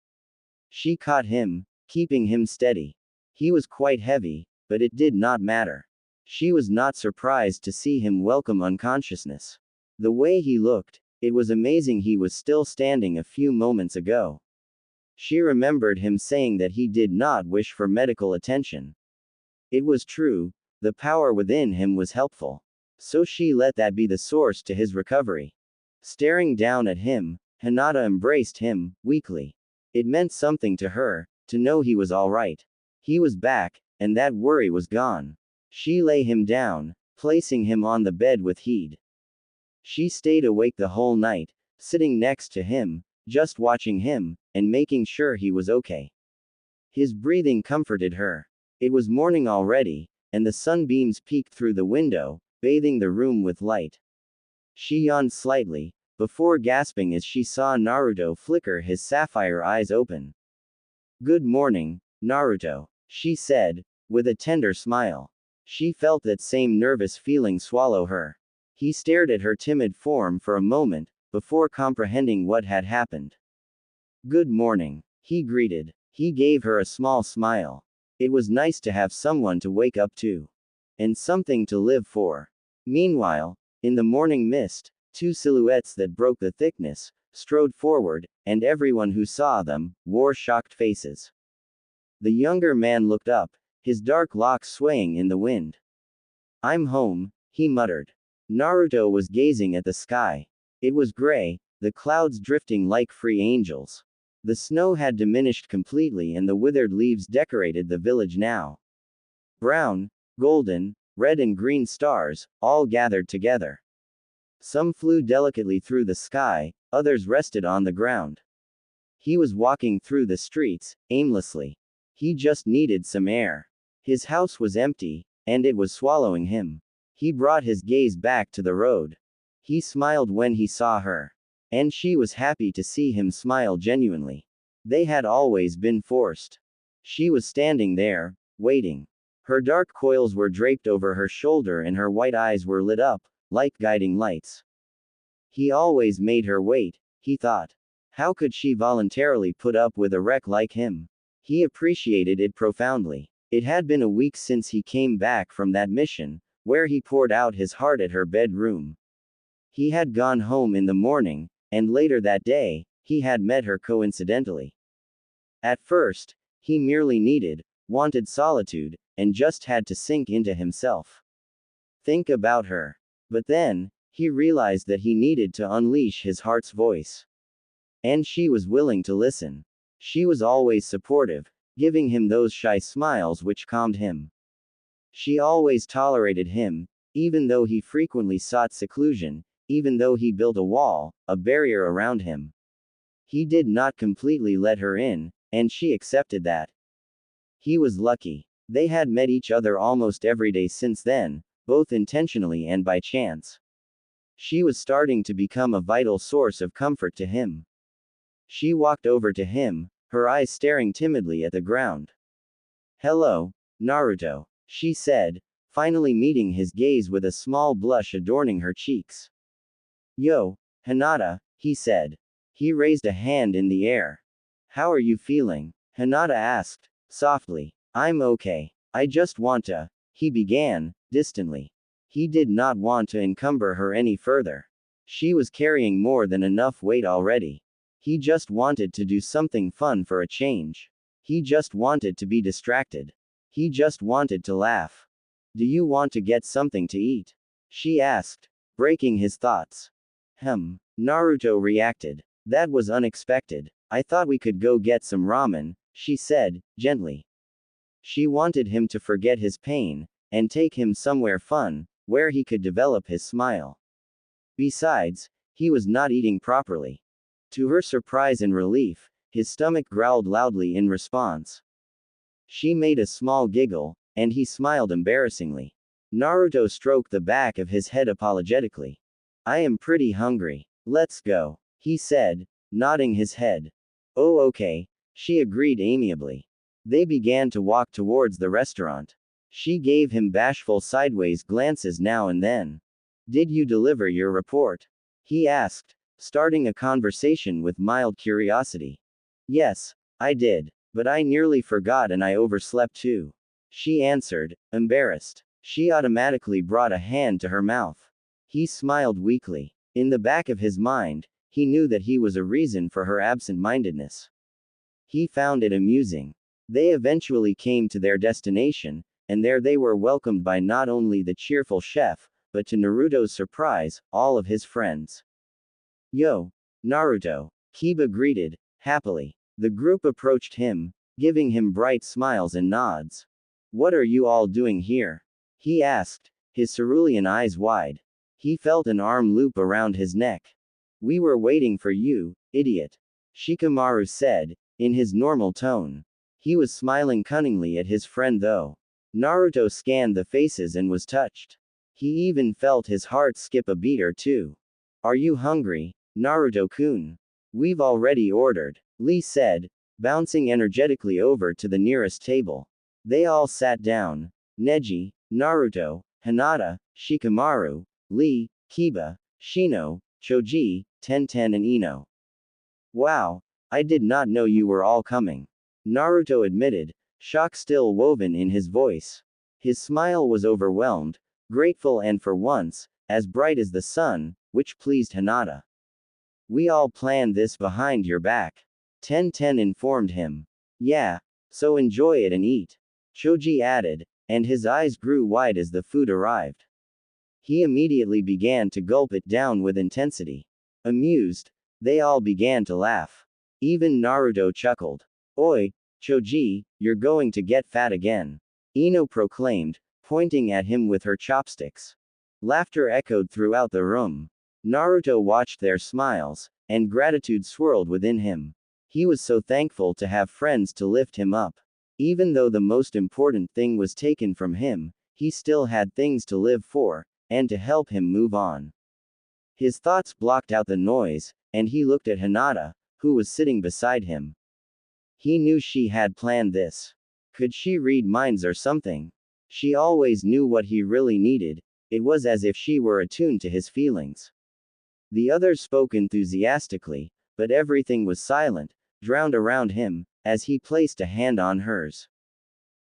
She caught him, keeping him steady. He was quite heavy, but it did not matter. She was not surprised to see him welcome unconsciousness. The way he looked, it was amazing he was still standing a few moments ago. She remembered him saying that he did not wish for medical attention. It was true, the power within him was helpful. So she let that be the source to his recovery. Staring down at him, Hinata embraced him, weakly. It meant something to her, to know he was alright. He was back, and that worry was gone. She lay him down, placing him on the bed with heed. She stayed awake the whole night, sitting next to him, just watching him, and making sure he was okay. His breathing comforted her. It was morning already, and the sunbeams peeked through the window, bathing the room with light. She yawned slightly, before gasping as she saw Naruto flicker his sapphire eyes open. "Good morning, Naruto," she said, with a tender smile. She felt that same nervous feeling swallow her. He stared at her timid form for a moment, before comprehending what had happened. "Good morning," he greeted. He gave her a small smile. It was nice to have someone to wake up to. And something to live for. Meanwhile, in the morning mist, two silhouettes that broke the thickness, strode forward, and everyone who saw them, wore shocked faces. The younger man looked up, his dark locks swaying in the wind. "I'm home," he muttered. Naruto was gazing at the sky. It was gray, the clouds drifting like free angels. The snow had diminished completely and the withered leaves decorated the village now. Brown, golden, red and green stars, all gathered together. Some flew delicately through the sky, others rested on the ground. He was walking through the streets, aimlessly. He just needed some air. His house was empty, and it was swallowing him. He brought his gaze back to the road. He smiled when he saw her. And she was happy to see him smile genuinely. They had always been forced. She was standing there, waiting. Her dark coils were draped over her shoulder and her white eyes were lit up, like guiding lights. He always made her wait, he thought. How could she voluntarily put up with a wreck like him? He appreciated it profoundly. It had been a week since he came back from that mission, where he poured out his heart at her bedroom. He had gone home in the morning, and later that day, he had met her coincidentally. At first, he merely wanted solitude, and just had to sink into himself. Think about her. But then, he realized that he needed to unleash his heart's voice. And she was willing to listen. She was always supportive, giving him those shy smiles which calmed him. She always tolerated him, even though he frequently sought seclusion, even though he built a wall, a barrier around him. He did not completely let her in, and she accepted that. He was lucky. They had met each other almost every day since then, both intentionally and by chance. She was starting to become a vital source of comfort to him. She walked over to him, her eyes staring timidly at the ground. "Hello, Naruto," she said, finally meeting his gaze with a small blush adorning her cheeks. "Yo, Hinata," he said. He raised a hand in the air. "How are you feeling?" Hinata asked, softly. "I'm okay. I just want to," he began, distantly. He did not want to encumber her any further. She was carrying more than enough weight already. He just wanted to do something fun for a change. He just wanted to be distracted. He just wanted to laugh. "Do you want to get something to eat?" she asked, breaking his thoughts. Naruto reacted. "That was unexpected. I thought we could go get some ramen," she said, gently. She wanted him to forget his pain, and take him somewhere fun, where he could develop his smile. Besides, he was not eating properly. To her surprise and relief, his stomach growled loudly in response. She made a small giggle, and he smiled embarrassingly. Naruto stroked the back of his head apologetically. "I am pretty hungry. Let's go," he said, nodding his head. "Oh, okay," she agreed amiably. They began to walk towards the restaurant. She gave him bashful sideways glances now and then. "Did you deliver your report?" he asked, starting a conversation with mild curiosity. "Yes, I did. But I nearly forgot and I overslept too," she answered, embarrassed. She automatically brought a hand to her mouth. He smiled weakly. In the back of his mind, he knew that he was a reason for her absent-mindedness. He found it amusing. They eventually came to their destination, and there they were welcomed by not only the cheerful chef, but to Naruto's surprise, all of his friends. "Yo, Naruto," Kiba greeted, happily. The group approached him, giving him bright smiles and nods. "What are you all doing here?" he asked, his cerulean eyes wide. He felt an arm loop around his neck. "We were waiting for you, idiot," Shikamaru said, in his normal tone. He was smiling cunningly at his friend though. Naruto scanned the faces and was touched. He even felt his heart skip a beat or two. "Are you hungry?" Naruto-kun. We've already ordered, Lee said, bouncing energetically over to the nearest table. They all sat down. Neji, Naruto, Hinata, Shikamaru, Lee, Kiba, Shino, Choji, Tenten and Ino. Wow, I did not know you were all coming. Naruto admitted, shock still woven in his voice. His smile was overwhelmed, grateful and for once, as bright as the sun, which pleased Hinata. We all planned this behind your back. Tenten informed him. Yeah, so enjoy it and eat. Choji added, and his eyes grew wide as the food arrived. He immediately began to gulp it down with intensity. Amused, they all began to laugh. Even Naruto chuckled. Oi, Choji, you're going to get fat again. Ino proclaimed, pointing at him with her chopsticks. Laughter echoed throughout the room. Naruto watched their smiles, and gratitude swirled within him. He was so thankful to have friends to lift him up. Even though the most important thing was taken from him, he still had things to live for, and to help him move on. His thoughts blocked out the noise, and he looked at Hinata, who was sitting beside him. He knew she had planned this. Could she read minds or something? She always knew what he really needed. It was as if she were attuned to his feelings. The others spoke enthusiastically, but everything was silent, drowned around him, as he placed a hand on hers.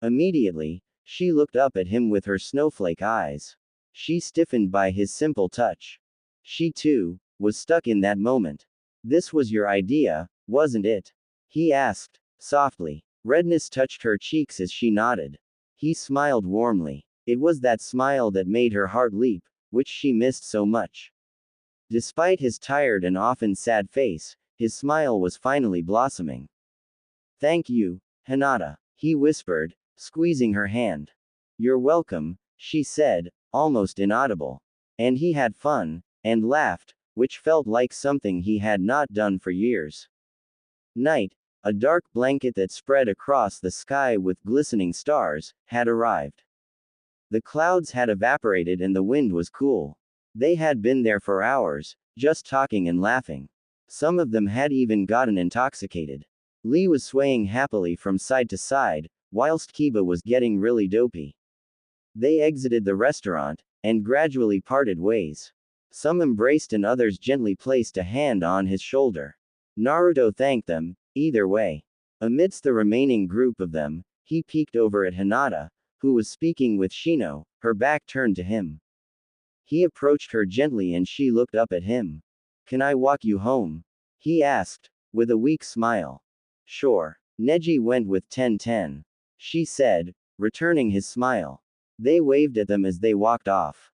Immediately, she looked up at him with her snowflake eyes. She stiffened by his simple touch. She too was stuck in that moment. This was your idea, wasn't it? He asked, softly. Redness touched her cheeks as she nodded. He smiled warmly. It was that smile that made her heart leap, which she missed so much. Despite his tired and often sad face, his smile was finally blossoming. Thank you, Hinata, he whispered, squeezing her hand. You're welcome, she said, almost inaudible. And he had fun, and laughed, which felt like something he had not done for years. Night, a dark blanket that spread across the sky with glistening stars, had arrived. The clouds had evaporated and the wind was cool. They had been there for hours, just talking and laughing. Some of them had even gotten intoxicated. Lee was swaying happily from side to side, whilst Kiba was getting really dopey. They exited the restaurant, and gradually parted ways. Some embraced and others gently placed a hand on his shoulder. Naruto thanked them, either way. Amidst the remaining group of them, he peeked over at Hinata, who was speaking with Shino, her back turned to him. He approached her gently and she looked up at him. Can I walk you home? He asked, with a weak smile. Sure. Neji went with Tenten. She said, returning his smile. They waved at them as they walked off.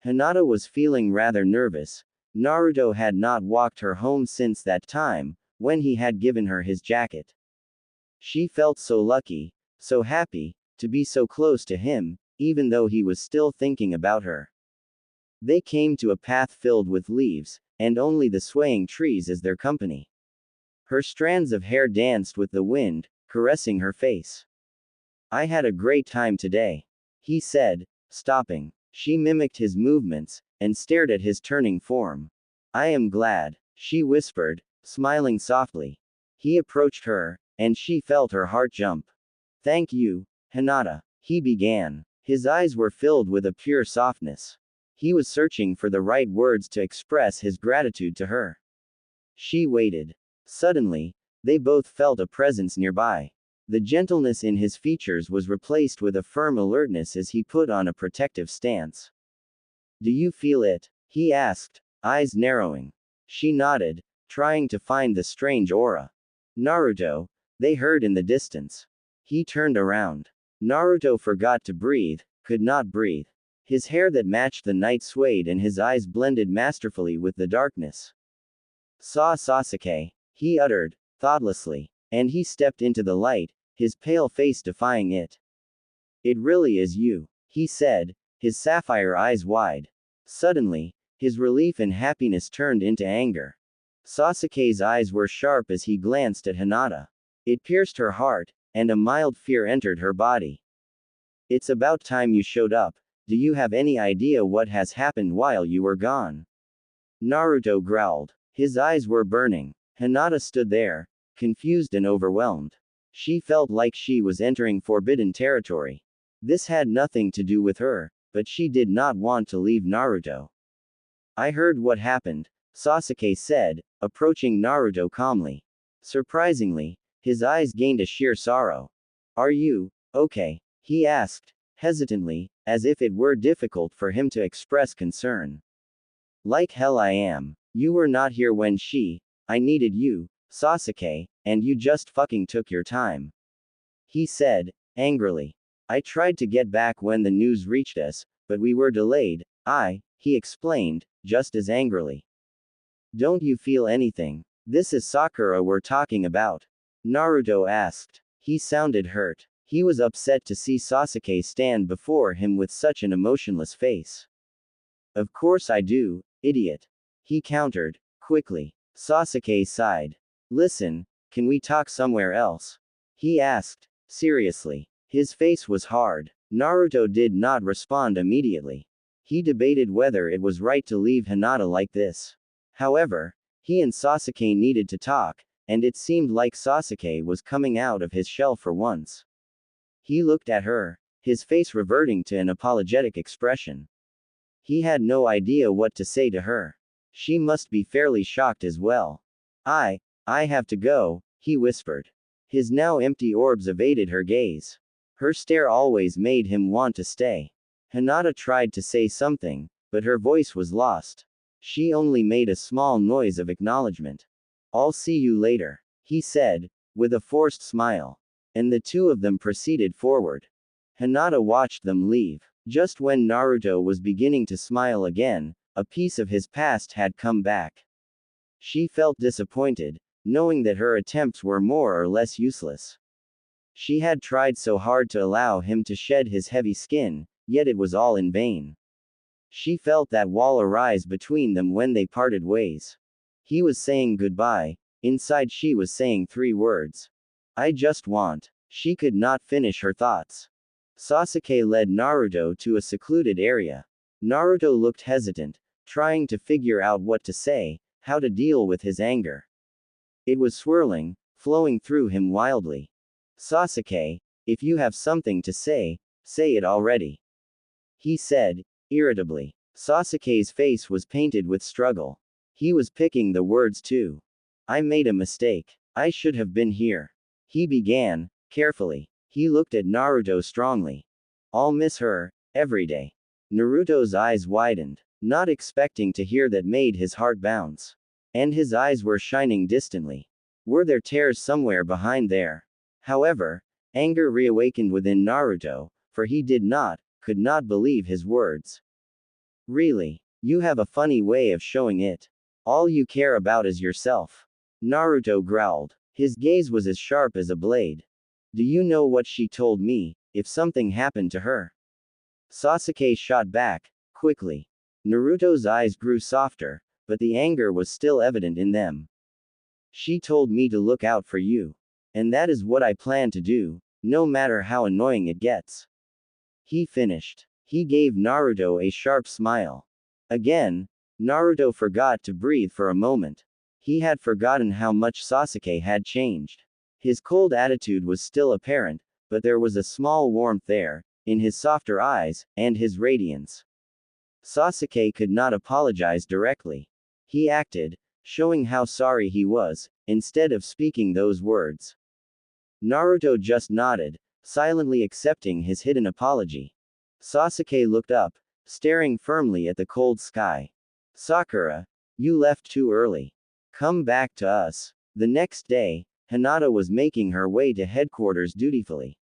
Hinata was feeling rather nervous. Naruto had not walked her home since that time, when he had given her his jacket. She felt so lucky, so happy, to be so close to him, even though he was still thinking about her. They came to a path filled with leaves, and only the swaying trees as their company. Her strands of hair danced with the wind, caressing her face. I had a great time today, he said, stopping. She mimicked his movements, and stared at his turning form. I am glad, she whispered, smiling softly. He approached her, and she felt her heart jump. Thank you, Hinata, he began. His eyes were filled with a pure softness. He was searching for the right words to express his gratitude to her. She waited. Suddenly, they both felt a presence nearby. The gentleness in his features was replaced with a firm alertness as he put on a protective stance. Do you feel it? He asked, eyes narrowing. She nodded, trying to find the strange aura. Naruto, they heard in the distance. He turned around. Naruto forgot to breathe, could not breathe. His hair that matched the night swayed and his eyes blended masterfully with the darkness. Saw Sasuke, he uttered, thoughtlessly. And he stepped into the light, his pale face defying it. It really is you, he said, his sapphire eyes wide. Suddenly, his relief and happiness turned into anger. Sasuke's eyes were sharp as he glanced at Hinata. It pierced her heart, and a mild fear entered her body. It's about time you showed up. Do you have any idea what has happened while you were gone? Naruto growled. His eyes were burning. Hinata stood there, confused and overwhelmed. She felt like she was entering forbidden territory. This had nothing to do with her, but she did not want to leave Naruto. I heard what happened, Sasuke said, approaching Naruto calmly. Surprisingly, his eyes gained a sheer sorrow. Are you okay? He asked, hesitantly, as if it were difficult for him to express concern. Like hell I am. You were not here when I needed you, Sasuke, and you just fucking took your time. He said, angrily. I tried to get back when the news reached us, but we were delayed, he explained, just as angrily. Don't you feel anything? This is Sakura we're talking about. Naruto asked. He sounded hurt. He was upset to see Sasuke stand before him with such an emotionless face. Of course I do, idiot. He countered, quickly. Sasuke sighed. Listen, can we talk somewhere else? He asked, seriously. His face was hard. Naruto did not respond immediately. He debated whether it was right to leave Hinata like this. However, he and Sasuke needed to talk, and it seemed like Sasuke was coming out of his shell for once. He looked at her, his face reverting to an apologetic expression. He had no idea what to say to her. She must be fairly shocked as well. I have to go, he whispered. His now empty orbs evaded her gaze. Her stare always made him want to stay. Hinata tried to say something, but her voice was lost. She only made a small noise of acknowledgement. I'll see you later, he said, with a forced smile. And the two of them proceeded forward. Hinata watched them leave. Just when Naruto was beginning to smile again, a piece of his past had come back. She felt disappointed, knowing that her attempts were more or less useless. She had tried so hard to allow him to shed his heavy skin, yet it was all in vain. She felt that wall arise between them when they parted ways. He was saying goodbye, inside she was saying 3 words. I just want. She could not finish her thoughts. Sasuke led Naruto to a secluded area. Naruto looked hesitant, trying to figure out what to say, how to deal with his anger. It was swirling, flowing through him wildly. Sasuke, if you have something to say it already. He said, irritably. Sasuke's face was painted with struggle. He was picking the words too. I made a mistake. I should have been here. He began, carefully. He looked at Naruto strongly. I'll miss her, every day. Naruto's eyes widened. Not expecting to hear that made his heart bounce. And his eyes were shining distantly. Were there tears somewhere behind there? However, anger reawakened within Naruto, for he could not believe his words. Really? You have a funny way of showing it. All you care about is yourself. Naruto growled. His gaze was as sharp as a blade. Do you know what she told me, if something happened to her? Sasuke shot back, quickly. Naruto's eyes grew softer, but the anger was still evident in them. She told me to look out for you. And that is what I plan to do, no matter how annoying it gets. He finished. He gave Naruto a sharp smile. Again, Naruto forgot to breathe for a moment. He had forgotten how much Sasuke had changed. His cold attitude was still apparent, but there was a small warmth there, in his softer eyes, and his radiance. Sasuke could not apologize directly. He acted, showing how sorry he was, instead of speaking those words. Naruto just nodded, silently accepting his hidden apology. Sasuke looked up, staring firmly at the cold sky. Sakura, you left too early. Come back to us. The next day, Hinata was making her way to headquarters dutifully.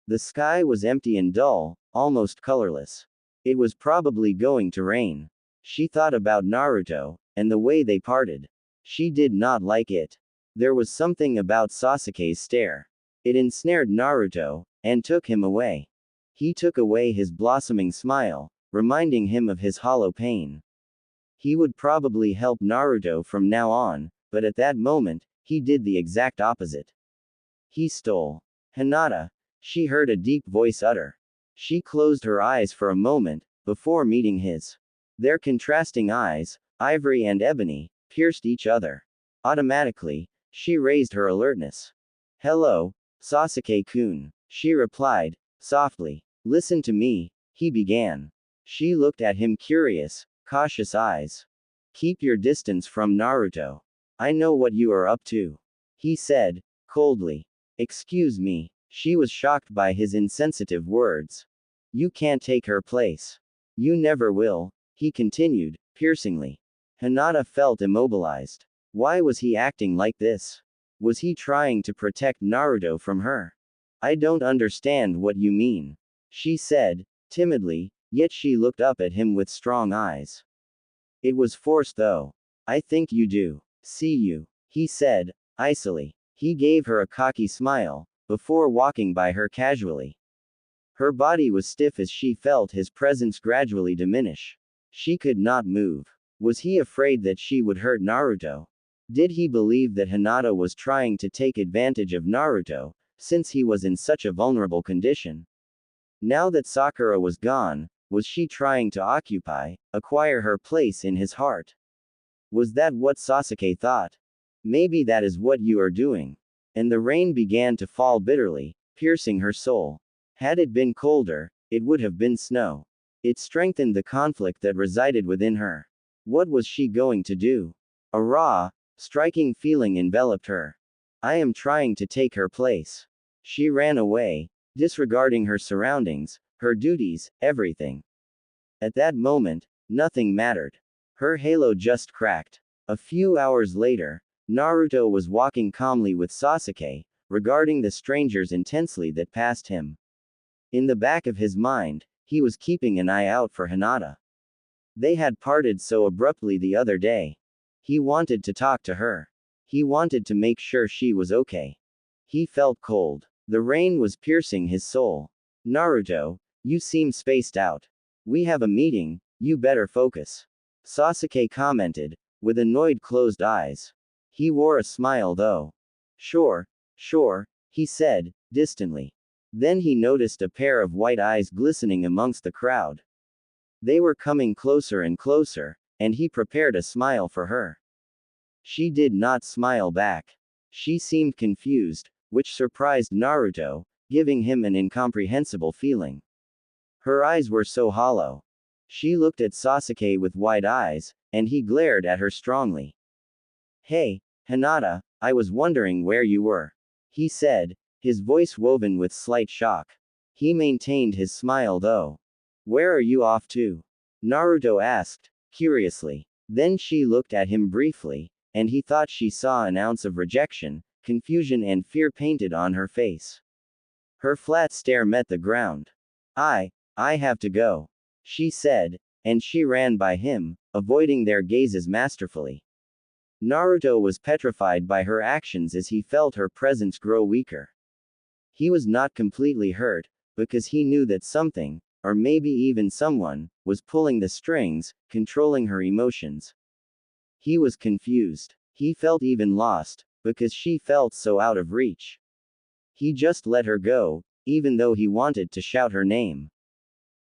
The sky was empty and dull, almost colorless. It was probably going to rain. She thought about Naruto, and the way they parted. She did not like it. There was something about Sasuke's stare. It ensnared Naruto, and took him away. He took away his blossoming smile, reminding him of his hollow pain. He would probably help Naruto from now on, but at that moment, he did the exact opposite. He stole. Hinata, she heard a deep voice utter. She closed her eyes for a moment, before meeting his. Their contrasting eyes, ivory and ebony, pierced each other. Automatically, she raised her alertness. Hello, Sasuke-kun, she replied, softly. Listen to me, he began. She looked at him curious, cautious eyes. Keep your distance from Naruto. I know what you are up to, he said, coldly. Excuse me, she was shocked by his insensitive words. You can't take her place. You never will, he continued, piercingly. Hinata felt immobilized. Why was he acting like this? Was he trying to protect Naruto from her? I don't understand what you mean, she said, timidly, yet she looked up at him with strong eyes. It was forced though. I think you do. See you, he said, icily. He gave her a cocky smile, before walking by her casually. Her body was stiff as she felt his presence gradually diminish. She could not move. Was he afraid that she would hurt Naruto? Did he believe that Hinata was trying to take advantage of Naruto, since he was in such a vulnerable condition? Now that Sakura was gone, was she trying to acquire her place in his heart? Was that what Sasuke thought? Maybe that is what you are doing. And the rain began to fall bitterly, piercing her soul. Had it been colder, it would have been snow. It strengthened the conflict that resided within her. What was she going to do? A raw, striking feeling enveloped her. I am trying to take her place. She ran away, disregarding her surroundings, her duties, everything. At that moment, nothing mattered. Her halo just cracked. A few hours later, Naruto was walking calmly with Sasuke, regarding the strangers intensely that passed him. In the back of his mind, he was keeping an eye out for Hinata. They had parted so abruptly the other day. He wanted to talk to her. He wanted to make sure she was okay. He felt cold. The rain was piercing his soul. Naruto, you seem spaced out. We have a meeting, you better focus, Sasuke commented, with annoyed closed eyes. He wore a smile though. Sure, he said, distantly. Then he noticed a pair of white eyes glistening amongst the crowd. They were coming closer and closer, and he prepared a smile for her. She did not smile back. She seemed confused, which surprised Naruto, giving him an incomprehensible feeling. Her eyes were so hollow. She looked at Sasuke with wide eyes, and he glared at her strongly. Hey, Hinata, I was wondering where you were, he said, his voice woven with slight shock. He maintained his smile though. Where are you off to? Naruto asked, curiously. Then she looked at him briefly, and he thought she saw an ounce of rejection, confusion and fear painted on her face. Her flat stare met the ground. I have to go, she said, and she ran by him, avoiding their gazes masterfully. Naruto was petrified by her actions as he felt her presence grow weaker. He was not completely hurt, because he knew that something, or maybe even someone, was pulling the strings, controlling her emotions. He was confused. He felt even lost, because she felt so out of reach. He just let her go, even though he wanted to shout her name.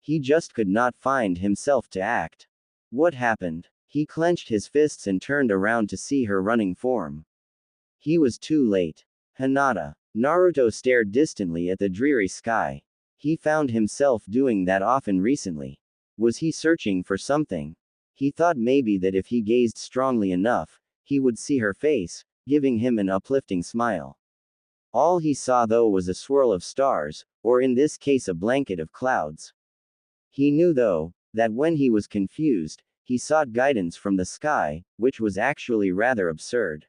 He just could not find himself to act. What happened? He clenched his fists and turned around to see her running form. He was too late. Hinata. Naruto stared distantly at the dreary sky. He found himself doing that often recently. Was he searching for something? He thought maybe that if he gazed strongly enough, he would see her face, giving him an uplifting smile. All he saw though was a swirl of stars, or in this case a blanket of clouds. He knew though, that when he was confused, he sought guidance from the sky, which was actually rather absurd.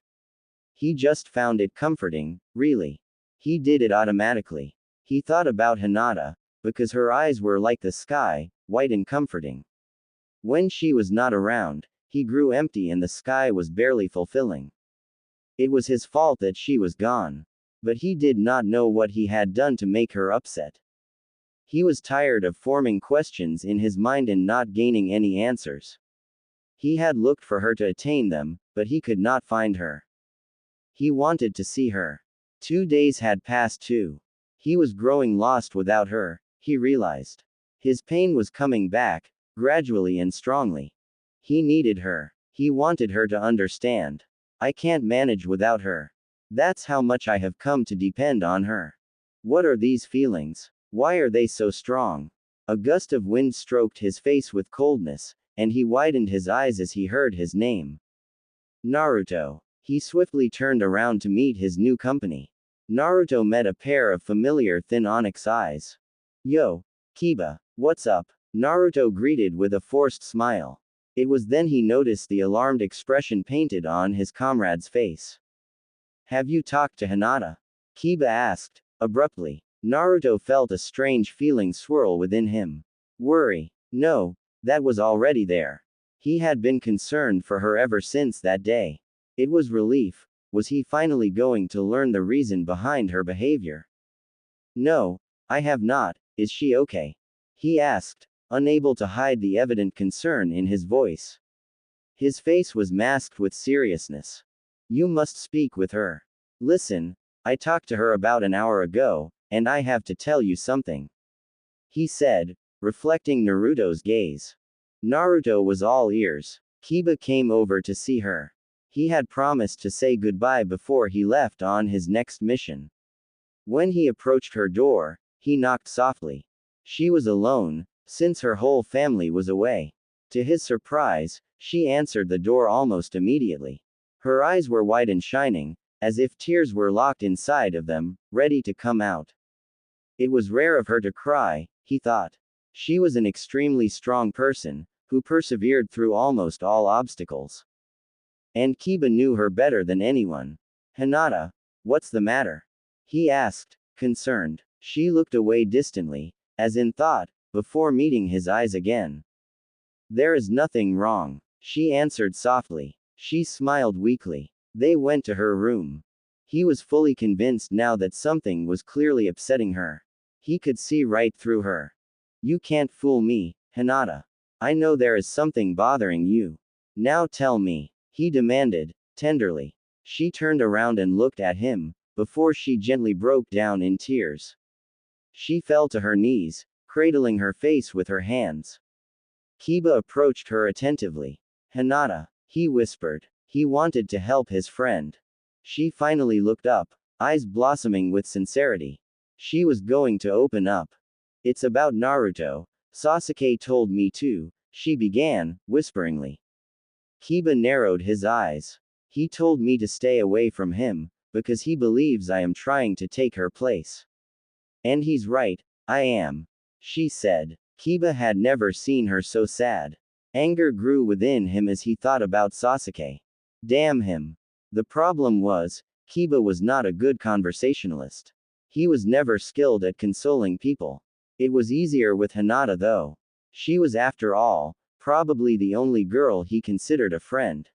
He just found it comforting, really. He did it automatically. He thought about Hinata, because her eyes were like the sky, white and comforting. When she was not around, he grew empty and the sky was barely fulfilling. It was his fault that she was gone. But he did not know what he had done to make her upset. He was tired of forming questions in his mind and not gaining any answers. He had looked for her to attain them, but he could not find her. He wanted to see her. 2 days had passed too. He was growing lost without her, he realized. His pain was coming back, gradually and strongly. He needed her. He wanted her to understand. I can't manage without her. That's how much I have come to depend on her. What are these feelings? Why are they so strong? A gust of wind stroked his face with coldness, and he widened his eyes as he heard his name. Naruto. He swiftly turned around to meet his new company. Naruto met a pair of familiar thin onyx eyes. Yo, Kiba, what's up? Naruto greeted with a forced smile. It was then he noticed the alarmed expression painted on his comrade's face. Have you talked to Hinata? Kiba asked, abruptly. Naruto felt a strange feeling swirl within him. Worry. No, that was already there. He had been concerned for her ever since that day. It was relief. Was he finally going to learn the reason behind her behavior? No, I have not. Is she okay? He asked, unable to hide the evident concern in his voice. His face was masked with seriousness. You must speak with her. Listen, I talked to her about an hour ago, and I have to tell you something. He said, reflecting Naruto's gaze. Naruto was all ears. Kiba came over to see her. He had promised to say goodbye before he left on his next mission. When he approached her door, he knocked softly. She was alone, since her whole family was away. To his surprise, she answered the door almost immediately. Her eyes were wide and shining, as if tears were locked inside of them, ready to come out. It was rare of her to cry, he thought. She was an extremely strong person, who persevered through almost all obstacles. And Kiba knew her better than anyone. Hinata, what's the matter? He asked, concerned. She looked away distantly, as in thought, before meeting his eyes again. There is nothing wrong, she answered softly. She smiled weakly. They went to her room. He was fully convinced now that something was clearly upsetting her. He could see right through her. You can't fool me, Hinata. I know there is something bothering you. Now tell me, he demanded, tenderly. She turned around and looked at him, before she gently broke down in tears. She fell to her knees, cradling her face with her hands. Kiba approached her attentively. Hinata, he whispered. He wanted to help his friend. She finally looked up, eyes blossoming with sincerity. She was going to open up. It's about Naruto. Sasuke told me too, she began, whisperingly. Kiba narrowed his eyes. He told me to stay away from him, because he believes I am trying to take her place. And he's right, I am. She said. Kiba had never seen her so sad. Anger grew within him as he thought about Sasuke. Damn him. The problem was, Kiba was not a good conversationalist. He was never skilled at consoling people. It was easier with Hinata though. She was after all, probably the only girl he considered a friend.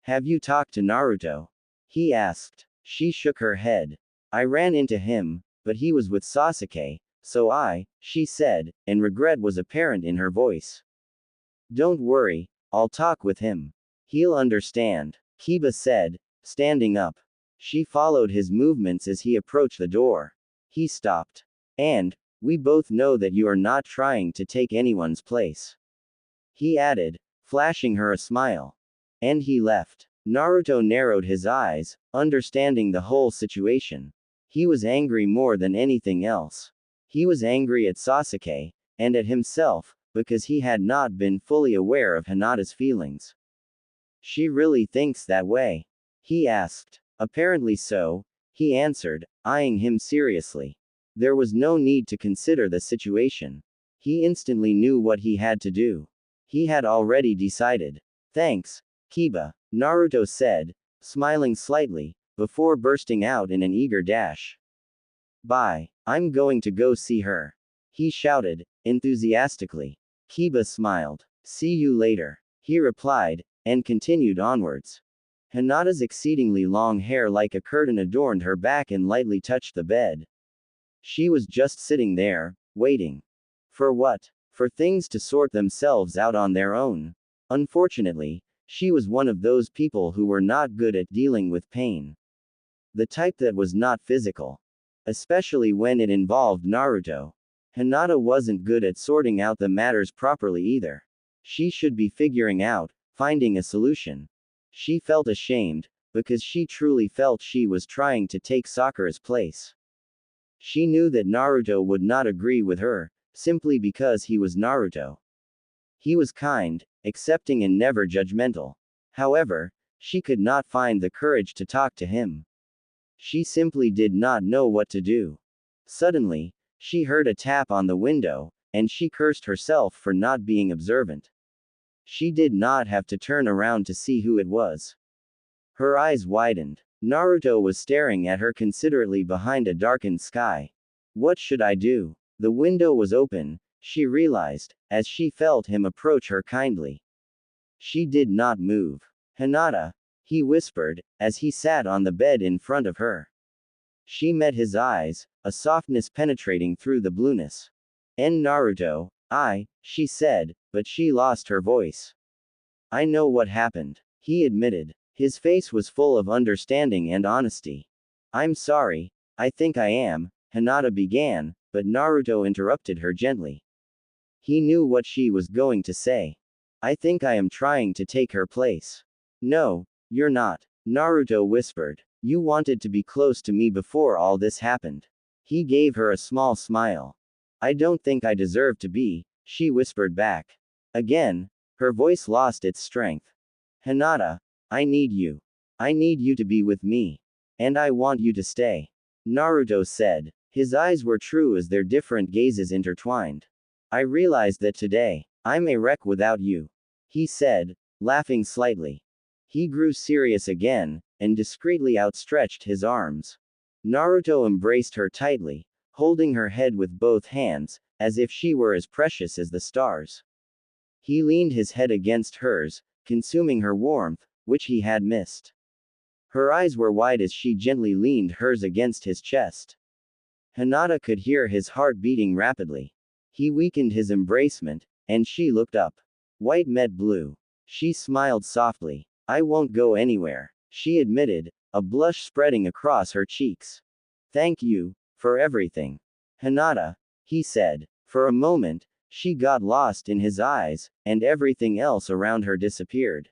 Have you talked to Naruto? He asked. She shook her head. I ran into him, but he was with Sasuke, so she said, and regret was apparent in her voice. Don't worry, I'll talk with him. He'll understand, Kiba said, standing up. She followed his movements as he approached the door. He stopped. And, we both know that you are not trying to take anyone's place. He added, flashing her a smile. And he left. Naruto narrowed his eyes, understanding the whole situation. He was angry more than anything else. He was angry at Sasuke, and at himself, because he had not been fully aware of Hinata's feelings. She really thinks that way? He asked. Apparently so, he answered, eyeing him seriously. There was no need to consider the situation. He instantly knew what he had to do. He had already decided. Thanks, Kiba, Naruto said, smiling slightly, before bursting out in an eager dash. Bye, I'm going to go see her. He shouted, enthusiastically. Kiba smiled. See you later, he replied, and continued onwards. Hinata's exceedingly long hair like a curtain adorned her back and lightly touched the bed. She was just sitting there, waiting. For what? For things to sort themselves out on their own. Unfortunately, she was one of those people who were not good at dealing with pain. The type that was not physical. Especially when it involved Naruto. Hinata wasn't good at sorting out the matters properly either. She should be figuring out, finding a solution. She felt ashamed, because she truly felt she was trying to take Sakura's place. She knew that Naruto would not agree with her, simply because he was Naruto. He was kind, accepting and never judgmental. However, she could not find the courage to talk to him. She simply did not know what to do. Suddenly, she heard a tap on the window, and she cursed herself for not being observant. She did not have to turn around to see who it was. Her eyes widened. Naruto was staring at her considerately behind a darkened sky. What should I do? The window was open, she realized, as she felt him approach her kindly. She did not move. Hinata, he whispered, as he sat on the bed in front of her. She met his eyes, a softness penetrating through the blueness. Naruto, she said, but she lost her voice. I know what happened, he admitted. His face was full of understanding and honesty. I'm sorry, I think I am, Hinata began, but Naruto interrupted her gently. He knew what she was going to say. I think I am trying to take her place. No, you're not, Naruto whispered. You wanted to be close to me before all this happened. He gave her a small smile. I don't think I deserve to be, she whispered back. Again, her voice lost its strength. Hinata, I need you. I need you to be with me. And I want you to stay. Naruto said. His eyes were true as their different gazes intertwined. I realized that today, I'm a wreck without you. He said, laughing slightly. He grew serious again, and discreetly outstretched his arms. Naruto embraced her tightly, holding her head with both hands, as if she were as precious as the stars. He leaned his head against hers, consuming her warmth, which he had missed. Her eyes were wide as she gently leaned hers against his chest. Hinata could hear his heart beating rapidly. He weakened his embracement, and she looked up. White met blue. She smiled softly. I won't go anywhere, she admitted, a blush spreading across her cheeks. Thank you, for everything. Hinata, he said. For a moment, she got lost in his eyes, and everything else around her disappeared.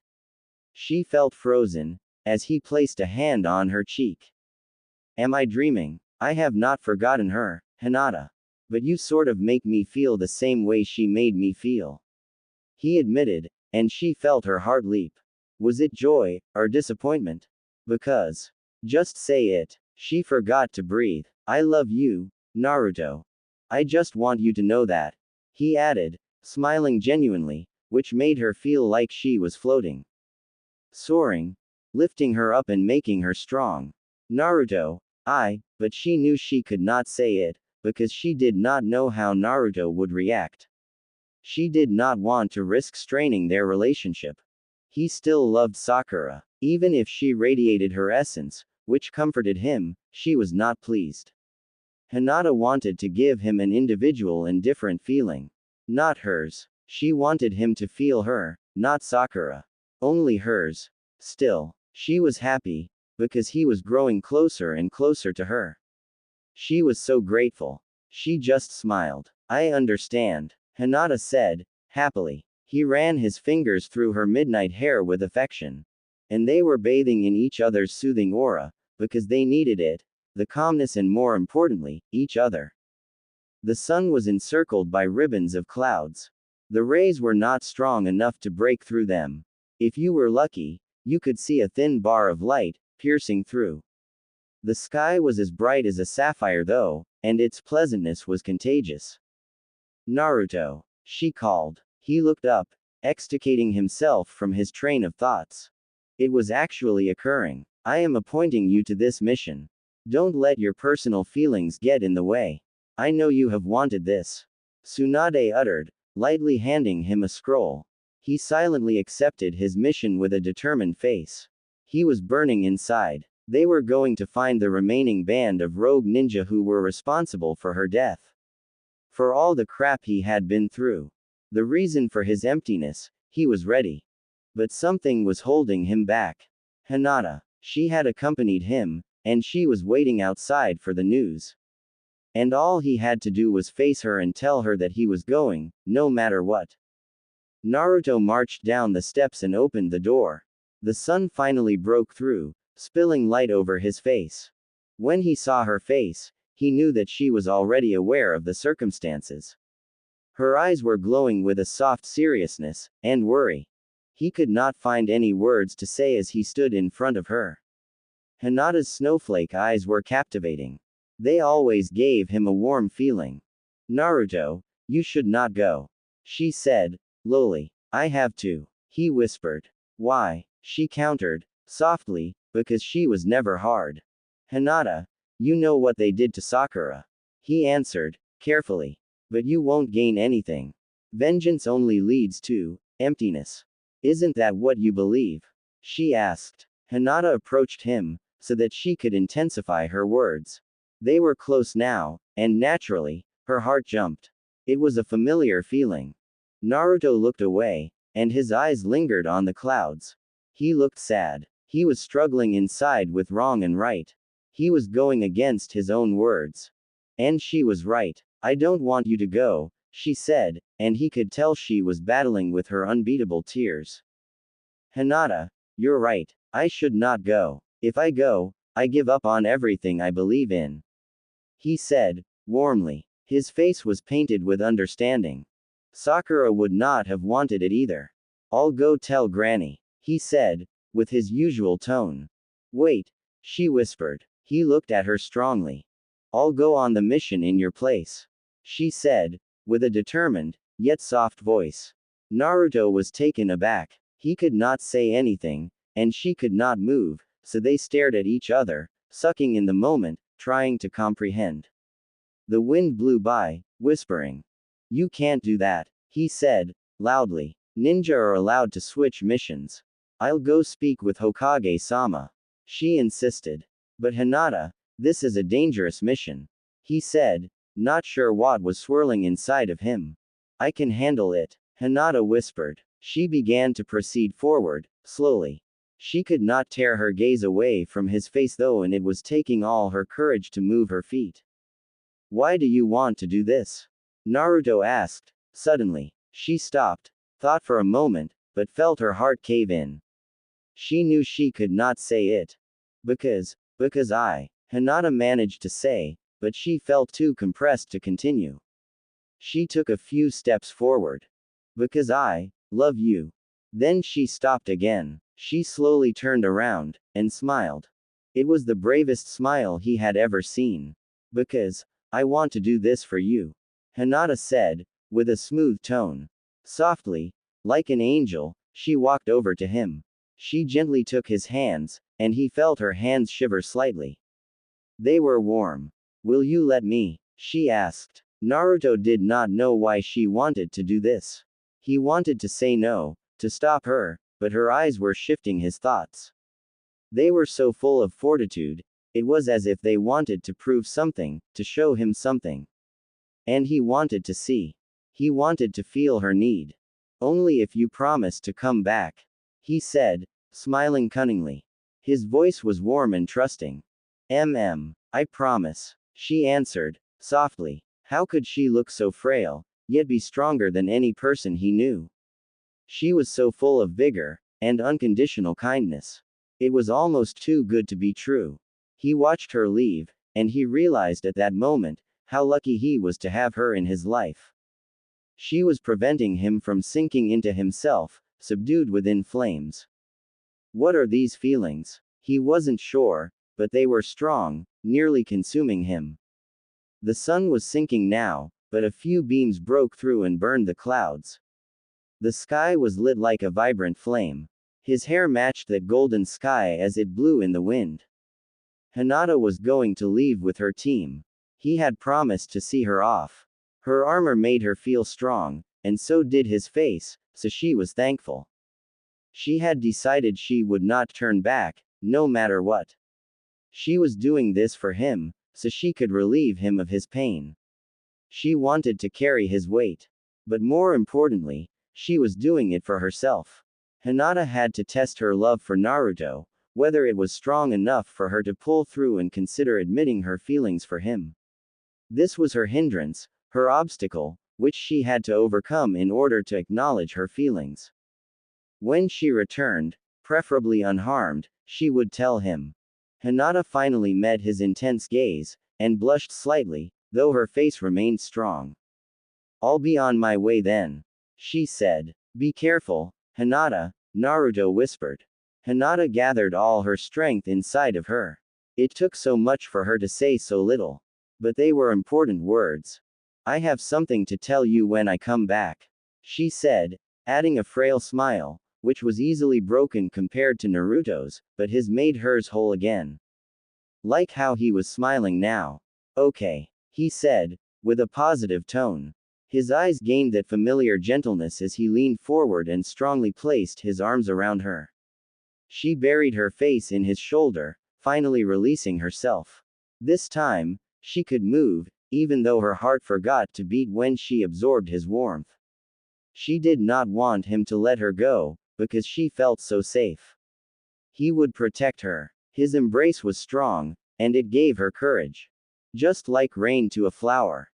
She felt frozen, as he placed a hand on her cheek. Am I dreaming? I have not forgotten her, Hinata. But you sort of make me feel the same way she made me feel. He admitted, and she felt her heart leap. Was it joy, or disappointment? Because. Just say it. She forgot to breathe. I love you, Naruto. I just want you to know that. He added, smiling genuinely, which made her feel like she was floating. Soaring. Lifting her up and making her strong. Naruto, but she knew she could not say it, because she did not know how Naruto would react. She did not want to risk straining their relationship. He still loved Sakura. Even if she radiated her essence, which comforted him, she was not pleased. Hinata wanted to give him an individual and different feeling. Not hers. She wanted him to feel her, not Sakura. Only hers. Still, she was happy, because he was growing closer and closer to her. She was so grateful. She just smiled. I understand, Hinata said, happily. He ran his fingers through her midnight hair with affection. And they were bathing in each other's soothing aura, because they needed it, the calmness and more importantly, each other. The sun was encircled by ribbons of clouds. The rays were not strong enough to break through them. If you were lucky, you could see a thin bar of light, piercing through. The sky was as bright as a sapphire though, and its pleasantness was contagious. Naruto, she called. He looked up, extricating himself from his train of thoughts. It was actually occurring. I am appointing you to this mission. Don't let your personal feelings get in the way. I know you have wanted this. Tsunade uttered, lightly handing him a scroll. He silently accepted his mission with a determined face. He was burning inside. They were going to find the remaining band of rogue ninja who were responsible for her death. For all the crap he had been through. The reason for his emptiness, he was ready. But something was holding him back. Hinata. She had accompanied him, and she was waiting outside for the news. And all he had to do was face her and tell her that he was going, no matter what. Naruto marched down the steps and opened the door. The sun finally broke through, spilling light over his face. When he saw her face, he knew that she was already aware of the circumstances. Her eyes were glowing with a soft seriousness and worry. He could not find any words to say as he stood in front of her. Hinata's snowflake eyes were captivating. They always gave him a warm feeling. Naruto, you should not go, she said, lowly. I have to, he whispered. Why? She countered, softly, because she was never hard. Hinata, you know what they did to Sakura. He answered, carefully. But you won't gain anything. Vengeance only leads to emptiness. Isn't that what you believe? She asked. Hinata approached him, so that she could intensify her words. They were close now, and naturally, her heart jumped. It was a familiar feeling. Naruto looked away, and his eyes lingered on the clouds. He looked sad. He was struggling inside with wrong and right. He was going against his own words. And she was right. I don't want you to go, she said, and he could tell she was battling with her unbeatable tears. Hinata, you're right. I should not go. If I go, I give up on everything I believe in. He said, warmly. His face was painted with understanding. Sakura would not have wanted it either. I'll go tell Granny, he said, with his usual tone. Wait, she whispered. He looked at her strongly. I'll go on the mission in your place, she said, with a determined, yet soft voice. Naruto was taken aback. He could not say anything, and she could not move, so they stared at each other, sucking in the moment, trying to comprehend. The wind blew by, whispering. You can't do that, he said, loudly. Ninja are allowed to switch missions. I'll go speak with Hokage-sama, she insisted. But Hinata, this is a dangerous mission, he said, not sure what was swirling inside of him. I can handle it, Hinata whispered. She began to proceed forward, slowly. She could not tear her gaze away from his face though, and it was taking all her courage to move her feet. Why do you want to do this? Naruto asked, suddenly. She stopped, thought for a moment, but felt her heart cave in. She knew she could not say it. Because Hinata managed to say, but she felt too compressed to continue. She took a few steps forward. Because I love you. Then she stopped again. She slowly turned around, and smiled. It was the bravest smile he had ever seen. Because I want to do this for you, Hinata said, with a smooth tone. Softly, like an angel, she walked over to him. She gently took his hands, and he felt her hands shiver slightly. They were warm. Will you let me? She asked. Naruto did not know why she wanted to do this. He wanted to say no, to stop her, but her eyes were shifting his thoughts. They were so full of fortitude, it was as if they wanted to prove something, to show him something. And he wanted to see. He wanted to feel her need. Only if you promise to come back, he said, smiling cunningly. His voice was warm and trusting. I promise, she answered, softly. How could she look so frail, yet be stronger than any person he knew? She was so full of vigor, and unconditional kindness. It was almost too good to be true. He watched her leave, and he realized at that moment, how lucky he was to have her in his life. She was preventing him from sinking into himself, subdued within flames. What are these feelings? He wasn't sure, but they were strong, nearly consuming him. The sun was sinking now, but a few beams broke through and burned the clouds. The sky was lit like a vibrant flame. His hair matched that golden sky as it blew in the wind. Hinata was going to leave with her team. He had promised to see her off. Her armor made her feel strong, and so did his face, so she was thankful. She had decided she would not turn back, no matter what. She was doing this for him, so she could relieve him of his pain. She wanted to carry his weight. But more importantly, she was doing it for herself. Hinata had to test her love for Naruto, whether it was strong enough for her to pull through and consider admitting her feelings for him. This was her hindrance, her obstacle, which she had to overcome in order to acknowledge her feelings. When she returned, preferably unharmed, she would tell him. Hinata finally met his intense gaze, and blushed slightly, though her face remained strong. "I'll be on my way then," she said. "Be careful, Hinata," Naruto whispered. Hinata gathered all her strength inside of her. It took so much for her to say so little. But they were important words. "I have something to tell you when I come back," she said, adding a frail smile, which was easily broken compared to Naruto's, but his made hers whole again. Like how he was smiling now. "Okay," he said, with a positive tone. His eyes gained that familiar gentleness as he leaned forward and strongly placed his arms around her. She buried her face in his shoulder, finally releasing herself. This time, she could move, even though her heart forgot to beat when she absorbed his warmth. She did not want him to let her go, because she felt so safe. He would protect her. His embrace was strong, and it gave her courage. Just like rain to a flower.